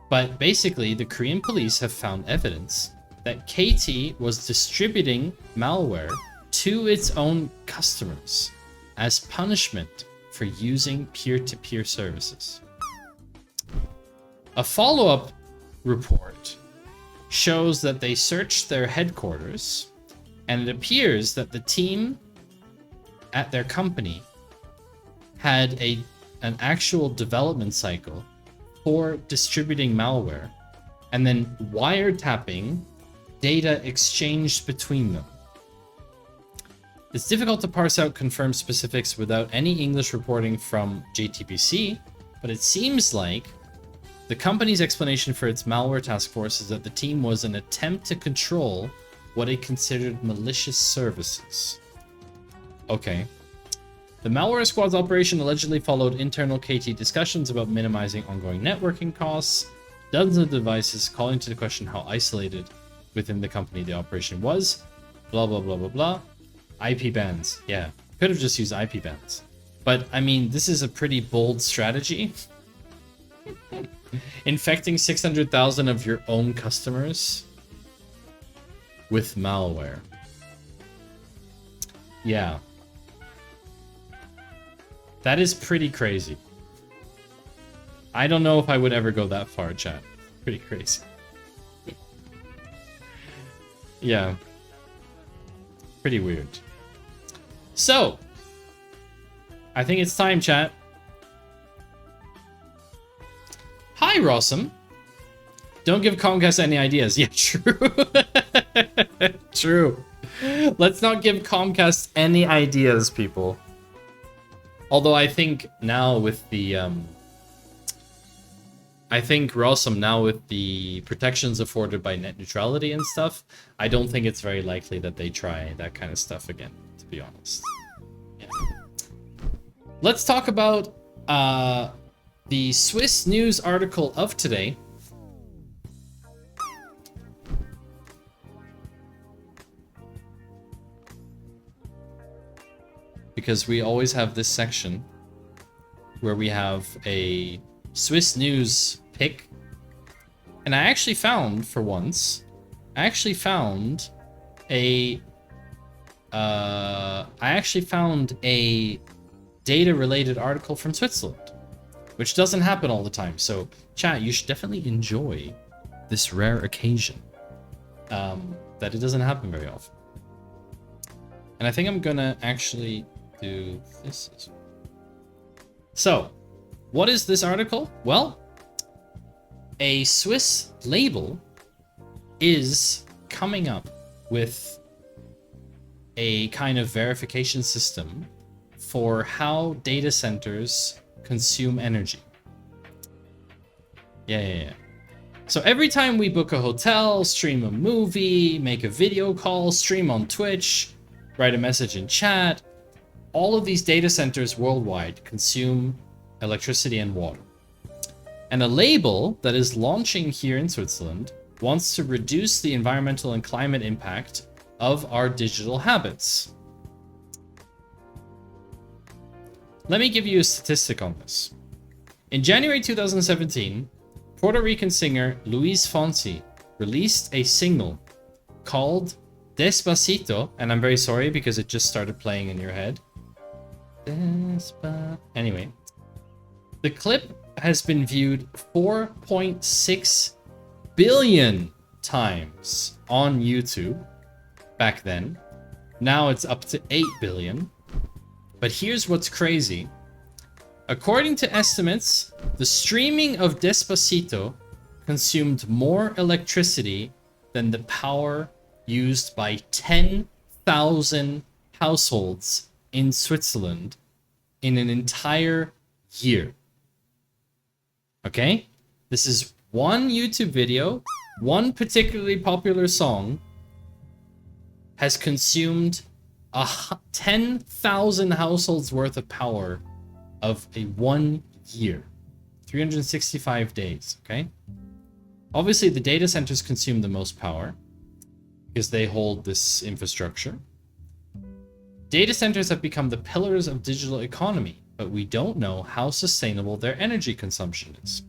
But basically, the Korean police have found evidence that KT was distributing malware to its own customers as punishment for using peer-to-peer services. A follow-up report shows that they searched their headquarters, and it appears that the team at their company had an actual development cycle for distributing malware and then wiretapping data exchanged between them. It's difficult to parse out confirmed specifics without any English reporting from JTBC, but it seems like the company's explanation for its malware task force is that the team was an attempt to control what it considered malicious services. Okay. The malware squad's operation allegedly followed internal KT discussions about minimizing ongoing networking costs. Dozens of devices, calling into question how isolated within the company the operation was. Blah, blah, blah, blah, blah. IP bans. Yeah, could have just used IP bans. But, I mean, this is a pretty bold strategy. Infecting 600,000 of your own customers with malware. Yeah. That is pretty crazy. I don't know if I would ever go that far, chat. Pretty crazy. Yeah. Pretty weird. So, I think it's time, chat. Hi, Rossum. Don't give Comcast any ideas. Yeah, true. True. Let's not give Comcast any ideas, people. Although I think now with the I think Rossum, now with the protections afforded by net neutrality and stuff, I don't think it's very likely that they try that kind of stuff again, to be honest. Yeah. Let's talk about the Swiss news article of today. Because we always have this section where we have a Swiss news pick. And I actually found, for once, a data-related article from Switzerland, which doesn't happen all the time. So, chat, you should definitely enjoy this rare occasion that it doesn't happen very often. And I think I'm gonna actually do this as well. So, what is this article? Well, a Swiss label is coming up with a kind of verification system for how data centers consume energy. Yeah. So every time we book a hotel, stream a movie, make a video call, stream on Twitch, write a message in chat, all of these data centers worldwide consume electricity and water. And a label that is launching here in Switzerland wants to reduce the environmental and climate impact of our digital habits. Let me give you a statistic on this. In January 2017, Puerto Rican singer Luis Fonsi released a single called Despacito, and I'm very sorry because it just started playing in your head. Anyway, the clip has been viewed 4.6 billion times on YouTube back then. Now it's up to 8 billion. But here's what's crazy. According to estimates, the streaming of Despacito consumed more electricity than the power used by 10,000 households in Switzerland in an entire year. Okay? This is one YouTube video, one particularly popular song has consumed 10,000 households worth of power of a 1 year. 365 days, okay? Obviously, the data centers consume the most power because they hold this infrastructure. Data centers have become the pillars of digital economy, but we don't know how sustainable their energy consumption is.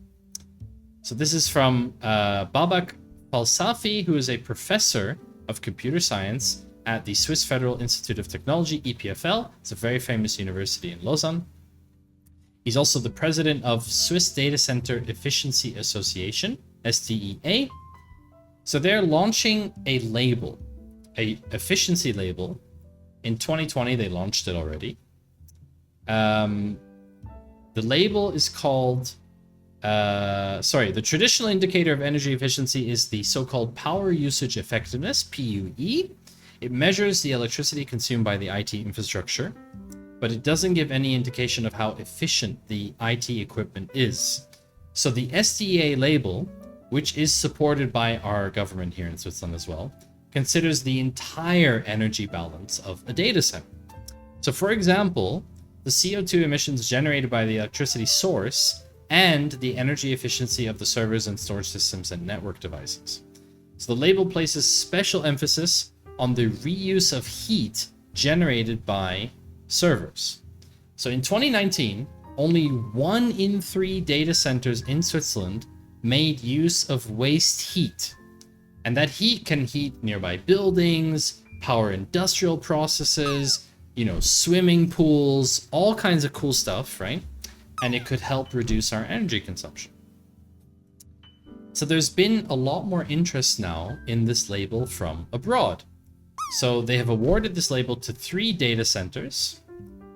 So this is from Babak Falsafi, who is a professor of computer science at the Swiss Federal Institute of Technology, EPFL. It's a very famous university in Lausanne. He's also the president of Swiss Data Center Efficiency Association, SDEA. So they're launching a label, a efficiency label. In 2020, they launched it already. The label is called, the traditional indicator of energy efficiency is the so-called power usage effectiveness, PUE. It measures the electricity consumed by the IT infrastructure, but it doesn't give any indication of how efficient the IT equipment is. So the SDEA label, which is supported by our government here in Switzerland as well, considers the entire energy balance of a data center. So for example, the CO2 emissions generated by the electricity source and the energy efficiency of the servers and storage systems and network devices. So the label places special emphasis on the reuse of heat generated by servers. So in 2019, only 1 in 3 data centers in Switzerland made use of waste heat. And that heat can heat nearby buildings, power industrial processes, you know, swimming pools, all kinds of cool stuff, right? And it could help reduce our energy consumption. So there's been a lot more interest now in this label from abroad. So they have awarded this label to 3 data centers.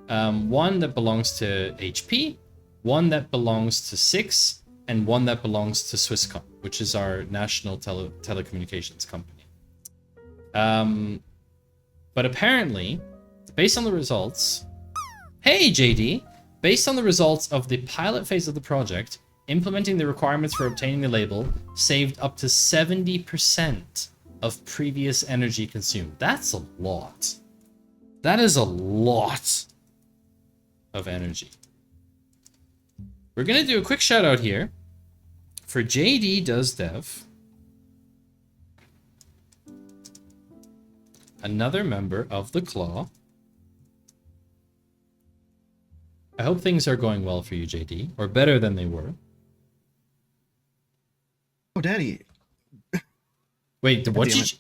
One that belongs to HP, one that belongs to SIX, and one that belongs to Swisscom, which is our national telecommunications company. But apparently, based on the results... Hey, JD! Based on the results of the pilot phase of the project, implementing the requirements for obtaining the label saved up to 70% of previous energy consumed. That's a lot. That is a lot of energy. We're going to do a quick shout out here for JD Does Dev, another member of the Claw. I hope things are going well for you, JD, or better than they were. Oh, Daddy. Wait, what did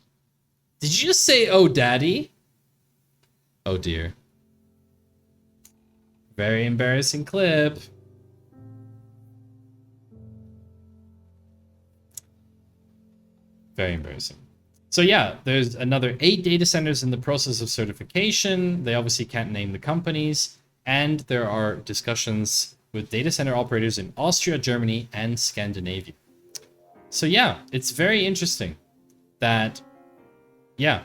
you just say, oh, Daddy? Oh, dear. Very embarrassing clip. Very embarrassing. So yeah, there's another 8 data centers in the process of certification. They obviously can't name the companies. And there are discussions with data center operators in Austria, Germany, and Scandinavia. So yeah, it's very interesting that, yeah,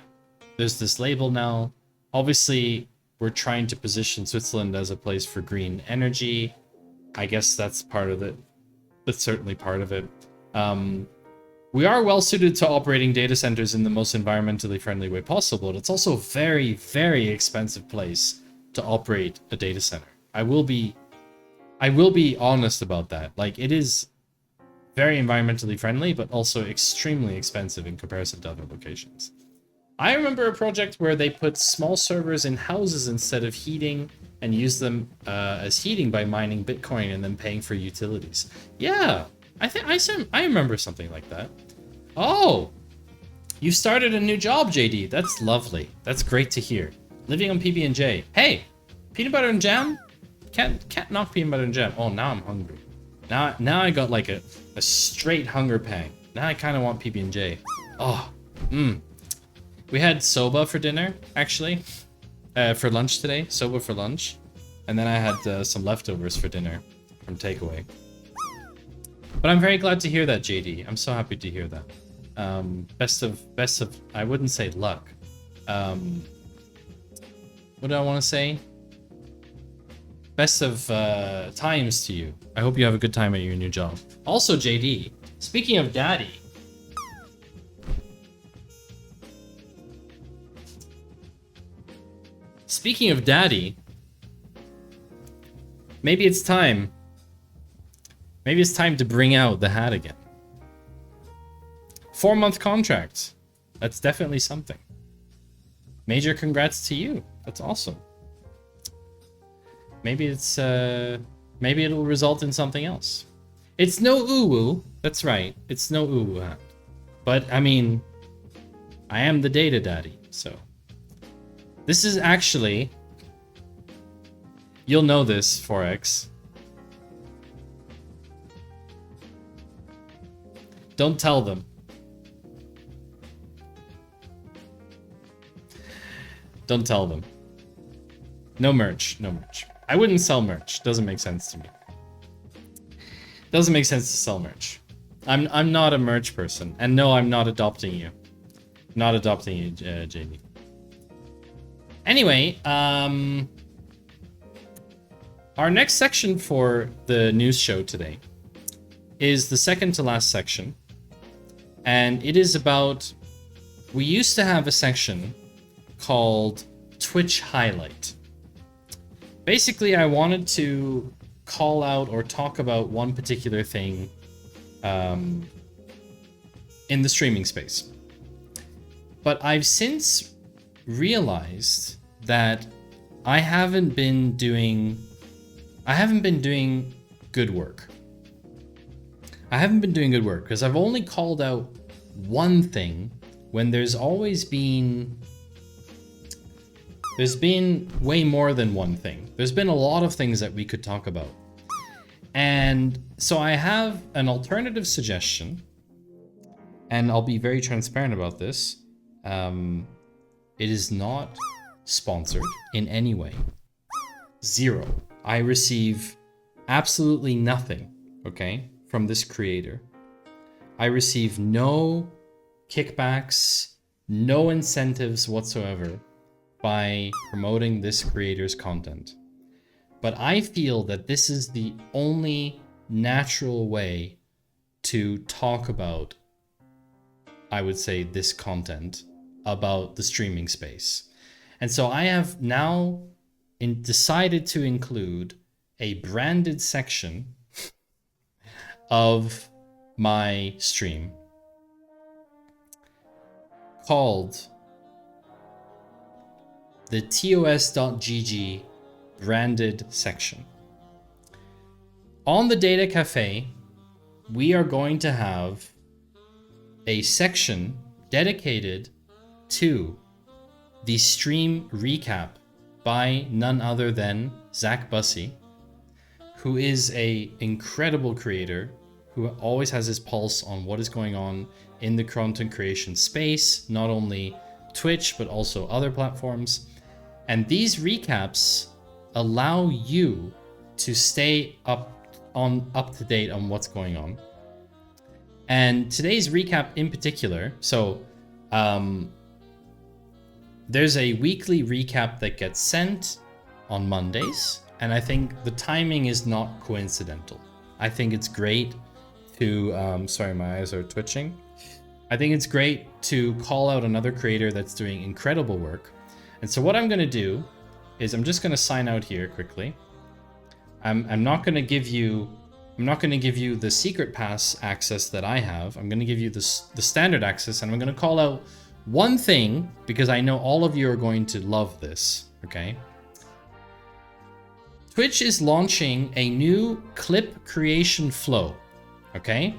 there's this label now. Obviously, we're trying to position Switzerland as a place for green energy. I guess that's part of it. That's certainly part of it. We are well suited to operating data centers in the most environmentally friendly way possible. It's also a very, very expensive place to operate a data center. I will be honest about that. Like, it is very environmentally friendly, but also extremely expensive in comparison to other locations. I remember a project where they put small servers in houses instead of heating and use them as heating by mining Bitcoin and then paying for utilities. Yeah, I remember something like that. Oh, you started a new job, JD. That's lovely. That's great to hear. Living on PB&J. Hey, peanut butter and jam? Can't knock peanut butter and jam. Oh, now I'm hungry. Now I got like a straight hunger pang. Now I kind of want PB&J. Oh, We had soba for dinner, actually. For lunch today. Soba for lunch. And then I had some leftovers for dinner from takeaway. But I'm very glad to hear that, JD. I'm so happy to hear that. Best of, I wouldn't say luck. What do I want to say? Best of times to you. I hope you have a good time at your new job. Also, JD, speaking of daddy. Speaking of daddy, maybe it's time. Maybe it's time to bring out the hat again. 4-month contract. That's definitely something. Major congrats to you. That's awesome. Maybe it's maybe it'll result in something else. It's no uwu. That's right. It's no uwu hat. But I mean, I am the data daddy, so this is actually, you'll know this, Forex. Don't tell them. Don't tell them. No merch. No merch. I wouldn't sell merch. Doesn't make sense to me. Doesn't make sense to sell merch. I'm not a merch person. And no, I'm not adopting you. Not adopting you, Jamie. Anyway, our next section for the news show today is the second to last section. And it is about, we used to have a section called Twitch Highlight. basically I wanted to call out or talk about one particular thing in the streaming space. But I've since realized that I haven't been doing good work. I haven't been doing good work because I've only called out one thing when there's been way more than one thing. There's been a lot of things that we could talk about. And so I have an alternative suggestion, and I'll be very transparent about this. It is not sponsored in any way. Zero. I receive absolutely nothing, okay, from this creator. I receive no kickbacks, no incentives whatsoever by promoting this creator's content. But I feel that this is the only natural way to talk about, I would say, this content about the streaming space. And so I have now decided to include a branded section of my stream called the tos.gg branded section. On the Data Cafe, we are going to have a section dedicated to the stream recap by none other than Zach Bussey, who is an incredible creator who always has his pulse on what is going on in the content creation space, not only Twitch, but also other platforms. And these recaps allow you to stay up to date on what's going on. And today's recap in particular, so there's a weekly recap that gets sent on Mondays, and I think the timing is not coincidental. I think it's great to, sorry, my eyes are twitching. I think it's great to call out another creator that's doing incredible work. And so what I'm going to do is I'm just going to sign out here quickly. I'm not going to give you the secret pass access that I have. I'm going to give you the standard access, and I'm going to call out one thing because I know all of you are going to love this, okay? Twitch is launching a new clip creation flow, okay?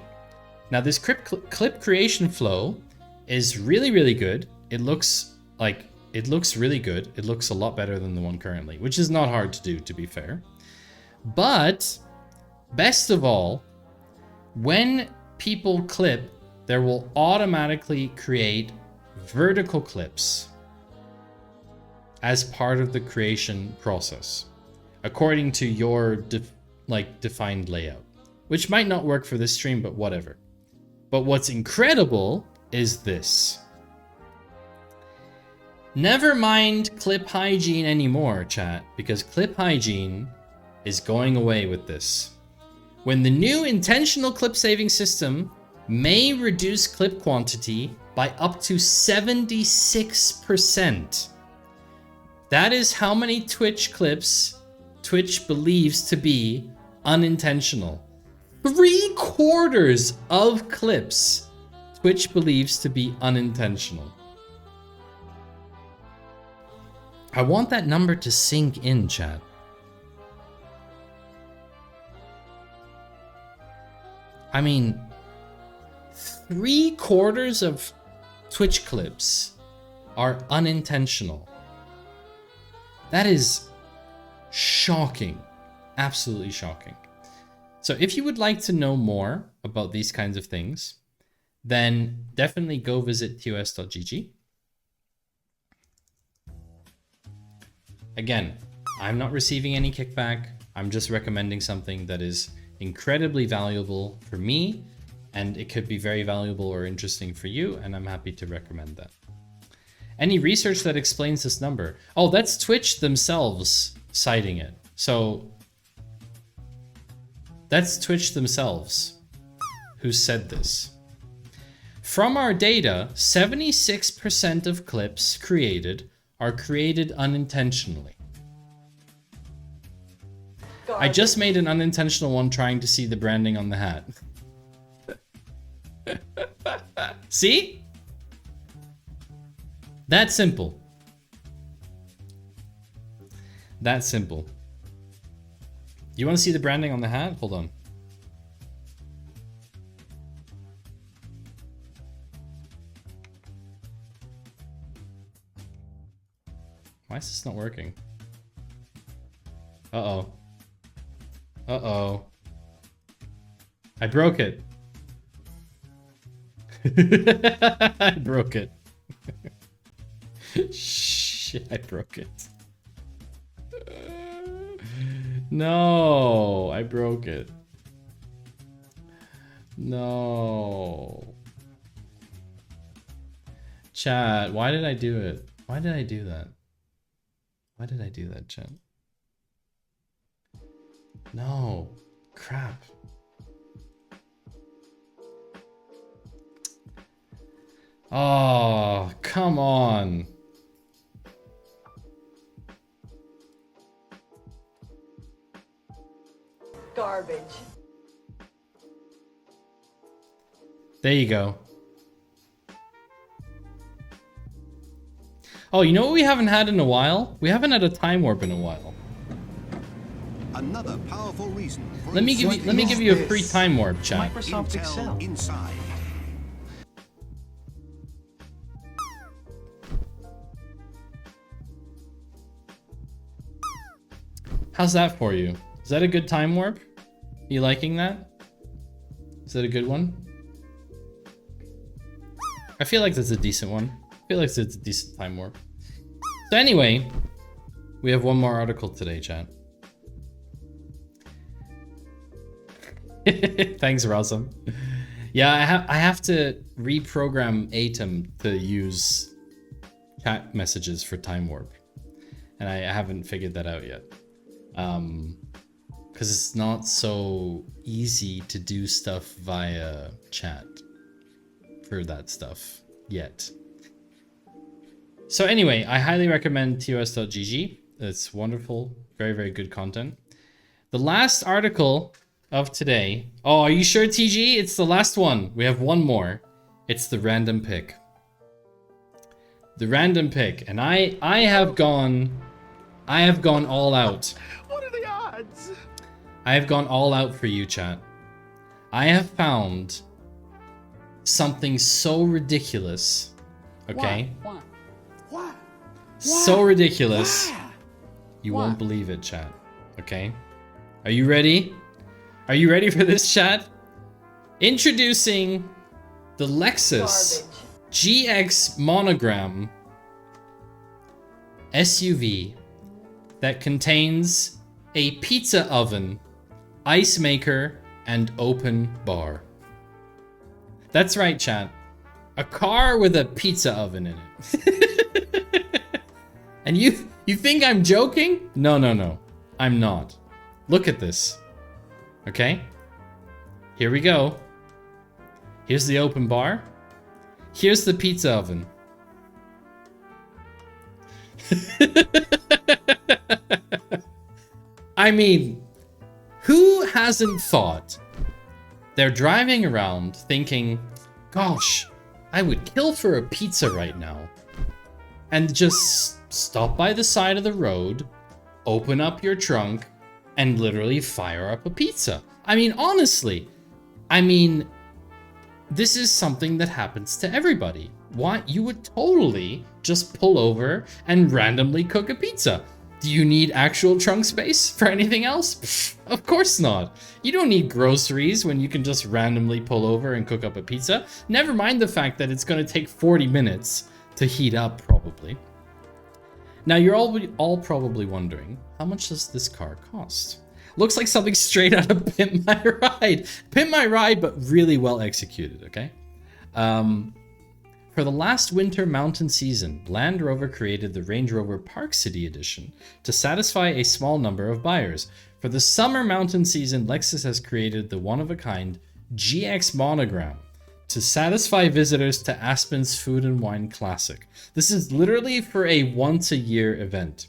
Now this clip creation flow is really, really good. It looks really good. It looks a lot better than the one currently, which is not hard to do, to be fair. But best of all, when people clip, there will automatically create vertical clips as part of the creation process, according to your defined layout, which might not work for this stream, but whatever. But what's incredible is this. Never mind clip hygiene anymore, chat, because clip hygiene is going away with this. When the new intentional clip saving system may reduce clip quantity by up to 76%. That is how many Twitch clips Twitch believes to be unintentional. 3/4 of clips Twitch believes to be unintentional. I want that number to sink in, chat. I mean, 3/4 of Twitch clips are unintentional. That is shocking. Absolutely shocking. So if you would like to know more about these kinds of things, then definitely go visit tos.gg. Again, I'm not receiving any kickback. I'm just recommending something that is incredibly valuable for me, and it could be very valuable or interesting for you, and I'm happy to recommend that. Any research that explains this number? Oh, that's Twitch themselves citing it. So that's Twitch themselves who said this. From our data, 76% of clips created are created unintentionally. I just made an unintentional one trying to see the branding on the hat. See? That simple. That simple. You want to see the branding on the hat? Hold on. Why is this not working? Uh-oh. Uh-oh. I broke it. I broke it. Shit, I broke it. No, I broke it. No. Chat, why did I do it? Why did I do that? Why did I do that, chat? No. Crap. Oh, come on. Garbage. There you go. Oh, you know what we haven't had in a while? We haven't had a time warp in a while. Another powerful reason. Let me give you a free time warp, chat. Microsoft Excel. Inside. How's that for you? Is that a good time warp? You liking that? Is that a good one? I feel like that's a decent one. I feel like it's a decent time warp. So anyway, we have one more article today, chat. Thanks, Rosam. Yeah, I have to reprogram Atom to use chat messages for time warp, and I haven't figured that out yet. Because it's not so easy to do stuff via chat for that stuff yet. So anyway, I highly recommend tos.gg. It's wonderful, very, very good content. The last article of today. Oh, are you sure, TG? It's the last one. We have one more. It's the random pick. The random pick, and I have gone all out. What are the odds? I have gone all out for you, chat. I have found something so ridiculous. Okay? What? So ridiculous. You won't believe it, chat. Okay? Are you ready? Are you ready for this, chat? Introducing the Lexus GX Monogram SUV that contains a pizza oven, ice maker, and open bar. That's right, chat. A car with a pizza oven in it. And you think I'm joking? No. I'm not. Look at this. Okay? Here we go. Here's the open bar. Here's the pizza oven. I mean, who hasn't thought they're driving around thinking, gosh, I would kill for a pizza right now, and just stop by the side of the road, open up your trunk, and literally fire up a pizza? I mean, honestly, this is something that happens to everybody. Why? You would totally just pull over and randomly cook a pizza. Do you need actual trunk space for anything else? Pfft, of course not. You don't need groceries when you can just randomly pull over and cook up a pizza. Never mind the fact that it's going to take 40 minutes to heat up, probably. Now, you're all probably wondering, how much does this car cost? Looks like something straight out of Pimp My Ride. Pimp My Ride, but really well executed, okay? For the last winter mountain season, Land Rover created the Range Rover Park City Edition to satisfy a small number of buyers. For the summer mountain season, Lexus has created the one-of-a-kind GX Monogram to satisfy visitors to Aspen's Food and Wine Classic. This is literally for a once-a-year event.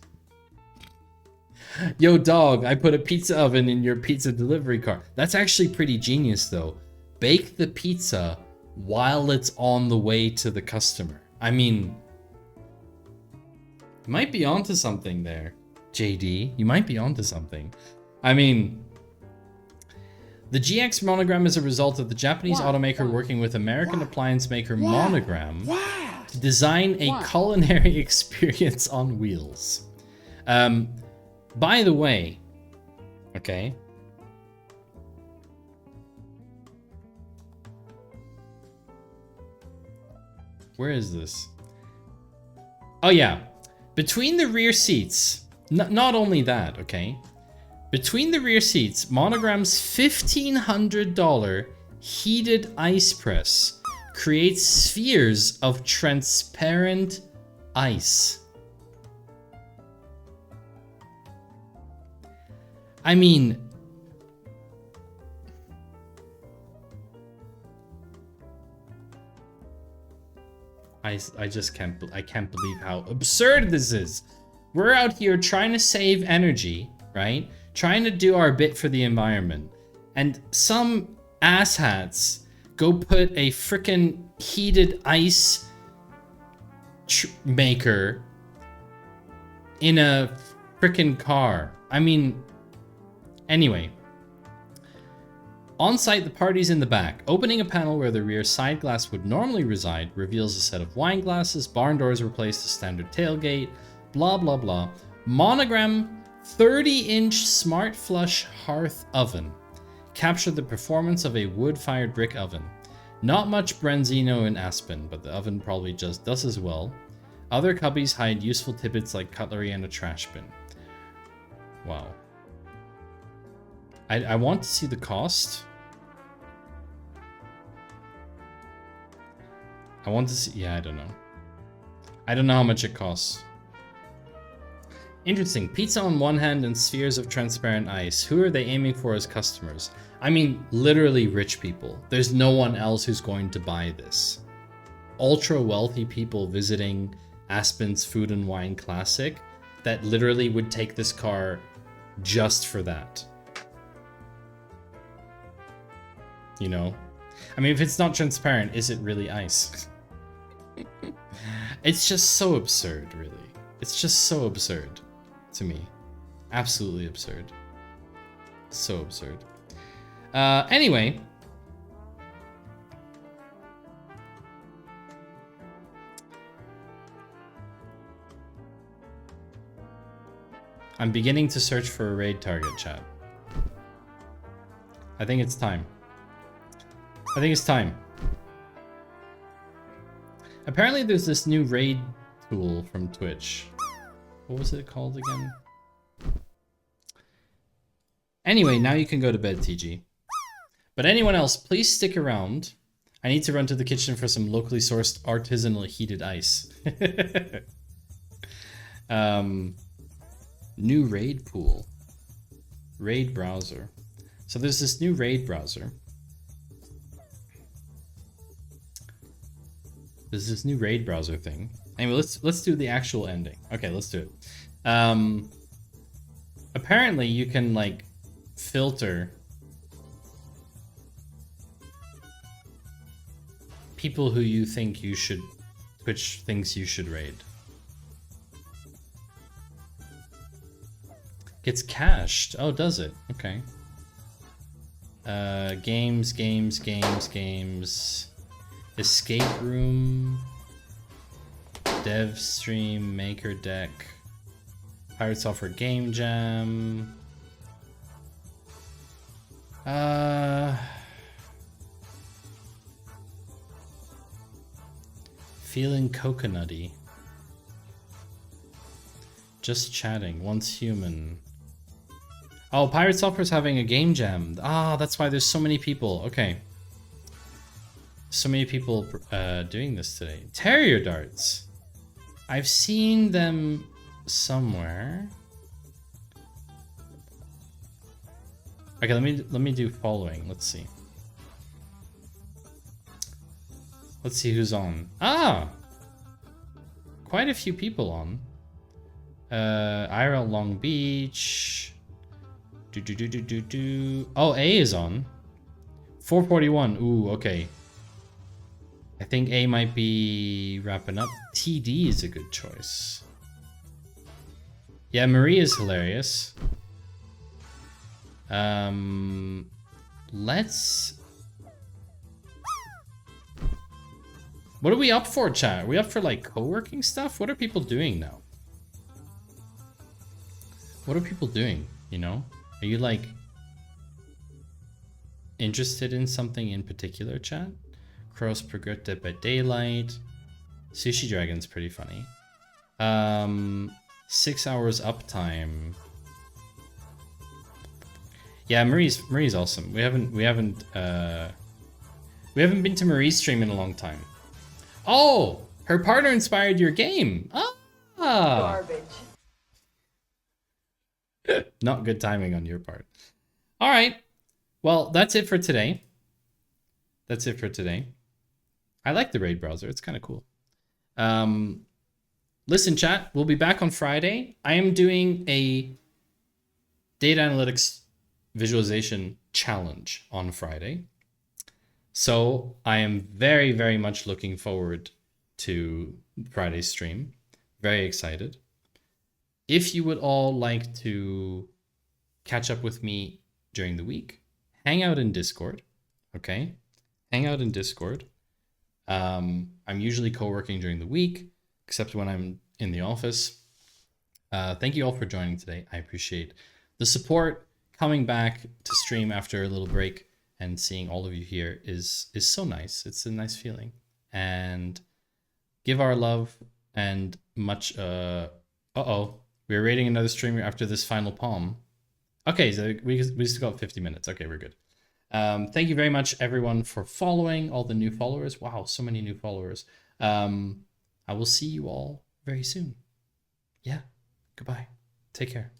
Yo, dog, I put a pizza oven in your pizza delivery car. That's actually pretty genius, though. Bake the pizza while it's on the way to the customer. I mean, you might be onto something there, JD. You might be onto something. I mean, the GX Monogram is a result of the Japanese automaker working with American appliance maker Monogram to design a culinary experience on wheels. By the way, okay. Where is this? Oh yeah, between the rear seats, not only that, okay? Between the rear seats, Monogram's $1,500 heated ice press creates spheres of transparent ice. I mean, I just can't believe how absurd this is. We're out here trying to save energy, right? Trying to do our bit for the environment. And some asshats go put a frickin' heated ice maker in a frickin' car. I mean, anyway. On site, the party's in the back. Opening a panel where the rear side glass would normally reside reveals a set of wine glasses, barn doors replace the standard tailgate, blah blah blah. Monogram 30-inch smart flush hearth oven captured the performance of a wood-fired brick oven. Not much Brenzino in Aspen, but the oven probably just does as well. Other cubbies hide useful tidbits like cutlery and a trash bin. Wow. I want to see the cost. I want to see... Yeah, I don't know. I don't know how much it costs. Interesting. Pizza on one hand and spheres of transparent ice. Who are they aiming for as customers? I mean, literally rich people. There's no one else who's going to buy this. Ultra wealthy people visiting Aspen's Food and Wine Classic that literally would take this car just for that. You know? I mean, if it's not transparent, is it really ice? It's just so absurd, really. It's just so absurd to me. Absolutely absurd. So absurd. Anyway. I'm beginning to search for a raid target, chat. I think it's time. I think it's time. Apparently there's this new raid tool from Twitch. What was it called again? Anyway, now you can go to bed, TG. But anyone else, please stick around. I need to run to the kitchen for some locally sourced artisanal heated ice. New raid pool. Raid browser. So there's this new raid browser. There's this new raid browser thing. Anyway, let's do the actual ending. Okay, let's do it. Apparently you can like filter people who you think you should, Twitch thinks you should raid. Gets cached. Oh, does it? Okay. Games. Escape room. Dev stream. Maker deck. Pirate software game jam. Feeling coconutty. Just chatting. Once human. Oh, Pirate Software's having a game jam. Ah, that's why there's so many people. Okay. So many people doing this today. Terrier darts. I've seen them somewhere. Okay, let me do following. Let's see. Let's see who's on. Ah! Quite a few people on. IRL Long Beach. Oh, A is on. 441. Ooh, okay. I think A might be wrapping up. TD is a good choice. Yeah, Marie is hilarious. Let's... What are we up for, chat? Are we up for, like, co-working stuff? What are people doing now? What are people doing, you know? Are you, like, interested in something in particular, chat? Cross Progress Dead by Daylight. Sushi Dragon's pretty funny. 6 hours uptime. Yeah, Marie's awesome. We haven't been to Marie's stream in a long time. Oh, her partner inspired your game. Ah, Garbage. not good timing on your part. All right. Well, that's it for today. That's it for today. I like the Raid browser. It's kind of cool. Listen, chat, we'll be back on Friday. I am doing a data analytics visualization challenge on Friday. So I am very, very much looking forward to Friday's stream. Very excited. If you would all like to catch up with me during the week, hang out in Discord, okay? Hang out in Discord. I'm usually co-working during the week, except when I'm in the office. Thank you all for joining today. I appreciate the support. Coming back to stream after a little break and seeing all of you here is so nice. It's a nice feeling. And give our love and much... Uh-oh. We're rating another streamer after this final palm. Okay, so we just got 50 minutes. Okay, we're good. Thank you very much, everyone, for following, all the new followers. Wow, so many new followers. I will see you all very soon. Yeah, goodbye. Take care.